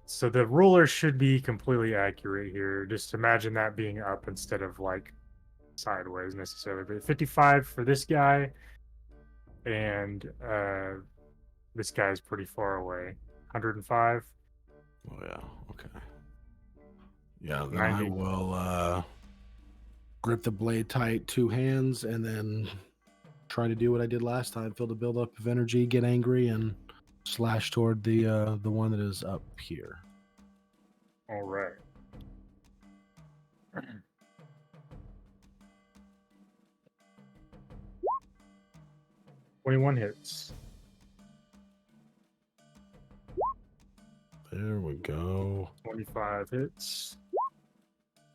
So the ruler should be completely accurate here. Just imagine that being up instead of like sideways necessarily. But 55 for this guy, and this guy's pretty far away. 105. Oh yeah, okay. Yeah, then 90. I will grip the blade tight, 2 hands, and then try to do what I did last time: feel the buildup of energy, get angry, and slash toward the one that is up here. All right. 21 hits. There we go. 25 hits.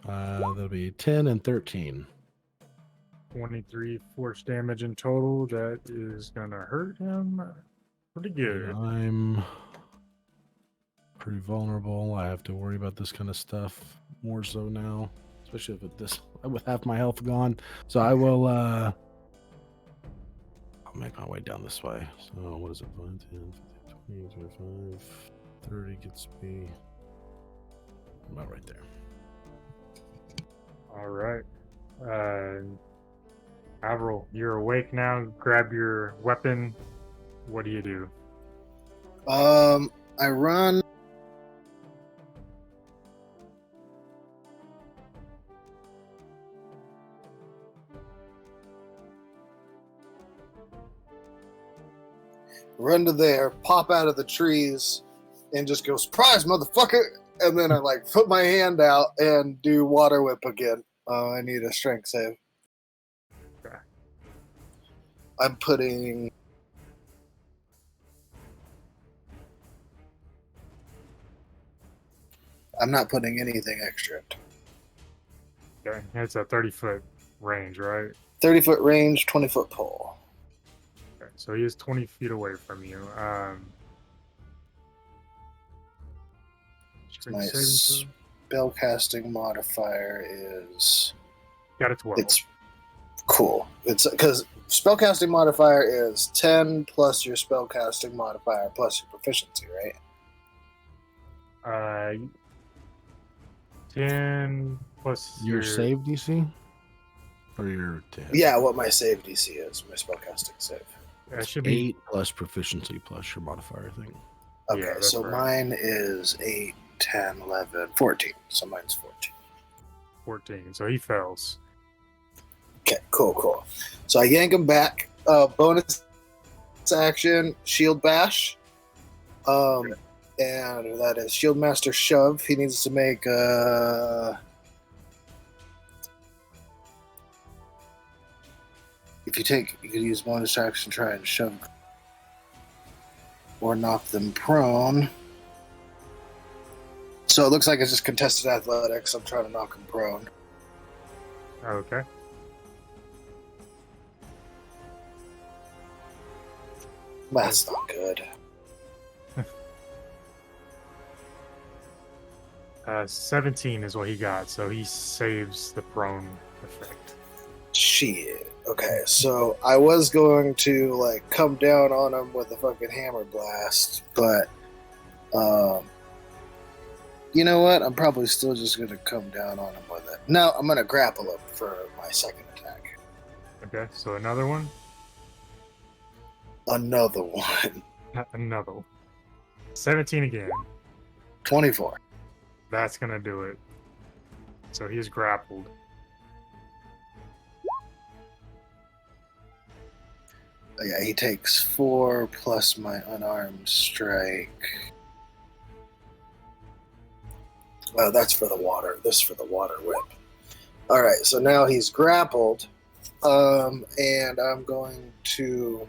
That'll be 10 and 13. 23 force damage in total. That is gonna hurt him pretty good. And I'm pretty vulnerable. I have to worry about this kind of stuff more so now, especially with half my health gone. So I will I'll make my way down this way. So what is it? 5, 10, 15, 20, 25, 30 gets me about right there. All right. Avril, you're awake now. Grab your weapon. What do you do? I run. Run to there, pop out of the trees, and just go, surprise, motherfucker! And then I like put my hand out and do water whip again. I need a strength save. Okay. I'm putting. I'm not putting anything extra. Okay. It's a 30-foot range, right? 30-foot range, 20-foot pole. Okay. So he is 20 feet away from you. My strength saving throw? spellcasting modifier is. Got a 12. It's cool. It's because spellcasting modifier is 10 plus your spellcasting modifier plus your proficiency, right? 10 plus Your save DC? Or your 10? Yeah, what my save DC is, my spellcasting save. It should be 8 plus proficiency plus your modifier thing. Okay, Yeah, that's so right. mine is 8, 10, 11, 14. So mine's 14. 14. So he fails. Okay, cool. So I yank him back. Bonus action, shield bash. And that is Shieldmaster Shove. He needs to make if you can use bonus action, try and shove or knock them prone. So it looks like it's just contested athletics. I'm trying to knock them prone. Okay. That's not good. 17 is what he got, so he saves the prone effect. Shit. Okay, so I was going to like come down on him with a fucking hammer blast, but you know what? I'm probably still just gonna come down on him with it. No, I'm gonna grapple him for my second attack. Okay, so another one. Another one. Another one. 17 again. 24. That's gonna do it. So he's grappled. Yeah, he takes 4 plus my unarmed strike. Oh, that's for the water. This for the water whip. All right, so now he's grappled, and I'm going to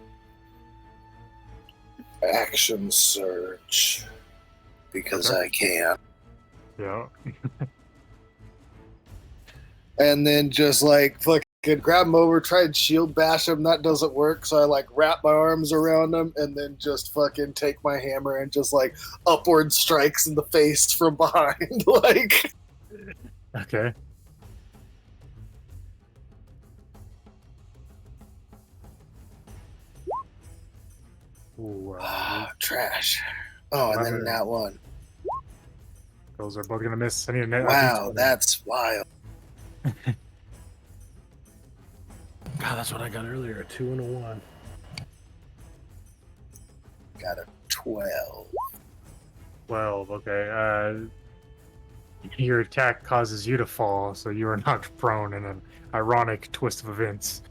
action surge because Okay. I can. Yeah. And then just like fucking grab him over, try and shield bash him. That doesn't work, so I like wrap my arms around him and then just fucking take my hammer and just like upward strikes in the face from behind. Like, Okay. Ooh, trash. Oh, and then Eleven. that one. those are both gonna miss. I need a net. Wow, that's wild. God, that's what I got earlier. A 2 and a 1. Got a 12. 12. Okay. Your attack causes you to fall, so you are knocked prone in an ironic twist of events.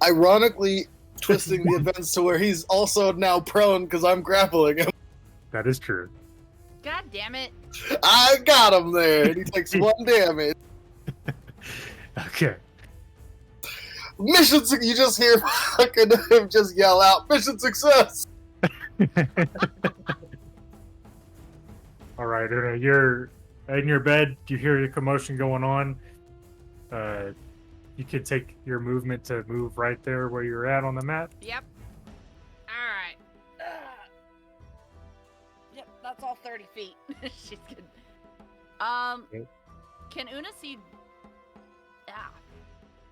Ironically, twisting the events to where he's also now prone because I'm grappling him. That is true. God damn it. I got him there, and he takes 1 damage. Okay. Mission you just hear fucking him just yell out, mission success! All right, Una, you're in your bed. You hear your commotion going on. You could take your movement to move right there where you're at on the map. Yep. Alright. Yep, that's all 30 feet. She's good. Okay. Can Una see... Ah.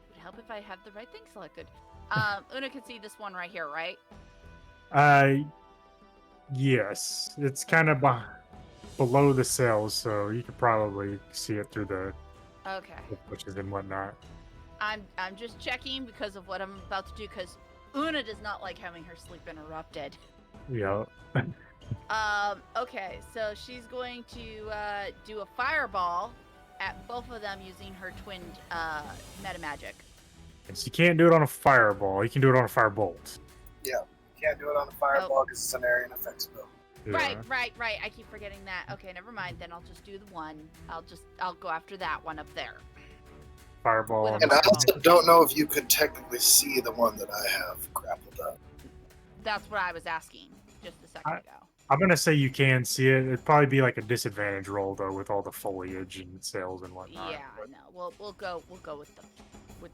Would help if I had the right thing selected. Una can see this one right here, right? Yes. It's kind of below the cells, so you could probably see it through the Okay. bushes and whatnot. I'm just checking because of what I'm about to do, because Una does not like having her sleep interrupted. Yeah. Okay, so she's going to do a fireball at both of them using her twinned meta magic. And so you can't do it on a fireball. You can do it on a firebolt. Yeah, can't do it on a fireball because it's an area and effects spell. Right. I keep forgetting that. Okay, never mind. Then I'll just do the one. I'll go after that one up there. Fireball. With on a And I the- also don't know if you could technically see the one that I have grappled up. That's what I was asking just a second ago. I'm gonna say you can see it. It'd probably be like a disadvantage roll though, with all the foliage and sails and whatnot. Yeah, I know. We'll go with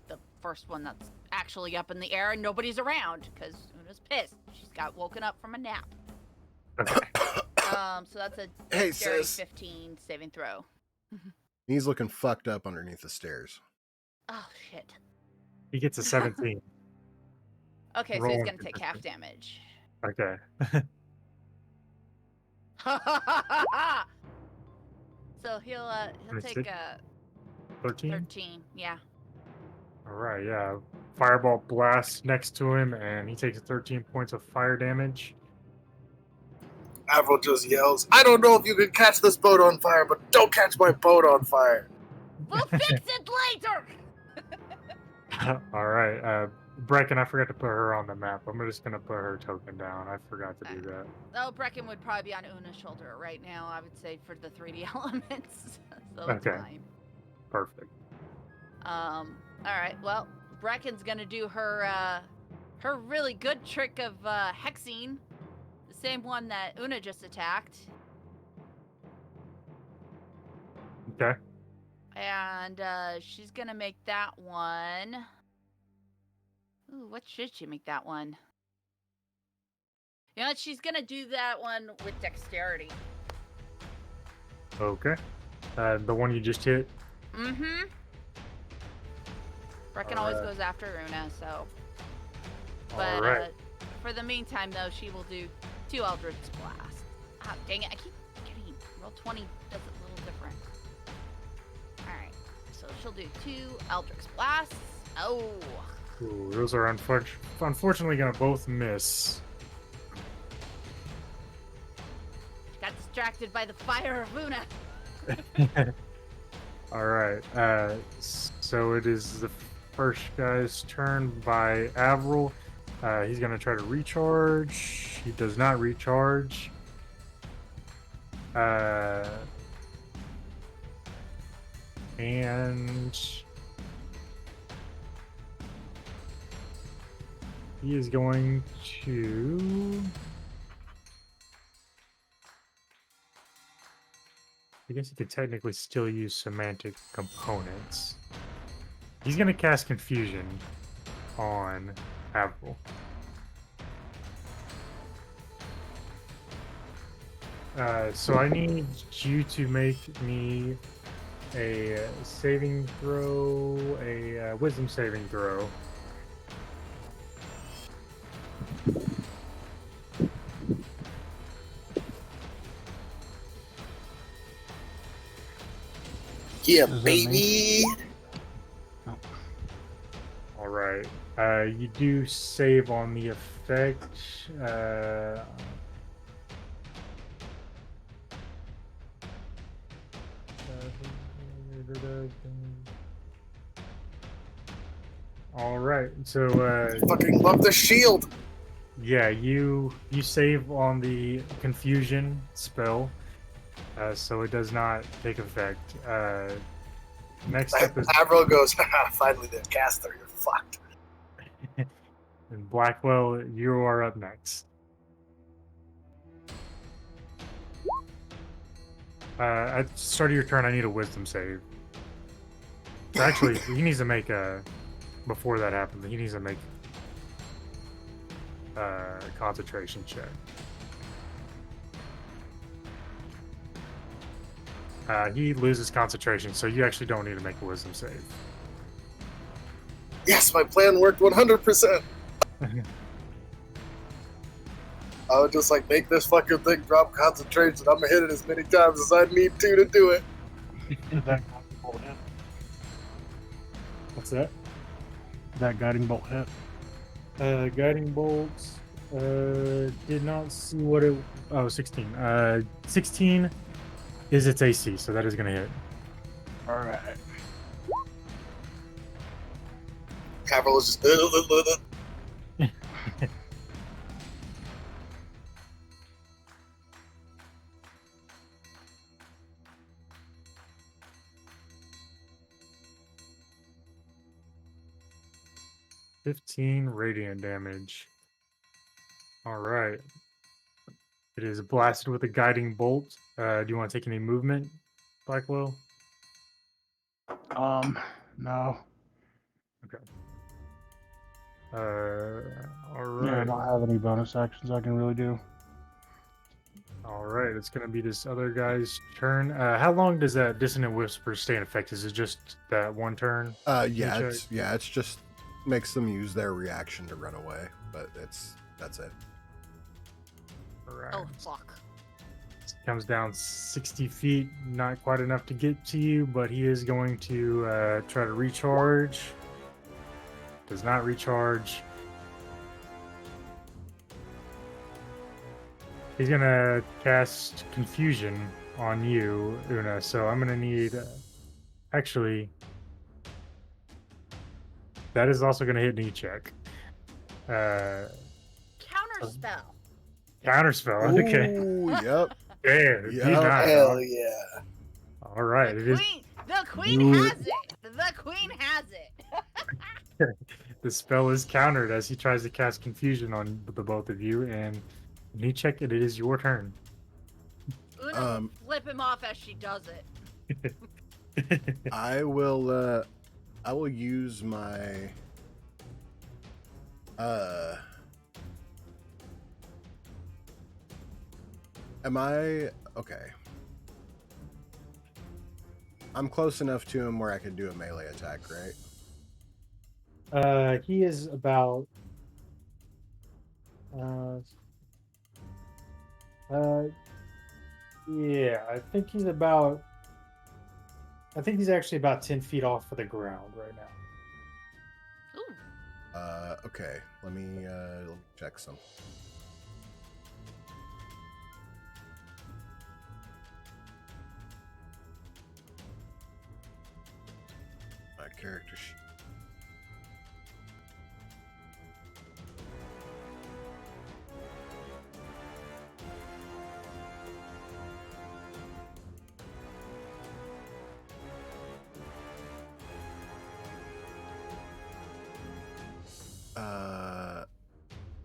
the first one that's actually up in the air and nobody's around because Una's pissed. She's got woken up from a nap. Okay. So that's a Hey, dexterity sis. 15 saving throw. He's looking fucked up underneath the stairs. Oh shit. He gets a 17. Okay, so Roll he's one gonna take half perception. damage. Okay. So he'll Let's take see. 13. 13. Yeah. All right. Yeah. Fireball blasts next to him, and he takes 13 points of fire damage. Avril just yells, I don't know if you can catch this boat on fire, but don't catch my boat on fire. We'll fix it later. All right. Brecken, I forgot to put her on the map. I'm just gonna put her token down. I forgot to do that. Oh, Brecken would probably be on Una's shoulder right now, I would say, for the 3D elements. So it's Okay. fine. Perfect. Alright, well, Brecken's gonna do her her really good trick of hexing. The same one that Una just attacked. Okay. And she's gonna make that one. Ooh, what should she make that one? You know, she's gonna do that one with dexterity. Okay. The one you just hit. Mm-hmm. Brecken always goes after Una, so. But All right. for the meantime, though, she will do 2 Eldritch Blast. Ah, dang it! I keep getting roll 20 does it a little different. All right, so she'll do 2 Eldritch Blasts. Oh. Ooh, those are unfortunately gonna both miss. She got distracted by the fire of Una. All right. So it is the first guy's turn by Avril. He's gonna try to recharge. He does not recharge. And he is going to. I guess he could technically still use semantic components. He's going to cast Confusion on Avril. So I need you to make me a saving throw, a wisdom saving throw. Yeah, Does that baby. All right. You do save on the effect. All right. So Fucking love the shield. yeah, you save on the confusion spell, so it does not take effect. Next up is Avril goes, "Haha, finally the caster, you're fucked. and Blackwell. You are up next. At the start of your turn, I need a wisdom save. So actually, he needs to make a. Before that happens, he needs to make a concentration check. He loses concentration, so you actually don't need to make a wisdom save. Yes, my plan worked 100%. I would just like make this fucking thing drop concentration. I'm gonna hit it as many times as I need to do it. Is that guiding bolt hit? What's that? That guiding bolt hit? Guiding bolts. Did not see what it. Oh, 16. 16 is its AC, so that is going to hit. All right. Avril is just. 15 radiant damage. All right. It is blasted with a guiding bolt. Do you want to take any movement, Blackwell? No. Okay. All Yeah, I right. don't have any bonus actions I can really do. All right. It's going to be this other guy's turn. How long does that Dissonant Whisper stay in effect? Is it just that one turn? Yeah, check? it's just makes them use their reaction to run away, but that's it. All right. Oh, fuck. Comes down 60 feet, not quite enough to get to you, but he is going to try to recharge. Does not recharge. He's going to cast Confusion on you, Una, so I'm going to need... actually, that is also going to hit knee check. Counterspell. Counterspell. Okay. Ooh, yep. Yeah, you Yep. not, Hell dog. yeah. All right. The It is queen. The queen Do has it. it. The queen has it. the spell is countered as he tries to cast confusion on the both of you, and when you check it, it is your turn. Una will flip him off as she does it. I will use my am I okay? I'm close enough to him where I could do a melee attack, right? He is about yeah, I think he's actually about 10 feet off of the ground right now. Ooh. Okay. Let me check some. My character sheet.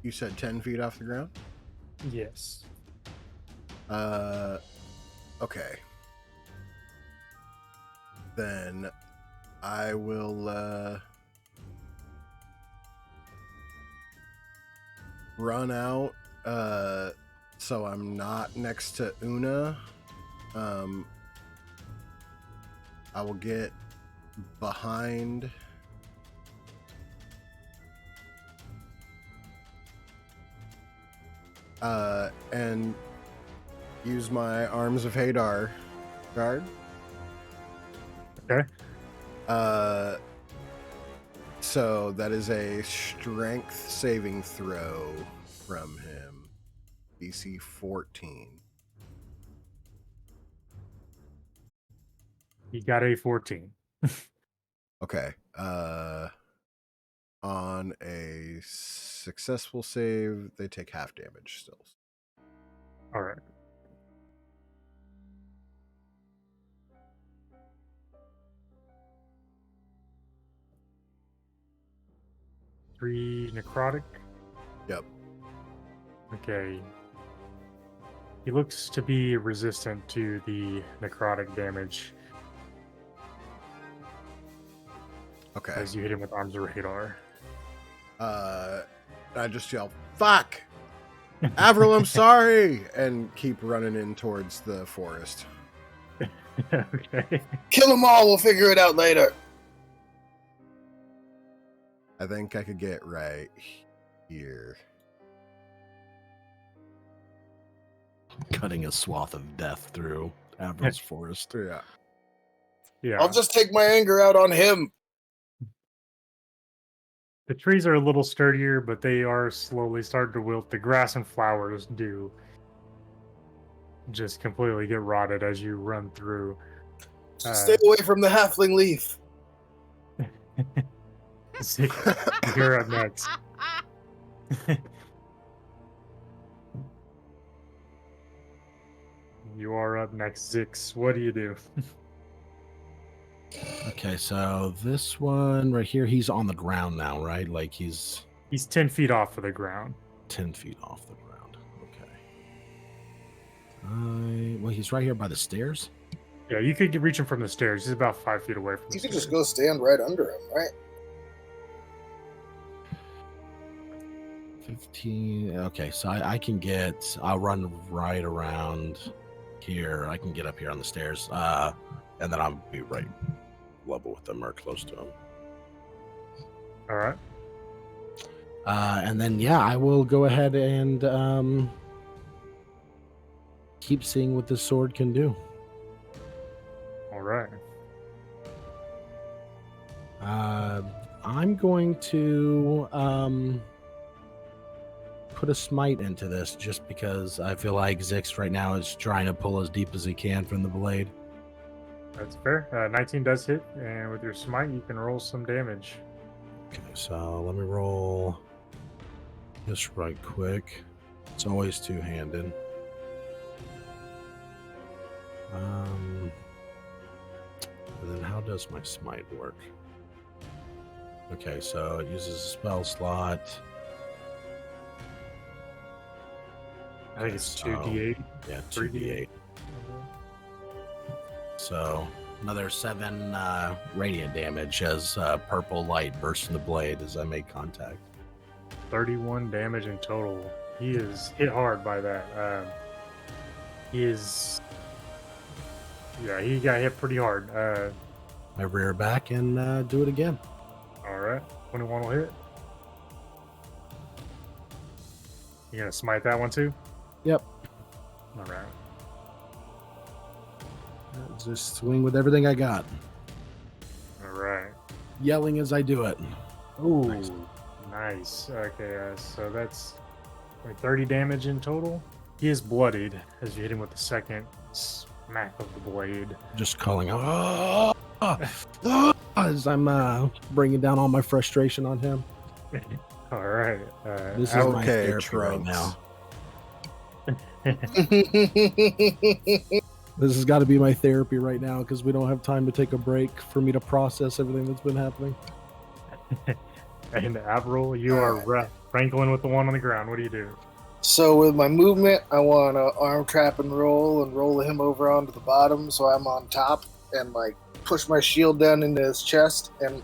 You said 10 feet off the ground? Yes. Okay. Then I will run out so I'm not next to Una. I will get behind and use my Arms of Hadar guard. Okay. So that is a strength saving throw from him. DC 14. He got a 14. Okay. On a successful save, they take half damage still. All right. Three necrotic. Yep. Okay. He looks to be resistant to the necrotic damage Okay. as you hit him with Arms of Radar. I just yell, "Fuck! Avril, I'm sorry!" and keep running in towards the forest. Okay. Kill them all. We'll figure it out later. I think I could get right here. Cutting a swath of death through Avril's forest. Yeah. Yeah. I'll just take my anger out on him. The trees are a little sturdier, but they are slowly starting to wilt. The grass and flowers do just completely get rotted as you run through. Stay away from the halfling leaf. Zick, you're up next. You are up next, Zix. What do you do? Okay, so this one right here, he's on the ground now, right? Like he's He's 10 feet off of the ground. 10 feet off the ground. Okay. Well, he's right here by the stairs. Yeah, you could reach him from the stairs. He's about 5 feet away from the You could stairs. just go stand right under him, right? 15. Okay, so I'll run right around here. I can get up here on the stairs. And then I'll be right level with them or close to them. All right. And then, yeah, I will go ahead and keep seeing what this sword can do. All right. I'm going to put a smite into this just because I feel like Zix right now is trying to pull as deep as he can from the blade. That's fair. 19 does hit, and with your smite, you can roll some damage. Okay, so let me roll Just right quick. It's always two-handed. And then how does my smite work? Okay, so it uses a spell slot. I think it's So, 2d8. Yeah, 3d8. 2d8. So another 7 radiant damage as purple light bursts from the blade as I make contact. 31 damage in total. He is hit hard by that. He is. Yeah, he got hit pretty hard. I rear back and do it again. All right, 21 will hit. You gonna smite that one too? Yep. All right. Just swing with everything I got. All right. Yelling as I do it. Ooh, Nice. nice. Okay, so that's like 30 damage in total. He is bloodied as you hit him with the second smack of the blade. Just calling out as I'm bringing down all my frustration on him. All right. This is my Okay, therapy right Trunks. now. This has got to be my therapy right now because we don't have time to take a break for me to process everything that's been happening. And Avril, you are wrangling with the one on the ground. What do you do? So with my movement, I want to arm trap and roll him over onto the bottom so I'm on top and like push my shield down into his chest, and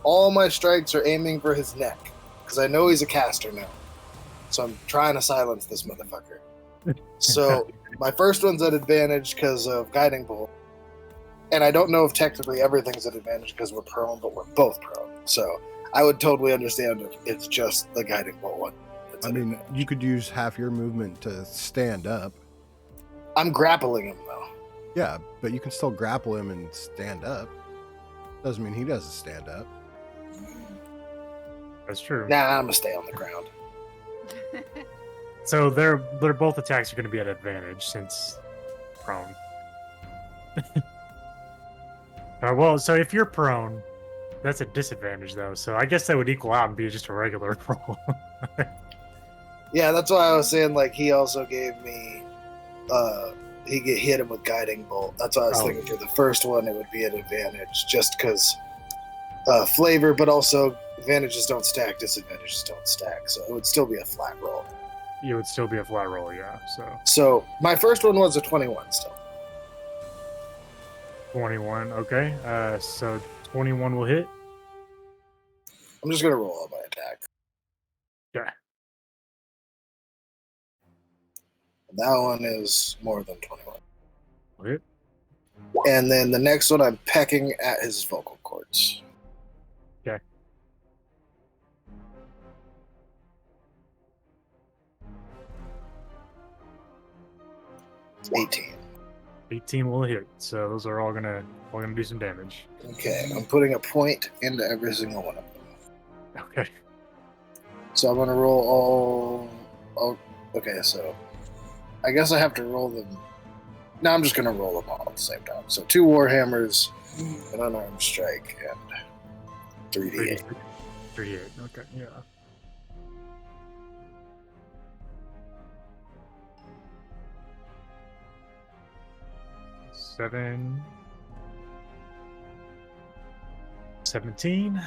all my strikes are aiming for his neck because I know he's a caster now. So I'm trying to silence this motherfucker. So my first one's at advantage because of guiding bolt, and I don't know if technically everything's at advantage because we're prone, but we're both prone. So I would totally understand if it's just the guiding bolt one. that's I at mean, advantage. you could use half your movement to stand up. I'm grappling him though. Yeah, but you can still grapple him and stand up. Doesn't mean he doesn't stand up. That's true. Nah, I'm gonna stay on the ground. So they're both attacks are going to be at advantage since prone. Well, so if you're prone, that's a disadvantage though. So I guess that would equal out and be just a regular roll. Yeah, that's why I was saying like he also gave me hit him with guiding bolt. That's why I was Oh. thinking for the first one it would be an advantage just because flavor, but also advantages don't stack, disadvantages don't stack. So it would still be a flat roll. You would still be a flat roll, yeah. So my first one was a 21 still. 21, okay. So 21 will hit. I'm just gonna roll all my attack. Yeah. And that one is more than 21. Will hit. And then the next one I'm pecking at his vocal cords. Okay. It's 18. 18 will hit. So those are all gonna do some damage. Okay, I'm putting a point into every single one of them. Okay. So I'm gonna roll all. Okay, so I guess I have to roll them. No, I'm just gonna roll them all at the same time. So 2 warhammers, an unarmed strike, and 3d8. 3d8. Okay, yeah. Seven. 17.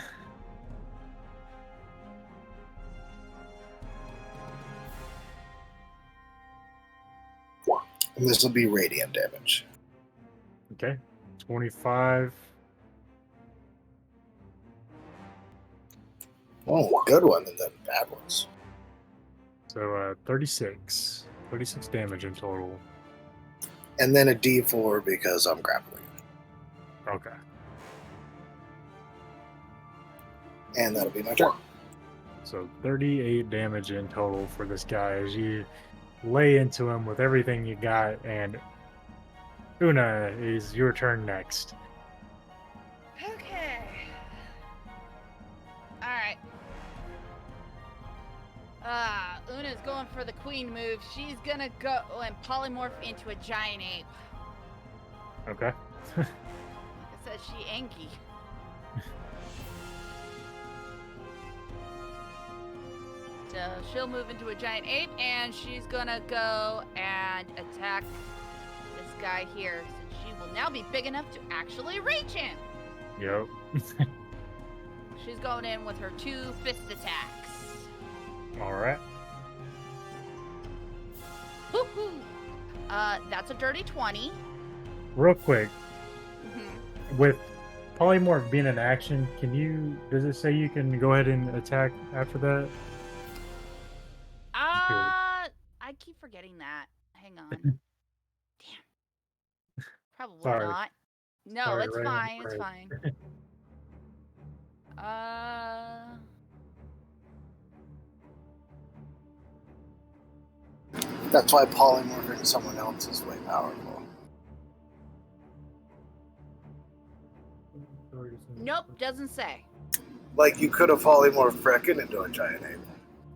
And this will be radiant damage. Okay. 25. Oh, good one, and then bad ones. So 36. 36 damage in total. And then a d4 because I'm grappling. Okay. And that'll be my turn. So 38 damage in total for this guy as you lay into him with everything you got. And Una, is your turn next. Okay. All right. Una's going for the queen move. She's gonna go and polymorph into a giant ape. Okay. Like I said, she Anki. So she'll move into a giant ape, and she's gonna go and attack this guy here, since she will now be big enough to actually reach him. Yep. She's going in with her 2 fist attacks. All right. Woohoo! That's a dirty 20. Real quick, Mhm. with polymorph being an action, does it say you can go ahead and attack after that? I keep forgetting that. Hang on. Damn. Probably Sorry. not. No, Sorry, it's right, fine. It's right. fine. That's why polymorphing someone else is way powerful. Nope, doesn't say. Like, you could have polymorphed Brecken into a giant ape.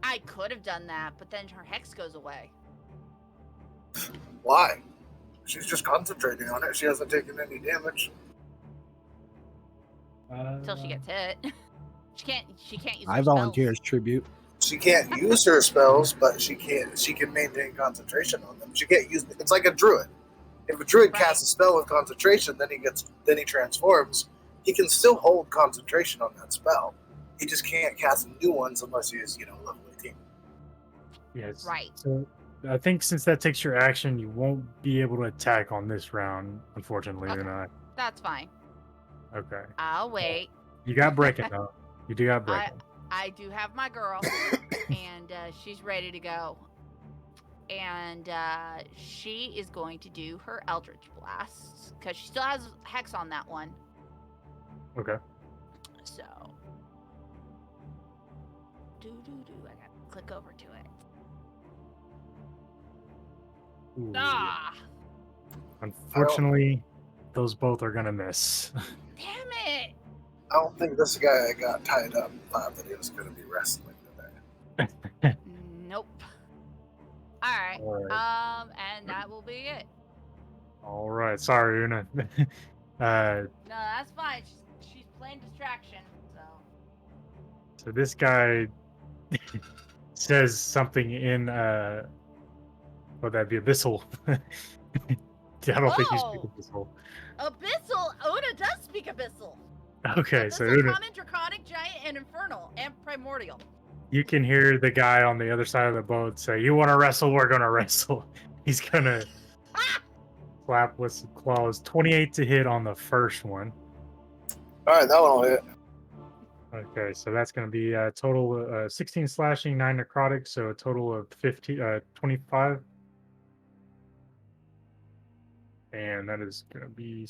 I could have done that, but then her hex goes away. Why? She's just concentrating on it. She hasn't taken any damage. Until she gets hit. She can't use I her volunteer as spells. tribute. She can't use her spells, but she can maintain concentration on them. She can't use it's like a druid. If a druid Right. casts a spell with concentration, then he transforms. He can still hold concentration on that spell. He just can't cast new ones unless he is, level 18. Yes. Right. So I think since that takes your action, you won't be able to attack on this round, unfortunately. Okay. Or not. That's fine. Okay. I'll wait. You got Brecken though. You do got Brecken. I do have my girl, and she's ready to go. And she is going to do her Eldritch Blast, because she still has Hex on that one. Okay. So. I gotta click over to it. Ooh. Ah! Unfortunately, those both are gonna miss. Damn it! I don't think this guy got tied up and thought that he was going to be wrestling today. Nope. Alright. All right. And that will be it. All right. Sorry, Una. No, that's fine. She's playing distraction, so. So this guy says something in that'd be abyssal. I don't think you speak Oh! abyssal. Abyssal! Una does speak Abyssal! Okay, so Abyssal, Una, Common, Draconic, Giant, and Infernal, and Primordial. you can hear the guy on the other side of the boat say, "You want to wrestle? We're gonna wrestle." He's gonna slap with some claws. 28 to hit on the first one. All right, that one will hit. Okay, so that's going to be a total 16 slashing, 9 necrotic, so a total of 25. And that is going to be.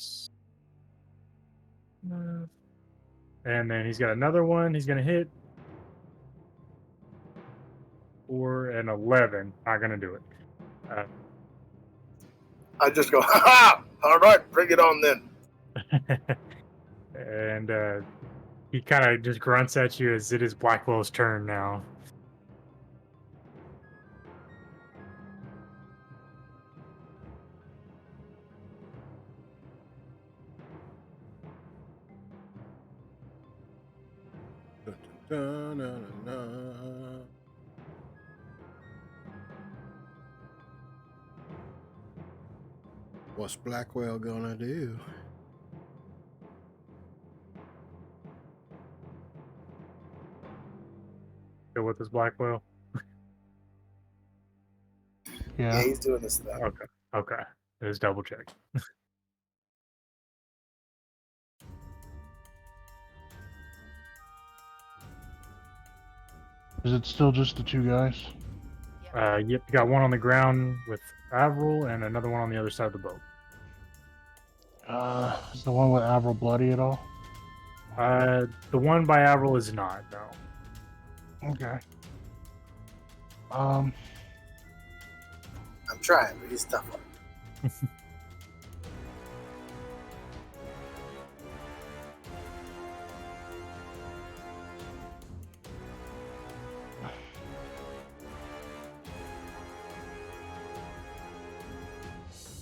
And then he's got another one. He's going to hit for an 11. Not going to do it. I just go, ha ha! All right, bring it on then. And he kind of just grunts at you as it is Blackwell's turn now. What's Blackwell gonna do? Go with this Blackwell. Yeah, Yeah. he's doing this thing. Okay. Let's double check. Is it still just the 2 guys? Yep. Yep, you got one on the ground with Avril and another one on the other side of the boat. Is the one with Avril bloody at all? The one by Avril is not, no. Okay. I'm trying, but he's tough.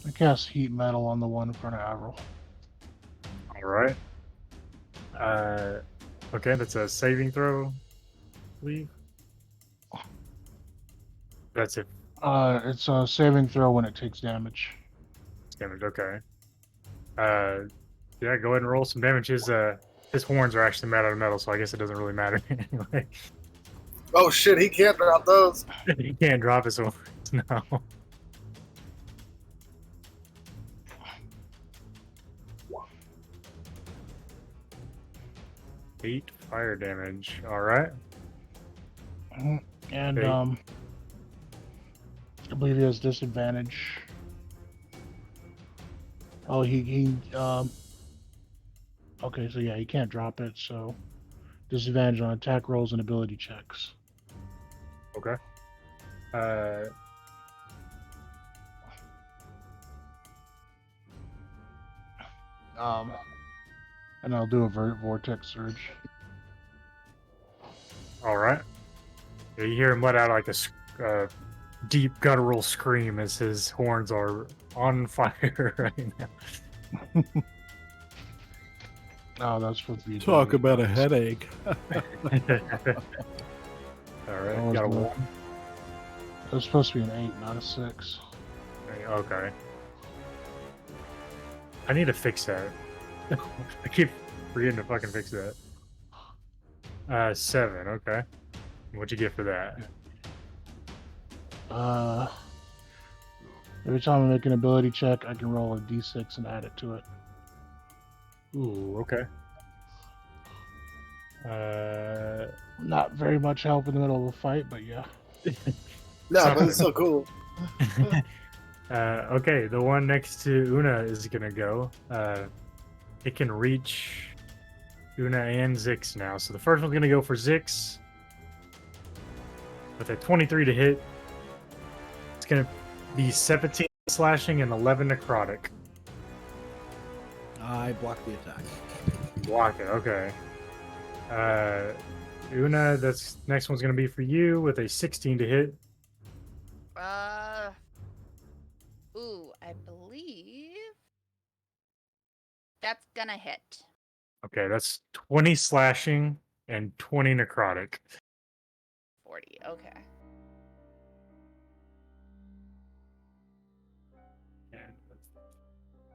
I cast heat metal on the one in front of Avril. All right. Okay, that's a saving throw, I believe. That's it. It's a saving throw when it takes damage. Damage. Okay. Yeah, go ahead and roll some damage. His horns are actually made out of metal, so I guess it doesn't really matter anyway. Oh shit, he can't drop those. He can't drop his horns now. 8 fire damage. All right. Mhm. And Okay. I believe he has disadvantage. Oh, he okay, so yeah, he can't drop it, so disadvantage on attack rolls and ability checks. Okay. Uh, And I'll do a vortex surge. all right. Yeah, you hear him let out like a deep guttural scream as his horns are on fire right now. Oh, that's supposed to be Talk about a headache. All right, got a 1. It was supposed to be an 8, not a 6. Okay. I need to fix that. I keep forgetting to fucking fix that. 7. Okay. What'd you get for that? Every time I make an ability check, I can roll a d6 and add it to it. Ooh. Okay. Not very much help in the middle of a fight, but yeah. No, but it's so cool. Okay, the one next to Una is gonna go. It can reach Una and Zix now. So the first one's gonna go for Zix with a 23 to hit. It's gonna be 17 slashing and 11 necrotic. I block the attack. Block it. Okay. Una, that's next one's gonna be for you with a 16 to hit. I believe that's gonna hit. Okay, that's 20 slashing and 20 necrotic. 40. Okay.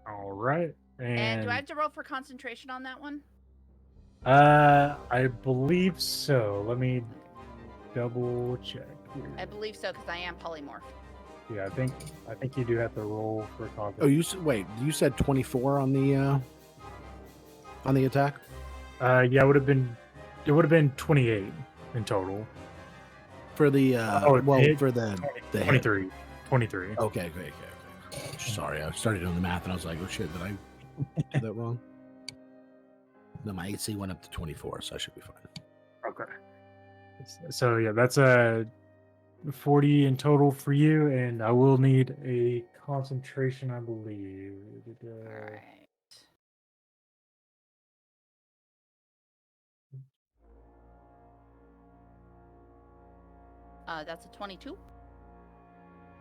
All right. And do I have to roll for concentration on that one? I believe so. Let me double check here. I believe so because I am polymorph. Yeah, I think you do have to roll for concentration. Oh, wait. You said 24 on the attack. Yeah, it would have been 28 in total. For the for the 23. 23. Okay. Sorry, I started doing the math and I was like, oh shit, did I do that wrong? No, my AC went up to 24, so I should be fine. Okay. So yeah, that's a 40 in total for you, and I will need a concentration, I believe. All right. That's a 22.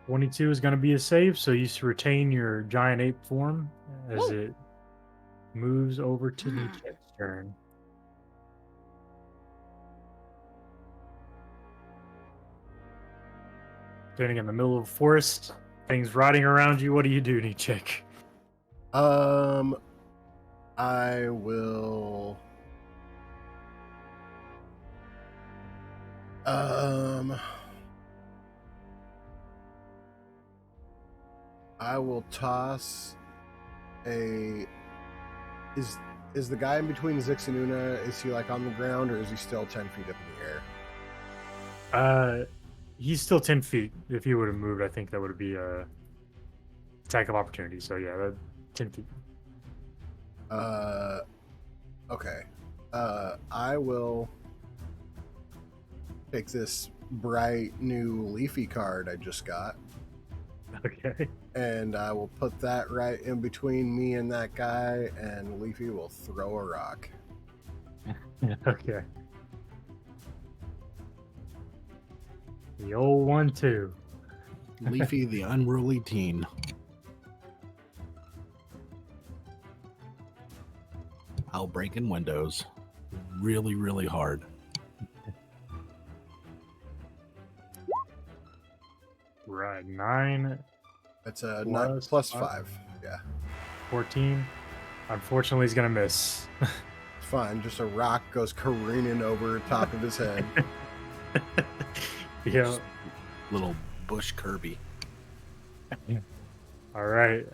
22 is going to be a save, so you retain your giant ape form as Woo! it moves over to Nietzsche's turn. Standing in the middle of a forest, things rotting around you. What do you do, Nietzsche? I will. I will toss a. Is the guy in between Zix and Una? Is he like on the ground, or is he still 10 feet up in the air? He's still 10 feet. If he would have moved, I think that would be a attack of opportunity. So yeah, that 10 feet. Okay. I will take this bright new leafy card I just got. Okay. And I will put that right in between me and that guy, and Leafy will throw a rock. Okay. The old 1-2. Leafy, the unruly teen. I'll break in windows really, really hard. 9 It's a Plus plus five. 5. Yeah, 14. Unfortunately, he's gonna miss. it's fine. Just a rock goes careening over top of his head. Yeah. Little bush Kirby. All right.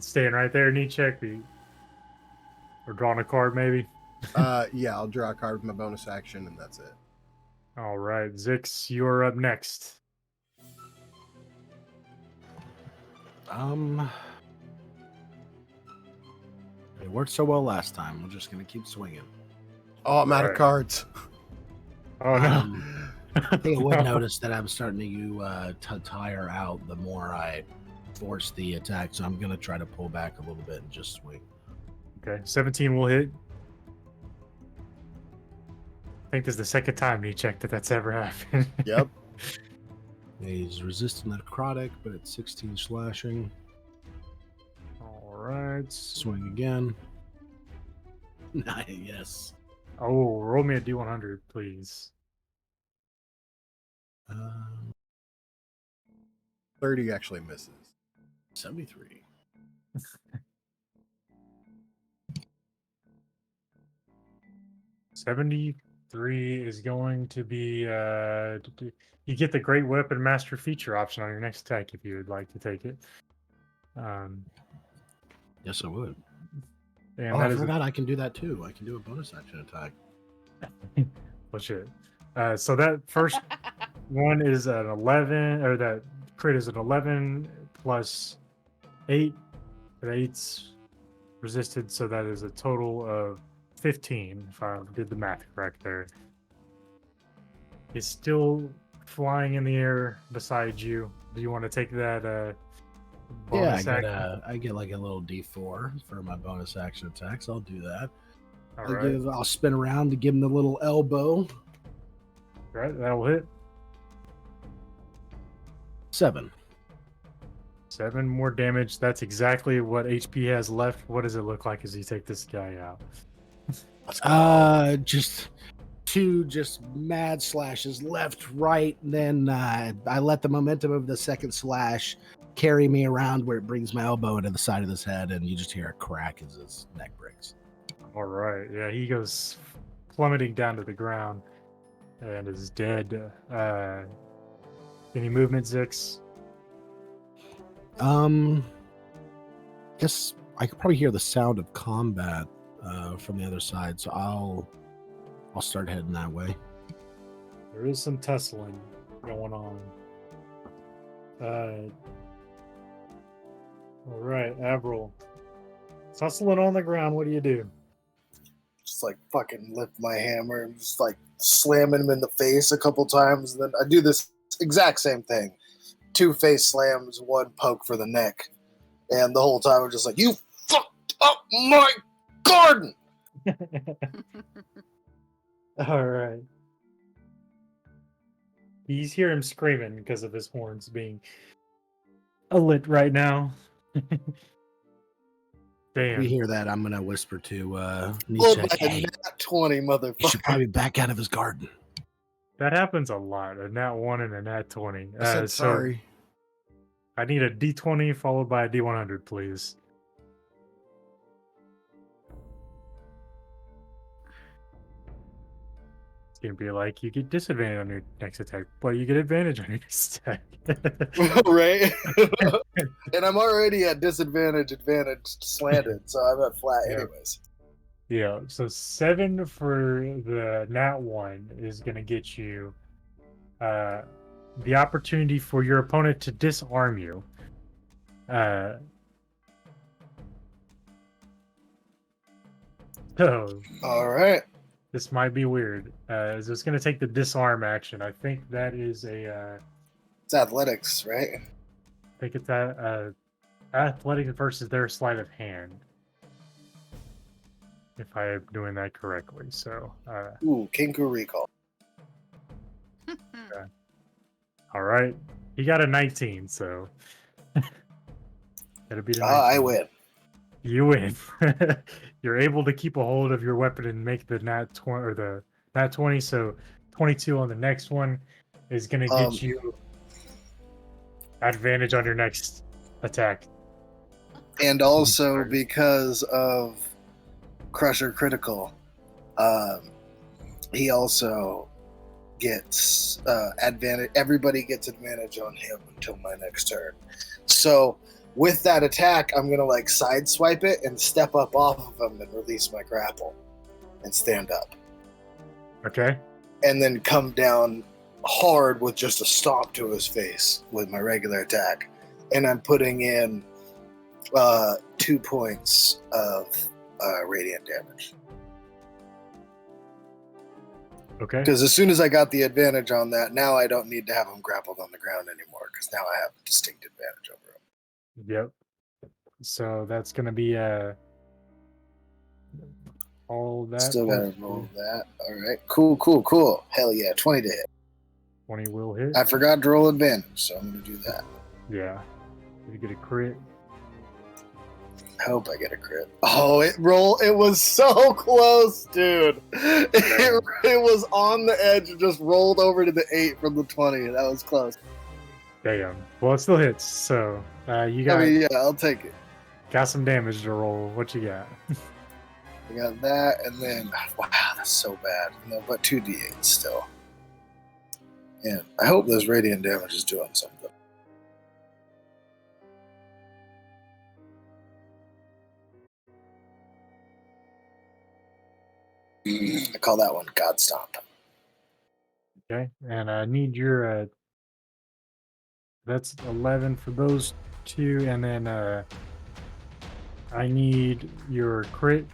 Staying right there. Need check. Or drawing a card, maybe. Yeah, I'll draw a card with my bonus action, and that's it. All right, Zix, you're up next. It worked so well last time. We're just gonna keep swinging. Oh, I'm out of Right. cards. Oh no. I think I would notice that I'm starting to tire out the more I force the attack, so I'm gonna try to pull back a little bit and just swing. Okay, 17 will hit. I think this is the second time he checked that's ever happened. Yep. He's resistant necrotic, but it's 16 slashing. All right. Swing again. Yes. Oh, roll me a D100, please. 30 actually misses. 73. $73 is going to be you get the Great Weapon Master feature option on your next attack if you would like to take it. Yes, I would. And Oh, that I is forgot I can do that too. I can do a bonus action attack. well, shit. So that first one is an 11, or that crit is an 11 plus 8. The 8's resisted, so that is a total of 15, if I did the math correct there. It's still flying in the air beside you. Do you want to take that Yeah, bonus action? I get like a little D4 for my bonus action attacks. I'll do that. All right. I'll spin around to give him the little elbow. Right, that'll hit. 7. 7 more damage. That's exactly what HP has left. What does it look like as you take this guy out? Just 2 mad slashes left, right, and then I let the momentum of the second slash carry me around where it brings my elbow into the side of his head, and you just hear a crack as his neck breaks. All right. Yeah, he goes plummeting down to the ground and is dead. Any movement, Zix? Guess I could probably hear the sound of combat from the other side, so I'll start heading that way. There is some tussling going on. All right, Avril. Tussling on the ground. What do you do? Just like fucking lift my hammer and just like slamming him in the face a couple times. And then I do this exact same thing. 2 face slams, 1 poke for the neck. And the whole time I'm just like, you fucked up my garden! All right. You hear him screaming because of his horns being lit right now. Damn. We hear that. I'm gonna whisper to Blood Nietzsche, by a hey, nat 20, he should motherfucker. probably back out of his garden. That happens a lot. A nat 1 and a nat 20. I said So sorry. I need a D20 followed by a D100, please. It's gonna be like you get disadvantage on your next attack, but you get advantage on your next attack. Right? And I'm already at advantage slanted, so I'm at flat Yeah. anyways. Yeah, so 7 for the nat 1 is going to get you the opportunity for your opponent to disarm you. So All right. this might be weird. Is it's going to take the disarm action? I think that is It's athletics, right? I think it's athletics versus their sleight of hand. If I am doing that correctly. So, Ooh, Kinku Recall. all right. He got a 19, so that'll be the I 19. win. You win. You're able to keep a hold of your weapon and make the nat 20 or the nat 20. So 22 on the next one is going to get you advantage on your next attack. And also because of Crusher Critical, he also gets advantage. Everybody gets advantage on him until my next turn. So with that attack, I'm gonna like sideswipe it and step up off of him and release my grapple and stand up. Okay. And then come down hard with just a stomp to his face with my regular attack. And I'm putting in 2 points of radiant damage. Okay. Because as soon as I got the advantage on that, now I don't need to have him grappled on the ground anymore, because now I have a distinct advantage over him. Yep. So that's gonna be all that. Still gotta roll that. All right. Cool. Hell yeah. 20 to hit. 20 will hit. I forgot to roll advantage, so I'm gonna do that. Yeah. You get a crit. I hope I get a crit. Oh, it was so close, dude. It was on the edge and just rolled over to the 8 from the 20. That was close. Damn. Well, it still hits. So you got. I mean, yeah, I'll take it. Got some damage to roll. What you got? I got that, and then wow, that's so bad. No, but 2d8 still. And I hope this radiant damage is doing something. I call that one God Stomp. Okay. And I need your. That's 11 for those two, and then I need your crit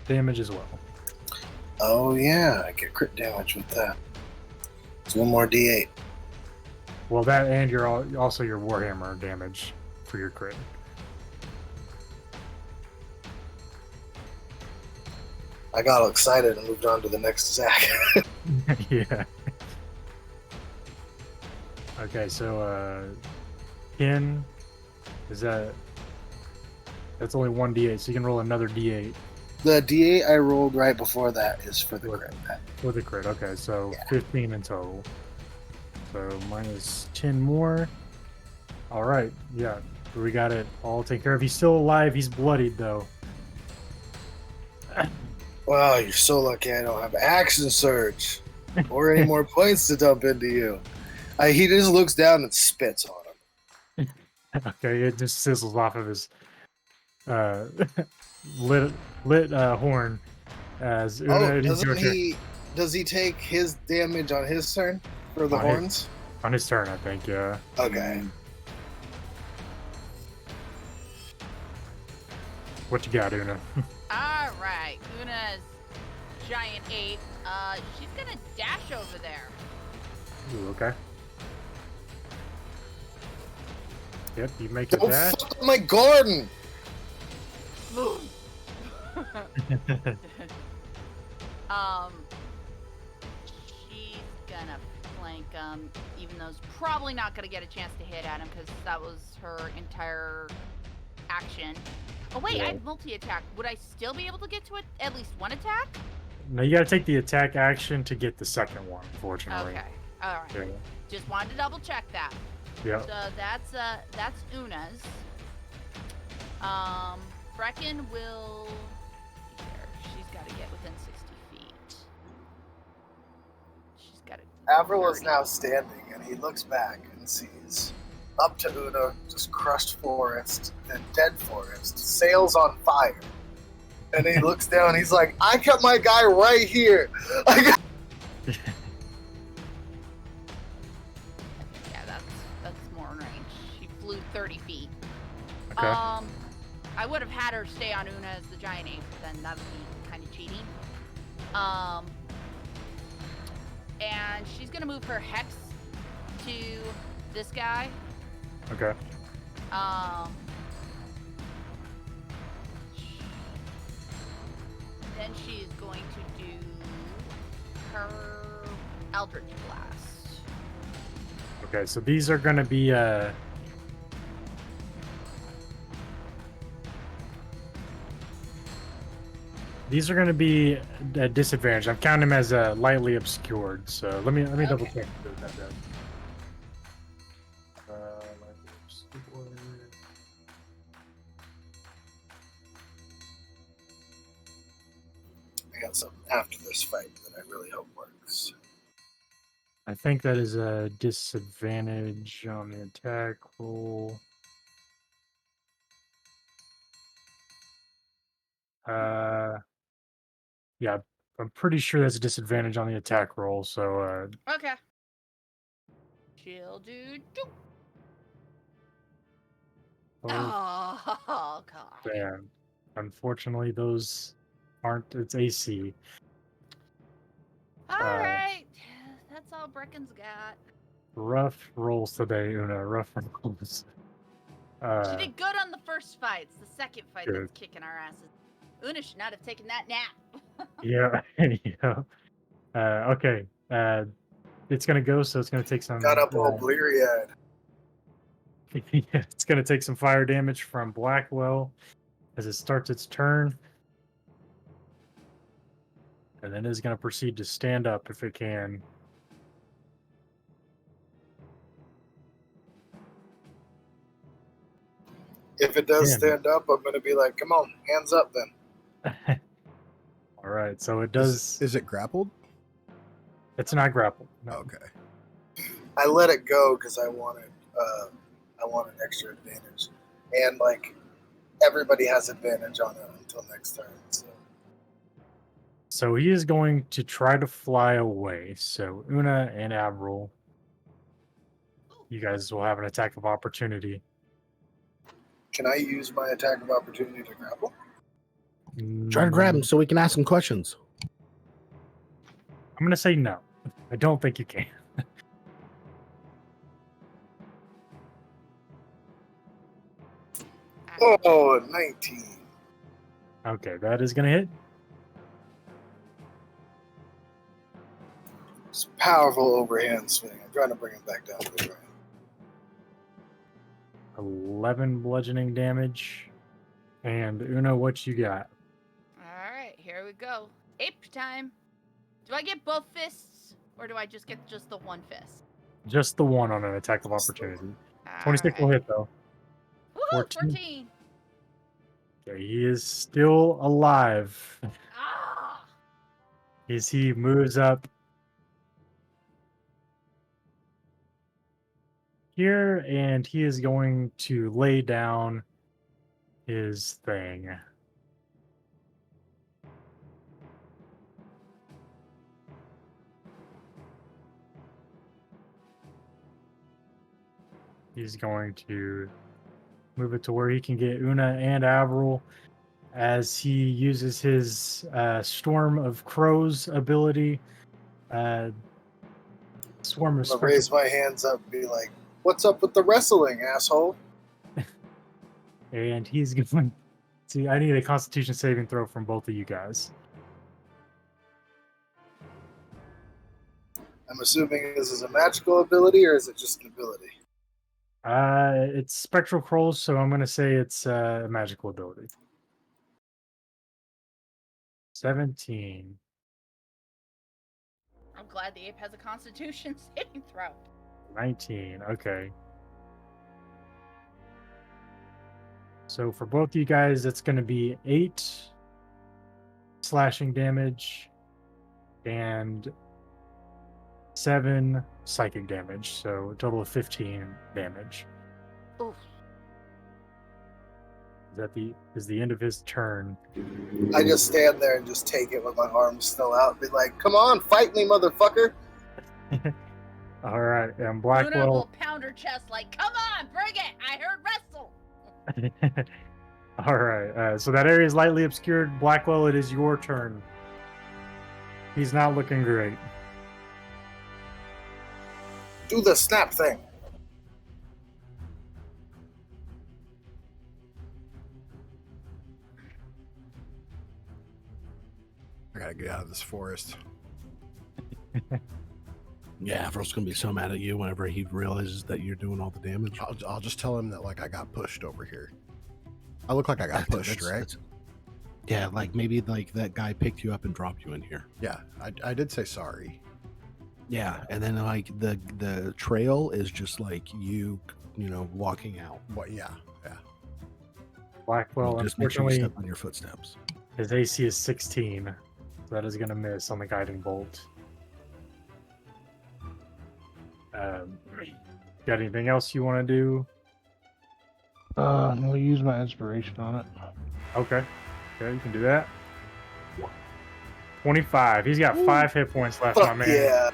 damage as well. Oh yeah, I get crit damage with that. It's one more d8. Well, that and also your Warhammer damage for your crit. I got all excited and moved on to the next attack. Yeah. Okay, so Ken, that's only 1d8, so you can roll another d8. The d8 I rolled right before that is for the crit. For the crit, okay, so yeah. 15 in total. So minus 10 more. All right, yeah, we got it all taken care of. He's still alive. He's bloodied though. Wow, you're so lucky I don't have action surge or any more points to dump into you. He just looks down and spits on him. Okay, it just sizzles off of his lit horn as Una, does he take his damage on his turn for the horns? On his turn, I think, yeah. Okay. What you got, Una? All right, Una's giant ape. She's gonna dash over there. Ooh, okay. Yep, you make Don't a dash. fuck up my garden! She's gonna flank him, even though it's probably not gonna get a chance to hit at him because that was her entire action. Oh wait, Yeah. I have multi-attack. Would I still be able to get to it at least one attack? No, you gotta take the attack action to get the second one, unfortunately. Okay, all right. Yeah. Just wanted to double check that. Yeah. So that's Una's. Brecken will. Here, she's got to get within 60 feet. She's got to. Avril is now standing, and he looks back and sees up to Una, just crushed forest, then dead forest, sails on fire. And he looks down, he's like, I kept my guy right here. Yeah, that's more in range. She flew 30 feet. Okay. I would have had her stay on Una as the giant ape, but then that would be kind of cheating. And she's gonna move her hex to this guy. Okay. Then she is going to do her Eldritch Blast. Okay, so these are gonna be at disadvantage. I'm counting them as lightly obscured. So let me double check that. at something after this fight that I really hope works. I think that is a disadvantage on the attack roll. Yeah, I'm pretty sure that's a disadvantage on the attack roll. So, Okay. Chill, dude. Oh, God. man, unfortunately, those aren't. It's AC. All Uh, right. That's all Brecken's got. Rough rolls today, Una. Rough rolls. She did good on the first fight. It's the second fight Good. that's kicking our asses. Una should not have taken that nap. Yeah, yeah. Okay. It's gonna go, so it's gonna take some. Got up all bleary-eyed. Yeah, it's gonna take some fire damage from Blackwell as it starts its turn, and then is gonna proceed to stand up if it can. If it does Man. stand up, I'm going to be like, come on, hands up then. All right, so it does. Is it grappled? It's not grappled. No. Okay. I let it go because I wanted an extra advantage. And, like, everybody has advantage on it until next turn. So he is going to try to fly away. So Una and Avril, you guys will have an attack of opportunity. Can I use my attack of opportunity to grapple? Try to grab him so we can ask him questions. I'm going to say no. I don't think you can. Oh, 19. Okay, that is going to hit. It's a powerful overhand swing. I'm trying to bring him back down to the ground. 11 bludgeoning damage. And Una, what you got? All right, here we go. Ape time. Do I get both fists, or do I just get just the one fist? Just the one on an attack of opportunity. 26 will All right. hit, though. Woohoo, 14. 14. Okay, he is still alive Ah! as he moves up here, and he is going to lay down his thing. He's going to move it to where he can get Una and Avril as he uses his Storm of Crows ability. Swarm of I'm going to raise my hands up and be like, what's up with the wrestling, asshole? And he's going to. I need a Constitution saving throw from both of you guys. I'm assuming this is a magical ability, or is it just an ability? It's Spectral Crows, so I'm going to say it's a magical ability. 17. I'm glad the ape has a Constitution saving throw. 19. Okay. So for both you guys, it's going to be 8 slashing damage and 7 psychic damage. So a total of 15 damage. Oof. Is the end of his turn. I just stand there and just take it with my arms still out and be like, come on, fight me, motherfucker. All right, and Luna Blackwell. will pound her chest like, come on, bring it. I heard wrestle. All right, so that area is lightly obscured. Blackwell, it is your turn. He's not looking great. Do the snap thing. I gotta get out of this forest. Yeah, Avril's gonna be so mad at you whenever he realizes that you're doing all the damage. I'll just tell him that like I got pushed over here. I look like I got pushed, right? Yeah, like maybe like that guy picked you up and dropped you in here. Yeah, I did say sorry. Yeah, and then like the trail is just like you know, walking out. What? Yeah. Blackwell, Just make sure you unfortunately, step on your footsteps. his AC is 16. That is going to miss on the guiding bolt. Got anything else you want to do? I'll use my inspiration on it. Okay. Okay, you can do that. 25. He's got 5 hit points left, my Fuck man. yeah.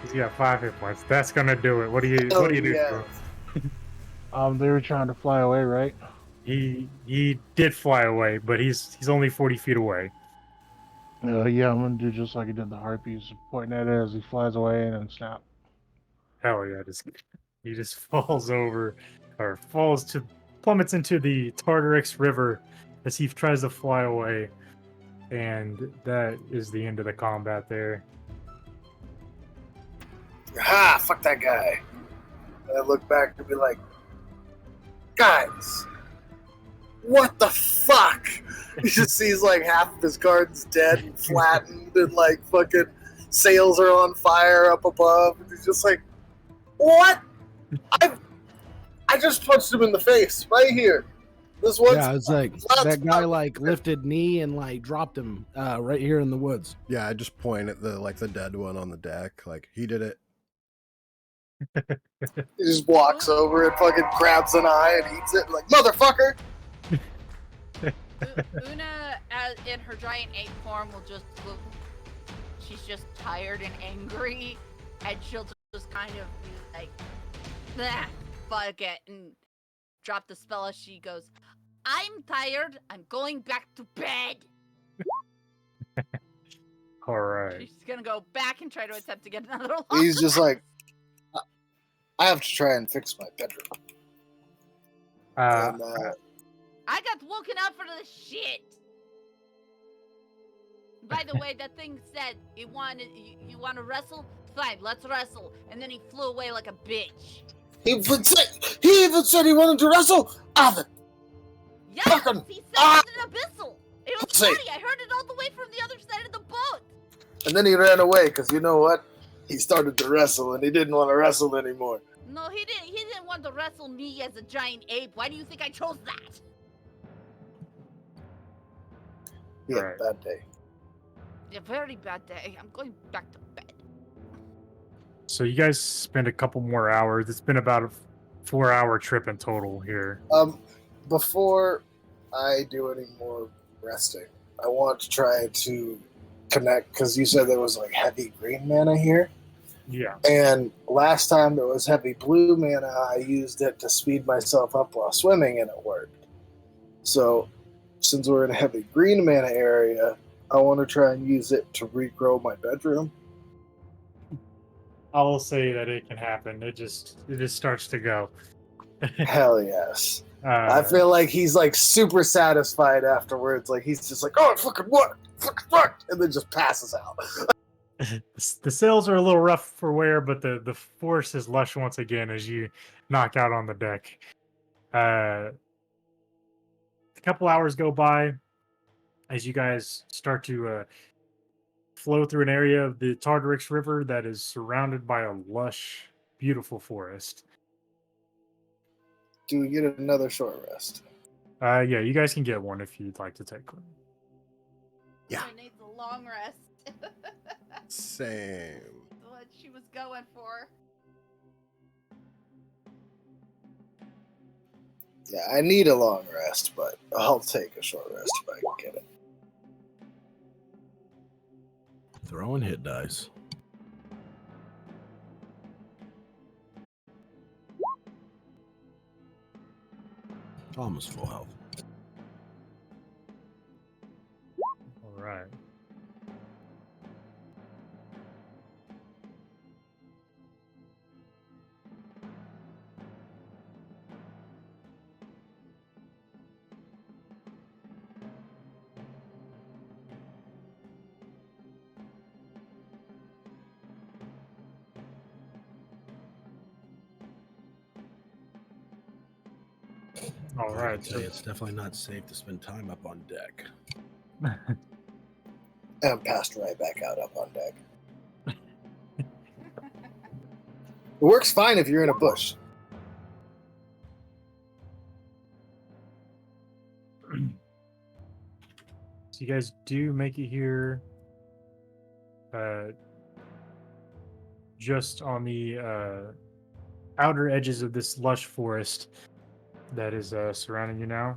He's got 5 hit points. That's gonna do it. What do you Oh, do? yeah. They were trying to fly away, right? He did fly away, but he's only 40 feet away. Yeah, I'm gonna do just like he did the harpies, pointing at it as he flies away and then snap. Hell yeah! He just falls over, or plummets into the Tartarix River as he tries to fly away, and that is the end of the combat there. Ha! Fuck that guy. And I look back and be like, guys, what the fuck? He just sees like half of his garden's dead and flattened, and like fucking sails are on fire up above. And he's just like, what? I just punched him in the face right here. This one's Yeah, it's like that guy like lifted knee and like dropped him right here in the woods. Yeah, I just point at the dead one on the deck. Like, he did it. He just walks over and fucking grabs an eye and eats it. Like, motherfucker! Una, in her giant ape form, will just look. She's just tired and angry, and she'll just kind of be like, "Nah, fuck it," and drop the spell as she goes, "I'm tired. I'm going back to bed." All right. She's gonna go back and try to attempt to get another one. He's just like, I have to try and fix my bedroom. And, I got woken up for this shit. By the way, that thing said you want to wrestle? Fine, let's wrestle. And then he flew away like a bitch. he even said he wanted to wrestle. Alvin, Yes, Fucking- he said it in Abyssal. It was Say- funny. I heard it all the way from the other side of the boat. and then he ran away because you know what? He started to wrestle and he didn't want to wrestle anymore. No, he didn't. He didn't want to wrestle me as a giant ape. Why do you think I chose that? He had Right. a bad day. A very bad day. I'm going back to bed. So you guys spend a couple more hours. It's been about a 4-hour trip in total here. Before I do any more resting, I want to try to connect because you said there was like heavy green mana here. Yeah. And last time there was heavy blue mana, I used it to speed myself up while swimming and it worked. So, since we're in a heavy green mana area, I want to try and use it to regrow my bedroom. I will say that it can happen. It just starts to go. Hell yes. I Uh, feel like he's like super satisfied afterwards. Like he's just like, oh, it fucking what? Fucking fuck! And then just passes out. the sails are a little rough for wear, but the force is lush once again as you knock out on the deck. A couple hours go by as you guys start to flow through an area of the Tartarix River that is surrounded by a lush, beautiful forest. Do we get another short rest? Yeah, you guys can get one if you'd like to take one. Yeah. I need the long rest. Same. What she was going for. Yeah, I need a long rest, but I'll take a short rest if I can get it. Throwing hit dice. Almost full health. All right. All I right. can tell you, it's definitely not safe to spend time up on deck. And I'm passed right back out up on deck. It works fine if you're in a bush. So you guys do make it here just on the outer edges of this lush forest that is surrounding you now.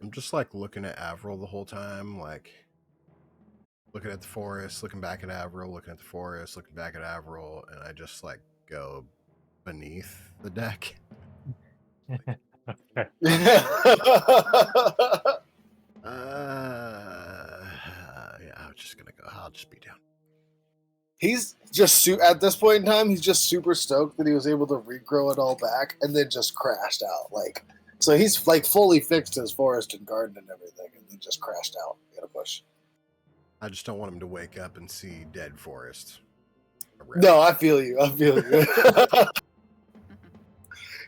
I'm just like looking at Avril the whole time, like looking at the forest, looking back at Avril, looking at the forest, looking back at Avril, and I just like go beneath the deck. Okay. Yeah, I'm just gonna go. I'll just be down. He's just at this point in time, he's just super stoked that he was able to regrow it all back and then just crashed out. Like, so he's like fully fixed his forest and garden and everything, and then just crashed out in a bush. I just don't want him to wake up and see dead forest. around. No, I feel you. I feel you.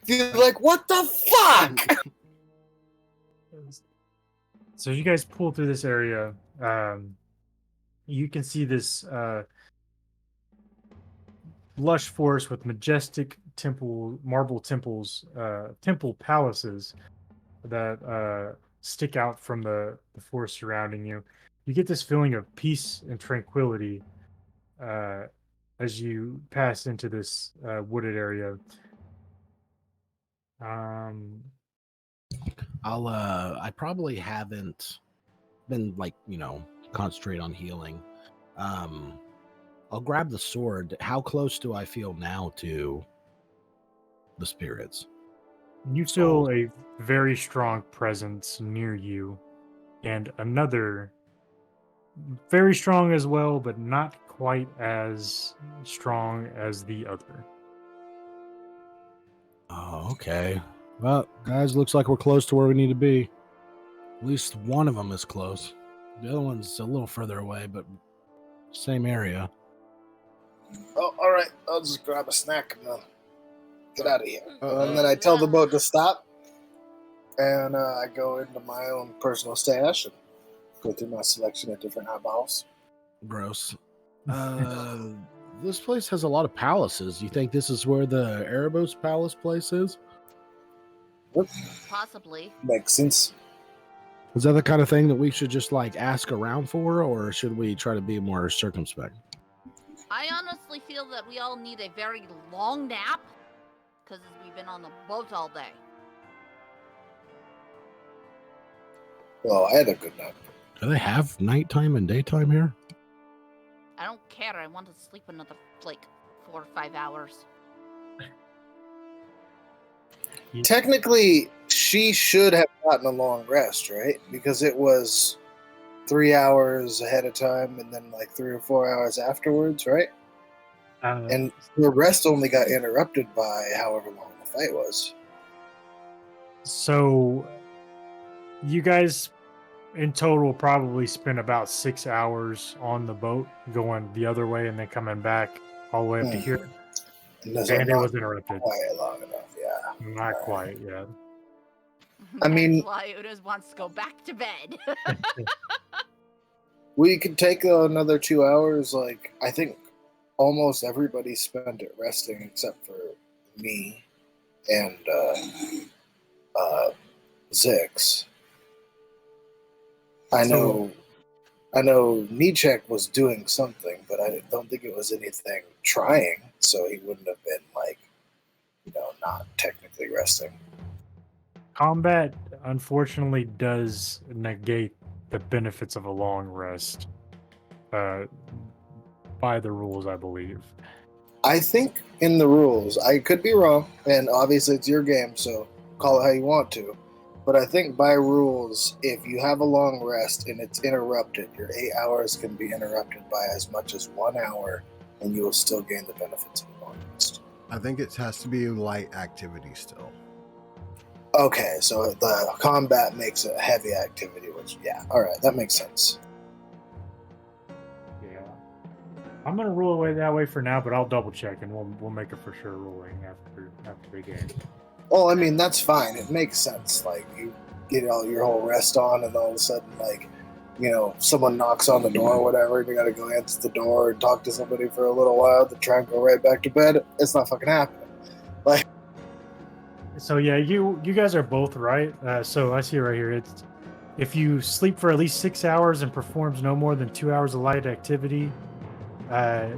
He's like, what the fuck? So as you guys pull through this area, you can see this lush forest with majestic marble temples, temple palaces that stick out from the forest surrounding you. You get this feeling of peace and tranquility as you pass into this wooded area. I probably haven't been like, concentrate on healing. I'll grab the sword. How close do I feel now to the spirits? You feel a very strong presence near you, and another very strong as well, but not quite as strong as the other. Oh, okay. Well, guys, looks like we're close to where we need to be. At least one of them is close. The other one's a little further away, but same area. Oh, all right. I'll just grab a snack and get out of here. And then I tell the boat to stop, and I go into my own personal stash and go through my selection of different eyeballs. Gross. This place has a lot of palaces. You think this is where the Erebos Palace place is? Possibly. Makes sense. Is that the kind of thing that we should just like ask around for, or should we try to be more circumspect? I honestly feel that we all need a very long nap because we've been on the boat all day. Well, I had a good nap. Do they have nighttime and daytime here? I don't care. I want to sleep another, 4 or 5 hours. Technically, she should have gotten a long rest, right? Because it was 3 hours ahead of time and then 3 or 4 hours afterwards, right? And the rest only got interrupted by however long the fight was. So you guys in total probably spent about 6 hours on the boat going the other way and then coming back all the way up to here. And it was interrupted. Quite long enough, yeah. Not quite yet. I mean, that's why Udas wants to go back to bed. We could take another 2 hours. I think almost everybody spent it resting except for me and Zix. I know Nichek was doing something, but I don't think it was anything trying, so he wouldn't have been not technically resting. Combat, unfortunately, does negate the benefits of a long rest. By the rules, I believe. I think in the rules, I could be wrong, and obviously it's your game, so call it how you want to. But I think by rules, if you have a long rest and it's interrupted, your 8 hours can be interrupted by as much as 1 hour, and you will still gain the benefits of a long rest. I think it has to be light activity still. Okay, so the combat makes it heavy activity, which, yeah, all right, that makes sense. Yeah, I'm gonna rule away that way for now, but I'll double check and we'll make it for sure ruling after the game. Well, I mean, that's fine. It makes sense. You get all your whole rest on, and all of a sudden, someone knocks on the door or whatever, and you gotta go answer the door and talk to somebody for a little while to try and go right back to bed. It's not fucking happening. So yeah, you guys are both right. So I see right here. It's if you sleep for at least 6 hours and performs no more than 2 hours of light activity,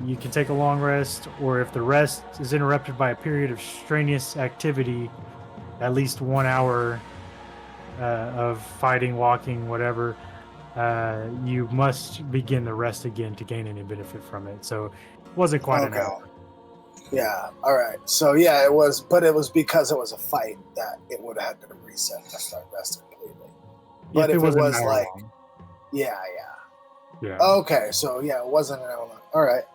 you can take a long rest. Or if the rest is interrupted by a period of strenuous activity, at least 1 hour of fighting, walking, whatever, you must begin the rest again to gain any benefit from it. So it wasn't quite an Okay. hour. Yeah. All right. So yeah, it was, but it was because it was a fight that it would have had to reset to start resting completely. But if it wasn't an was hour like, long. yeah. Yeah. Okay. So yeah, it wasn't an hour long. All right.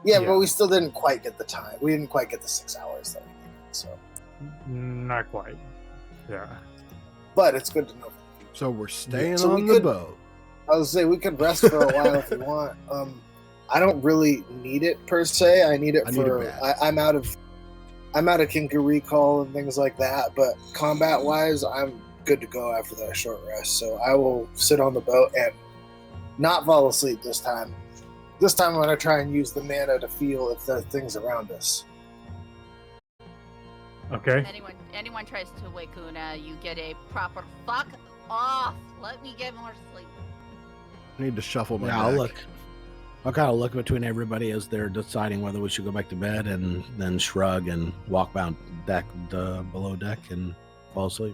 Yeah, Yeah. but we still didn't quite get the time. We didn't quite get the 6 hours that we needed. So, Not quite. Yeah. but it's good to know. So we're staying So we on the could- boat. I was say we could rest for a while if you want. I don't really need it per se. I need it I need it for bad. I'm out of Kinker recall and things like that. But combat wise, I'm good to go after that short rest. So I will sit on the boat and not fall asleep this time. This time I'm gonna try and use the mana to feel if there are things around us. Okay. Anyone tries to wake Una, you get a proper fuck off. Let me get more sleep. I need to shuffle my Yeah, deck. I'll look. I'll kind of look between everybody as they're deciding whether we should go back to bed, and then shrug and walk down deck, below deck, and fall asleep.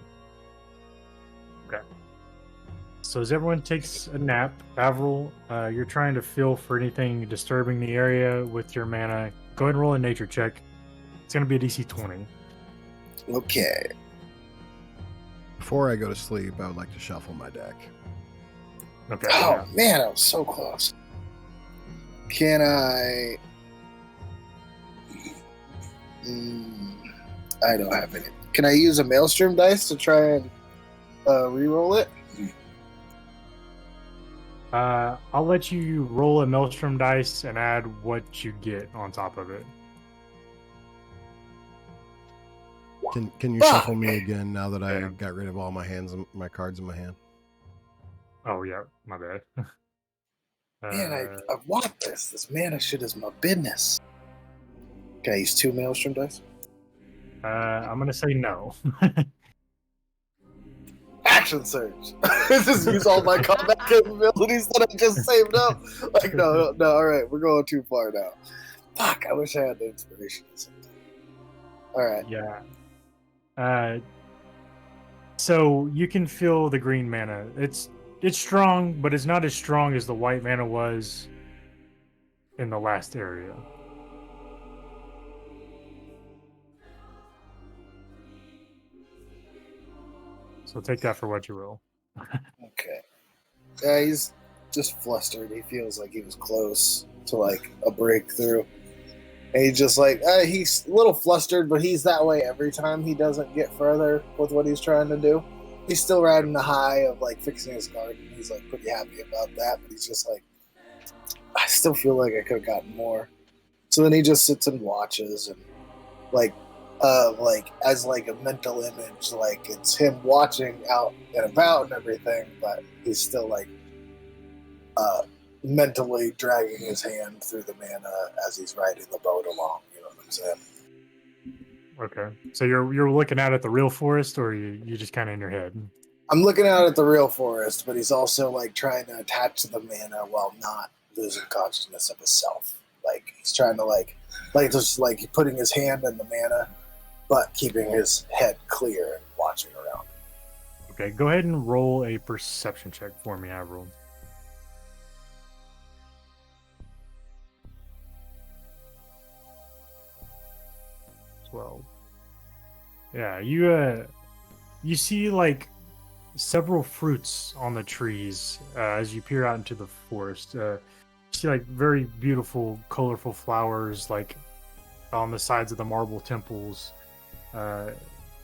So as everyone takes a nap, Avril, you're trying to feel for anything disturbing the area with your mana. Go ahead and roll a nature check. It's going to be a DC 20. Okay. Before I go to sleep, I would like to shuffle my deck. Okay. Oh yeah. man, I was so close. Can I? I don't have any. Can I use a maelstrom dice to try and re-roll it? I'll let you roll a maelstrom dice and add what you get on top of it. Can you Fuck! shuffle me again now that I Yeah. got rid of all my cards in my hand? Oh yeah, my bad. Man, I want this. This mana shit is my business. Can I use 2 maelstrom dice? I'm gonna say no. Action surge. Just use all my combat capabilities that I just saved up. Like no. All right, we're going too far now. Fuck! I wish I had the inspiration. All right. Yeah. So you can feel the green mana. It's strong, but it's not as strong as the white mana was in the last area. So take that for what you will. Okay. Yeah, he's just flustered. He feels like he was close to like a breakthrough. And he's just like, he's a little flustered, but he's that way every time he doesn't get further with what he's trying to do. He's still riding the high of like fixing his garden. He's like pretty happy about that, but he's just like, I still feel like I could have gotten more. So then he just sits and watches and like as like a mental image, like it's him watching out and about and everything, but he's still like mentally dragging his hand through the mana as he's riding the boat along. You know what I'm saying? Okay. So you're looking out at the real forest, or you just kind of in your head? I'm looking out at the real forest, but he's also like trying to attach to the mana while not losing consciousness of himself. Like he's trying to like just like putting his hand in the mana, but keeping his head clear and watching around. Okay. Go ahead and roll a perception check for me, Avril. 12. Yeah, you see like several fruits on the trees as you peer out into the forest. You see like very beautiful, colorful flowers like on the sides of the marble temples,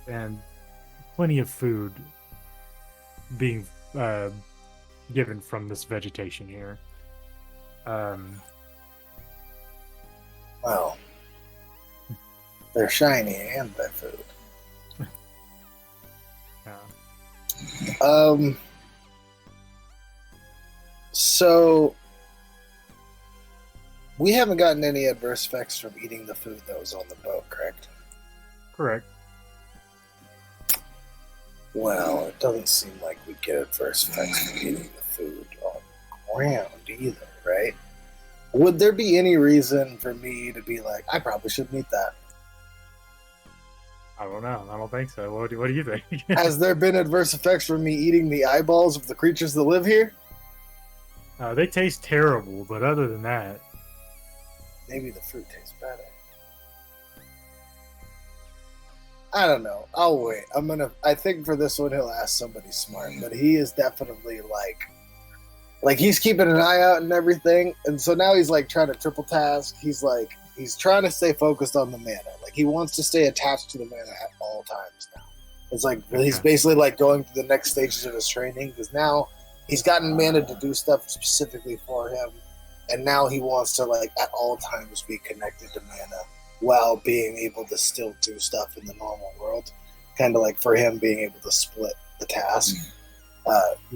and plenty of food being given from this vegetation here. Well, they're shiny and they're food. Yeah. So we haven't gotten any adverse effects from eating the food that was on the boat, correct? Correct. Well, it doesn't seem like we get adverse effects from eating the food on ground either, right? Would there be any reason for me to be like, I probably shouldn't eat that? I don't know. I don't think so. What do you think? Has there been adverse effects from me eating the eyeballs of the creatures that live here? They taste terrible, but other than that, Maybe the fruit tastes better. I don't know. I'll wait. I think for this one he'll ask somebody smart, but he is definitely like he's keeping an eye out and everything, and so now he's like trying to triple task. He's trying to stay focused on the mana. Like he wants to stay attached to the mana at all times now. It's like he's basically like going through the next stages of his training because now he's gotten mana to do stuff specifically for him, and now he wants to like at all times be connected to mana while being able to still do stuff in the normal world. Kind of like for him being able to split the task.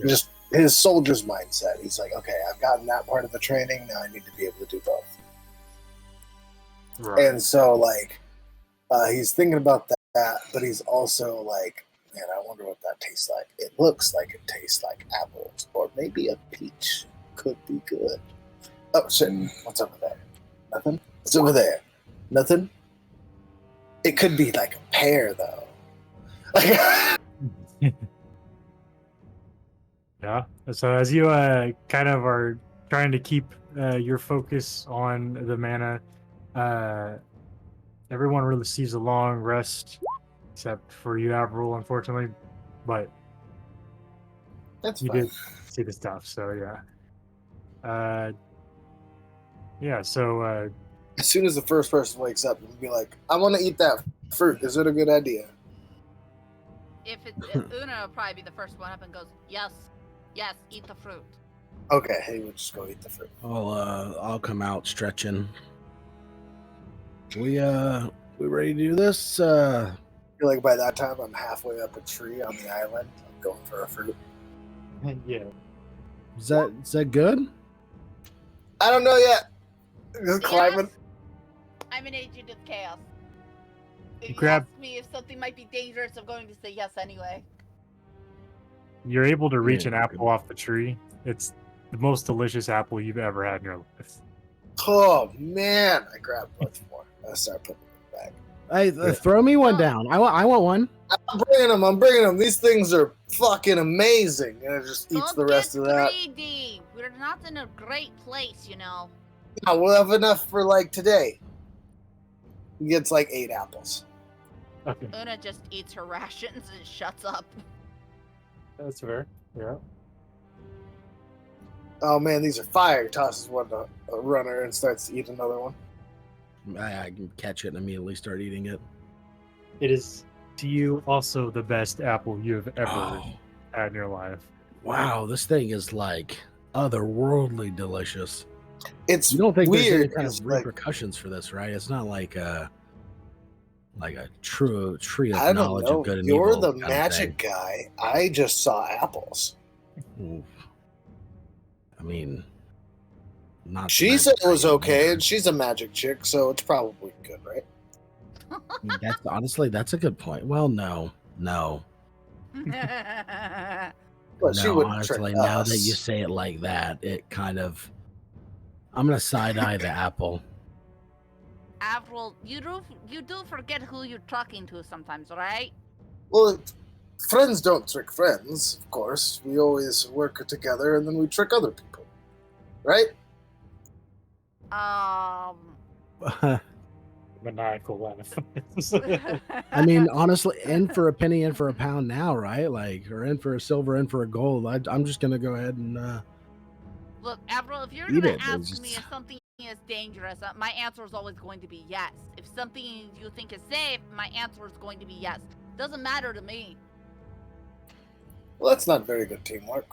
Just his soldier's mindset. He's like, okay, I've gotten that part of the training. Now I need to be able to do both. right. And so, like, he's thinking about that, but he's also like, man, I wonder what that tastes like. It looks like it tastes like apples, or maybe a peach could be good. Oh, shit. What's over there? Nothing? What's over there? Nothing? It could be like a pear, though. Yeah. So as you kind of are trying to keep your focus on the mana, everyone receives a long rest, except for you, Avril, unfortunately. But That's you fine. did see the stuff, so yeah. Yeah. So As soon as the first person wakes up, we'll be like, I want to eat that fruit. Is it a good idea? If Una will probably be the first one up and goes, yes, eat the fruit. Okay, hey, we'll just go eat the fruit. I'll come out stretching. We ready to do this? I feel like by that time I'm halfway up a tree on the island. I'm going for a fruit. yeah. Is that good? I don't know yet. Just climbing. Yes, I'm an agent of chaos. If you grab- ask me if something might be dangerous, I'm going to say yes anyway. You're able to reach Yeah, an apple off the tree. It's the most delicious apple you've ever had in your life. Oh man, I grabbed a bunch more. I start putting them back. Hey, throw me one down. I want one. I'm bringing them. These things are fucking amazing. And it just eats the rest of that. Greedy. We're not in a great place, you know. Yeah, we'll have enough for like today. He gets like 8 apples. Okay, Una just eats her rations and shuts up. that's fair. Yeah. Oh man, these are fire. He tosses one to a runner and starts to eat another one. I can catch it and immediately start eating it. It is to you also the best apple you have ever Oh, had in your life. wow, this thing is like otherworldly delicious. It's You don't think there's any weird. kind It's of like, repercussions for this, right? It's not like a true tree of I don't knowledge know. of good and You're evil. the kind of magic guy. I just saw apples. thing. Oof. I mean, not. the She said magic it was guy okay, either. and she's a magic chick, so it's probably good, right? I mean, that's a good point. Well, no. But she No, wouldn't honestly, trick now us. that you say it like that, it kind of. I'm gonna side eye the apple. Avril, you do forget who you're talking to sometimes, right? Well, friends don't trick friends, of course. We always work together, and then we trick other people, right? Maniacal laugh. I mean, honestly, in for a penny, in for a pound now, right? Like, or in for a silver, in for a gold. I'm just gonna go ahead and. Look, Avril, if you're Eat gonna it, ask it's me just- if something is dangerous, my answer is always going to be yes. If something you think is safe, my answer is going to be yes. Doesn't matter to me. Well, that's not very good teamwork.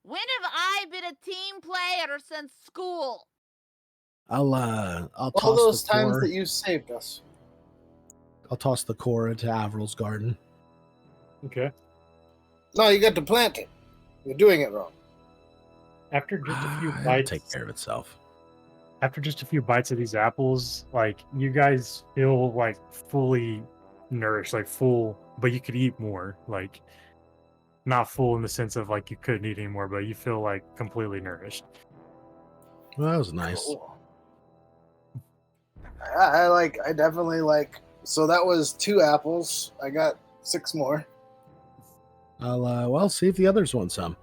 When have I been a team player since school? I'll All toss those the times core. that you saved us. I'll toss the core into Avril's garden. Okay. No, you got to plant it. You're doing it wrong. After just a few It'll bites, take care of itself. after just a few bites of these apples, like you guys feel like fully nourished, like full but you could eat more. Like, not full in the sense of like you couldn't eat anymore, but you feel like completely nourished. Well, that was nice. Cool. I definitely like. So that was 2 apples. I got 6 more. I'll see if the others want some.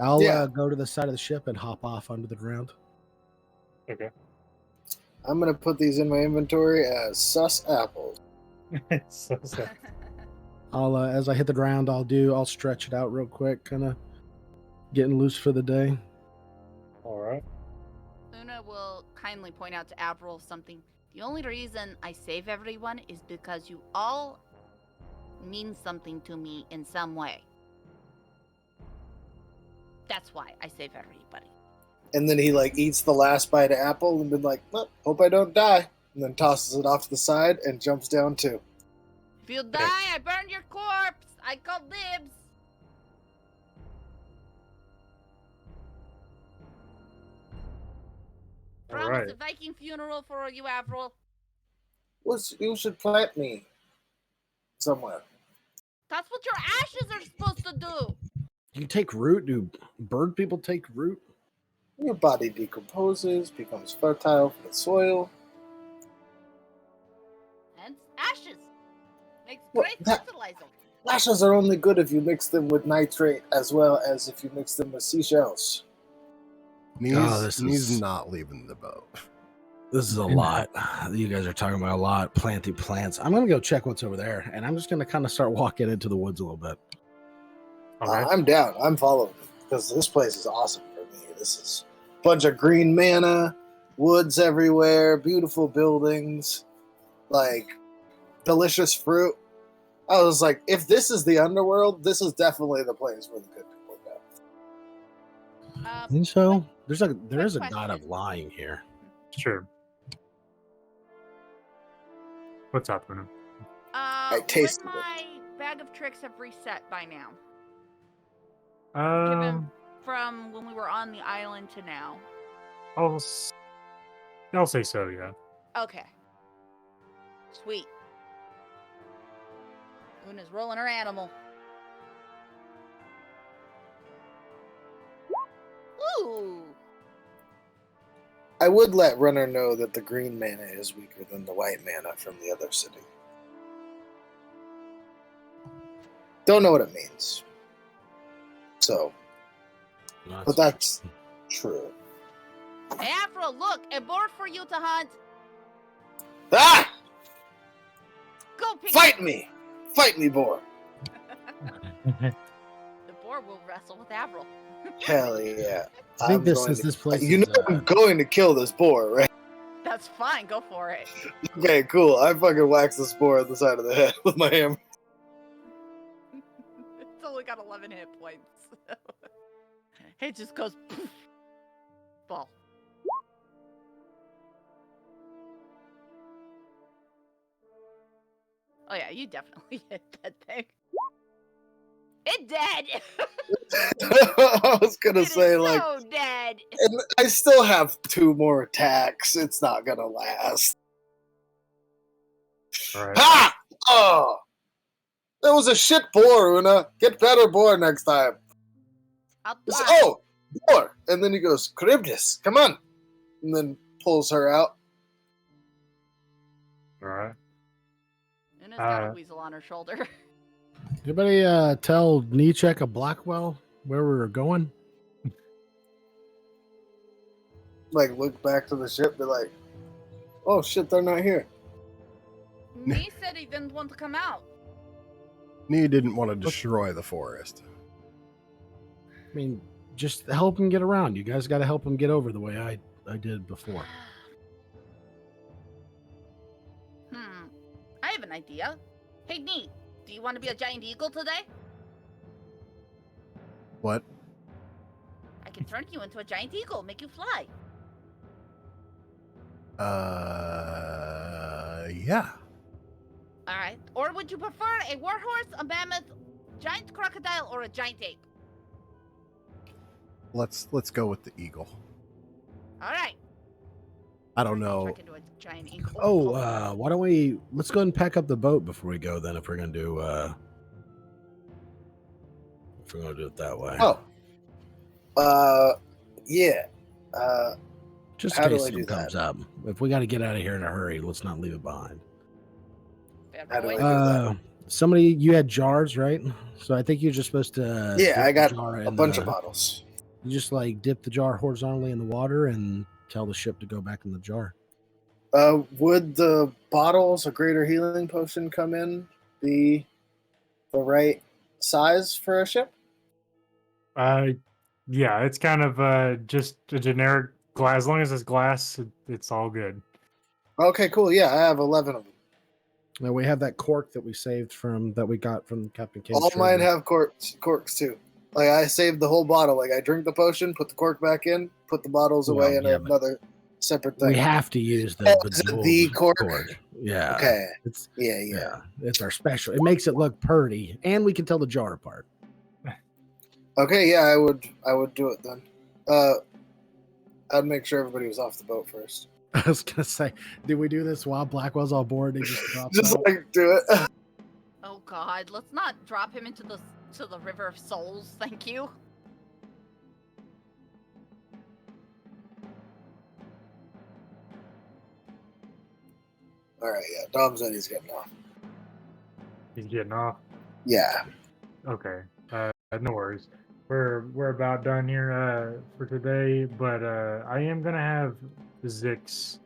I'll Yeah. go to the side of the ship and hop off under the ground. Okay. I'm gonna put these in my inventory as sus apples. So sad. I'll as I hit the ground, I'll stretch it out real quick, kind of getting loose for the day. All right. Una will kindly point out to Avril something. The only reason I save everyone is because you all mean something to me in some way. That's why I save everybody. And then he like eats the last bite of apple and been like, well, hope I don't die. And then tosses it off to the side and jumps down too. If you die, I burn your corpse. I call dibs. All Promise right. a Viking funeral for you, Avril. You should plant me somewhere. That's what your ashes are supposed to do. You take root? Do bird people take root? Your body decomposes, becomes fertile for the soil. Hence, ashes. Makes Well, great that- fertilizer. Ashes are only good if you mix them with nitrate as well as if you mix them with seashells. this He's is- not leaving the boat. This is a lot. You guys are talking about a lot. Planting plants. I'm gonna go check what's over there, and I'm just gonna kind of start walking into the woods a little bit. Okay. I'm down. I'm following because this place is awesome for me. This is a bunch of green mana, woods everywhere, beautiful buildings, like delicious fruit. I was like, if this is the underworld, this is definitely the place where the good people go. I think so. There is a Quick god of question. lying here. Sure. What's up, Una? I tasted would it. my bag of tricks have reset by now? Given from when we were on the island to now. I'll say so. Yeah. Okay. Sweet. Una's rolling her animal. Ooh. I would let Runner know that the green mana is weaker than the white mana from the other city. Don't know what it means. So, but that's true. Hey, Afro, look, a boar for you to hunt. Ah! Go pick Fight me! Fight me, boar! The boar will wrestle with Avril. Hell yeah. I think I'm this going is to- this place. You know is, I'm going to kill this boar, right? That's fine, go for it. Okay, cool. I fucking wax this boar on the side of the head with my hammer. It's only got 11 hit points. It just goes poof. Ball. Oh yeah, you definitely hit that thing. It dead. I was gonna It say, is like, so dead. and I still have 2 more attacks. It's not gonna last. All right. Ha! Oh! That was a shit boar, Una. Get better boar next time. I'll It's, try. oh, boar! And then he goes, Charybdis, come on! And then pulls her out. All right. Una's got a weasel on her shoulder. Anybody tell Nichek of Blackwell where we were going? Like, look back to the ship, be like, oh shit, they're not here. Me said he didn't want to come out. Nee didn't want to destroy the forest. I mean, just help him get around. You guys got to help him get over the way I did before. I have an idea. Hey, Nee, do you want to be a giant eagle today? What? I can turn you into a giant eagle, make you fly. Yeah. All right. Or would you prefer a warhorse, a mammoth, giant crocodile, or a giant ape? Let's go with the eagle. All right. I don't know. Turn into a giant eagle. Oh, why don't let's go ahead and pack up the boat before we go then if we're going to do If we're gonna do it that way. Oh. Yeah. Just how in do case I do something that? comes up. If we got to get out of here in a hurry, let's not leave it behind. Fair How do I point. do that? Somebody, you had jars, right? So I think you're just supposed to. Yeah, dip I got the jar a in bunch the- of bottles. You just like dip the jar horizontally in the water and tell the ship to go back in the jar. Would the bottles, a greater healing potion, come in the right size for a ship? Yeah, it's kind of just a generic glass. As long as it's glass, it's all good. Okay, cool. Yeah, I have 11 of them. Now we have that cork that we got from Captain King's All mine treasure. have corks too. Like I saved the whole bottle. Like I drink the potion, put the cork back in, put the bottles away in yeah, but another separate thing. We have to use Oh, the is it jeweled the cork? Yeah. Okay. It's Yeah. it's our special. It makes it look pretty, and we can tell the jar apart. Okay, yeah, I would do it then. I'd make sure everybody was off the boat first. I was gonna say, did we do this while Blackwell's on board? They just dropped Just out? like do it. Oh God, let's not drop him into the river of souls. Thank you. All right, yeah. Dom said he's getting off. He's getting off. Yeah. Okay. No worries. We're about done here for today, but I am gonna have Zix,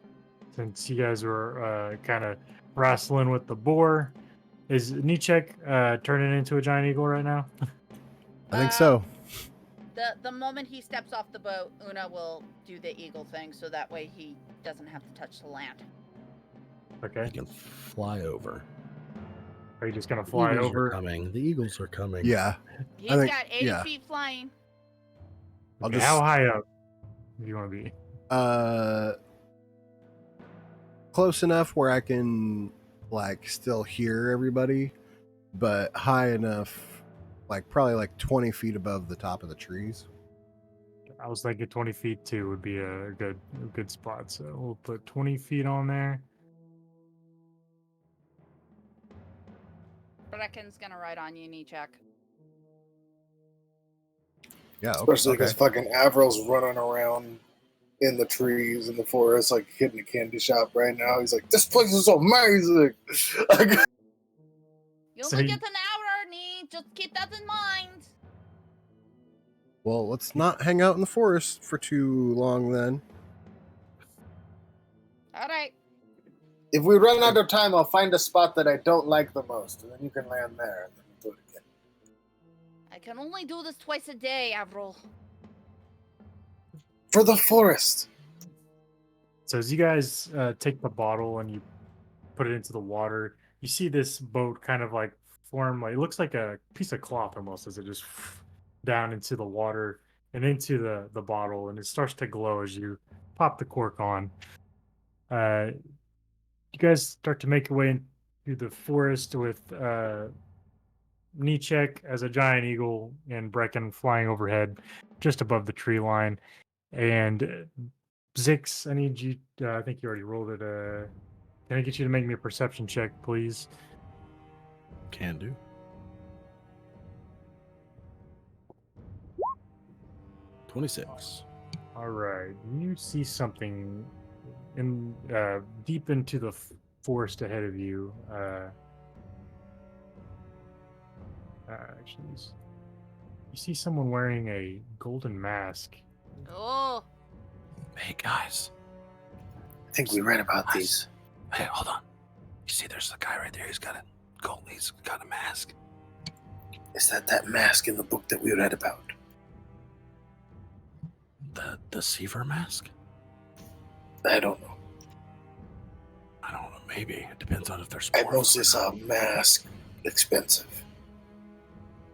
since you guys were kind of wrestling with the boar. Is Nichek turning into a giant eagle right now? I think so. The moment he steps off the boat, Una will do the eagle thing, so that way he doesn't have to touch the land. Okay. He can fly over. Are you just gonna fly Eagles over? Are coming. The eagles are coming. Yeah. He's think- got 80 yeah. feet flying. I'll Okay, just- how high up do you want to be? Close enough where I can like still hear everybody, but high enough, like probably like 20 feet above the top of the trees. I was thinking 20 feet too would be a good spot. So we'll put 20 feet on there. Brecken's gonna ride on you, Nichek. Yeah. Especially Okay. because fucking Avril's running around in the trees in the forest, like hitting a candy shop right now. He's like, "This place is amazing." You So only you- get an hour, Nee. Just keep that in mind. Well, let's not hang out in the forest for too long then. All right. If we run out of time, I'll find a spot that I don't like the most, and then you can land there, and then we'll do it again. I can only do this twice a day, Avril. For the forest. So as you guys take the bottle and you put it into the water, you see this boat kind of like form. Like, it looks like a piece of cloth almost, as it just down into the water and into the bottle, and it starts to glow as you pop the cork on. You guys start to make your way into the forest with Nichek as a giant eagle and Brecken flying overhead just above the tree line. And Zix, I need you. I think you already rolled it. Can I get you to make me a perception check, please? Can do. 26. All right. You see something in deep into the forest ahead of you. Actually, you see someone wearing a golden mask. Oh, Hey guys. I think we read about these. Hey, hold on. You see, there's a guy right there. He's got a gold. He's got a mask. Is that mask in the book that we read about? The deceiver mask. I don't know. I don't know. Maybe it depends on if there's. I mostly saw mask, expensive,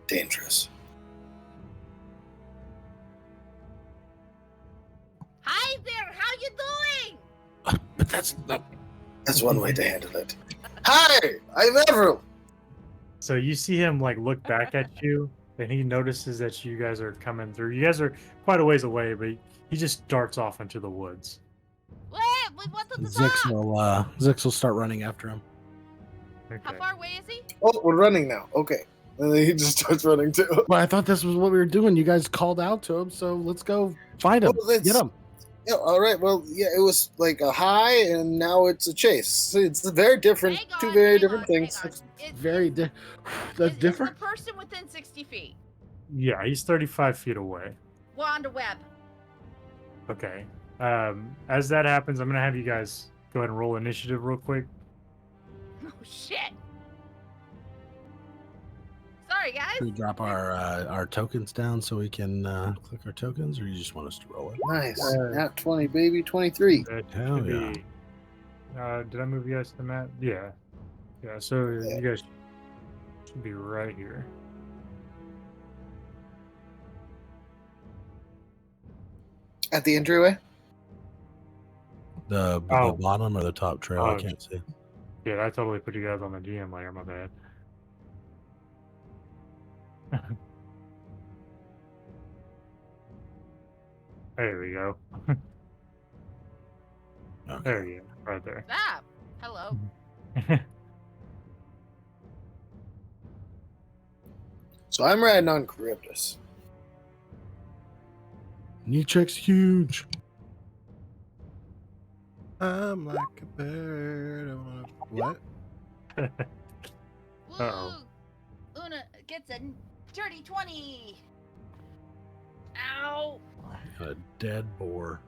dangerous. hi there. How you doing? But that's not. That's one way to handle it. Hi, I'm Avril. So you see him like look back at you, and he notices that you guys are coming through. You guys are quite a ways away, but he just darts off into the woods. Wait, we wanted to Zix will start running after him. Okay. How far away is he? Oh, we're running now. Okay. And then he just starts running too. Well, I thought this was what we were doing. You guys called out to him, so let's go find him. Well, Get him. Yeah, all right. Well, yeah, it was like a high, and now it's a chase. It's very different. Hang Two on, very hang different on, things. hang on. Very Is that's the different. person within 60 feet? Yeah, he's 35 feet away. Wanda Web. Okay. As that happens, I'm gonna have you guys go ahead and roll initiative real quick. Oh shit. Sorry, guys. Should we drop our tokens down so we can click our tokens, or you just want us to roll it? Nice. Uh, Nat 20, baby. 23. That Hell should yeah. be. Did I move you guys to the map? Yeah. Yeah. So Yeah. you guys should be right here. At the entryway? The Oh. bottom or the top trail? I Oh, can't see. Yeah, I totally put you guys on the GM layer. My bad. There we go. Okay. There you go. Right there. Ah, hello. So I'm riding on Charybdis. Nietzsche's huge. I'm like a bird. What? Woo! Uh-oh. Una gets a dirty 20. Ow. A dead boar.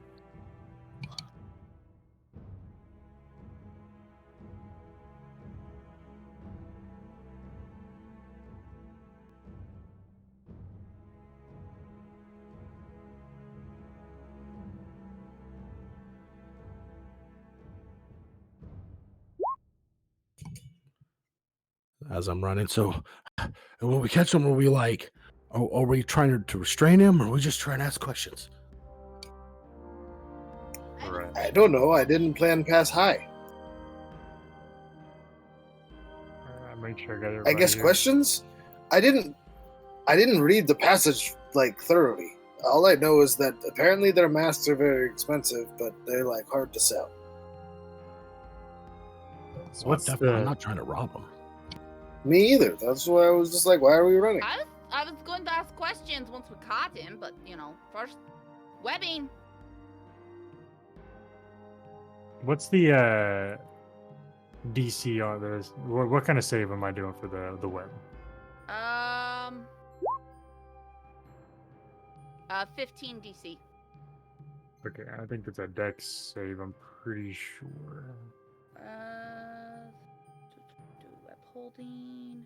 As I'm running, so and when we catch him, are we like, are we trying to restrain him, or are we just trying to ask questions? Right. I don't know. I didn't plan past high. Make sure I got I everybody guess here. questions? I didn't read the passage like thoroughly. All I know is that apparently their masks are very expensive, but they're like hard to sell. So Well, what's definitely, I'm the? not trying to rob him. Me either. That's why I was just like, why are we running? I was going to ask questions once we caught him, but first webbing. What's the DC on this? What kind of save am I doing for the web? 15 DC. Okay, I think it's a dex save. I'm pretty sure. Web holding.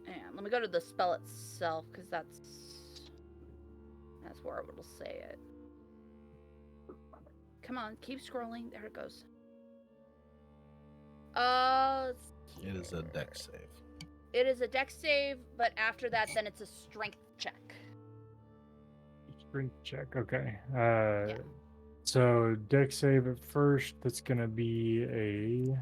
And let me go to the spell itself, because that's where it'll say it. Come on, keep scrolling. There it goes. It is a dex save. It is a dex save, but after that, then it's a strength check. Strength check. Okay. So dex save at first. That's gonna be a.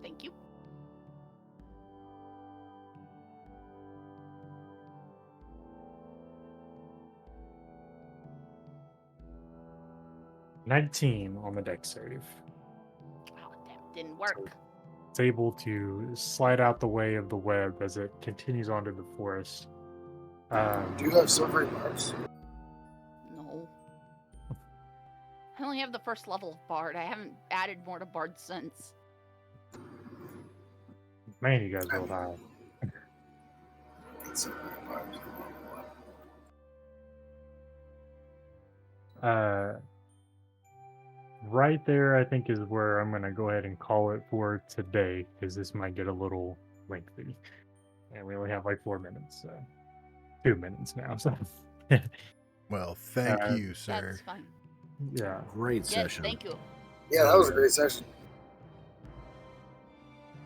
Thank you. $19 on the dex save. Oh, damn, didn't work. It's able to slide out the way of the web as it continues onto the forest. Do you have silvery bars? No. I only have the first level of Bard. I haven't added more to Bard since. Man, you guys rolled high. Silvery bars. Right there, I think, is where I'm going to go ahead and call it for today, because this might get a little lengthy. And we only have like 4 minutes. 2 minutes now. So, Well, thank you, sir. That's fine. yeah. Great Yes, session. thank you. Yeah, that was a great session.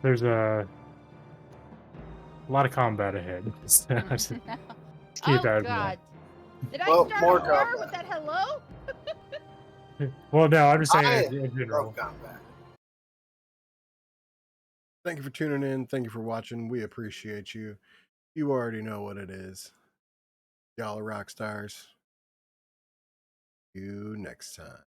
There's a lot of combat ahead. So just keep Oh, that in God. Did I Well, start more a war combat. with that hello? mind. Well, no, I'm just saying I in general. love combat. Thank you for tuning in. Thank you for watching. We appreciate you. You already know what it is. Y'all are rock stars. See you next time.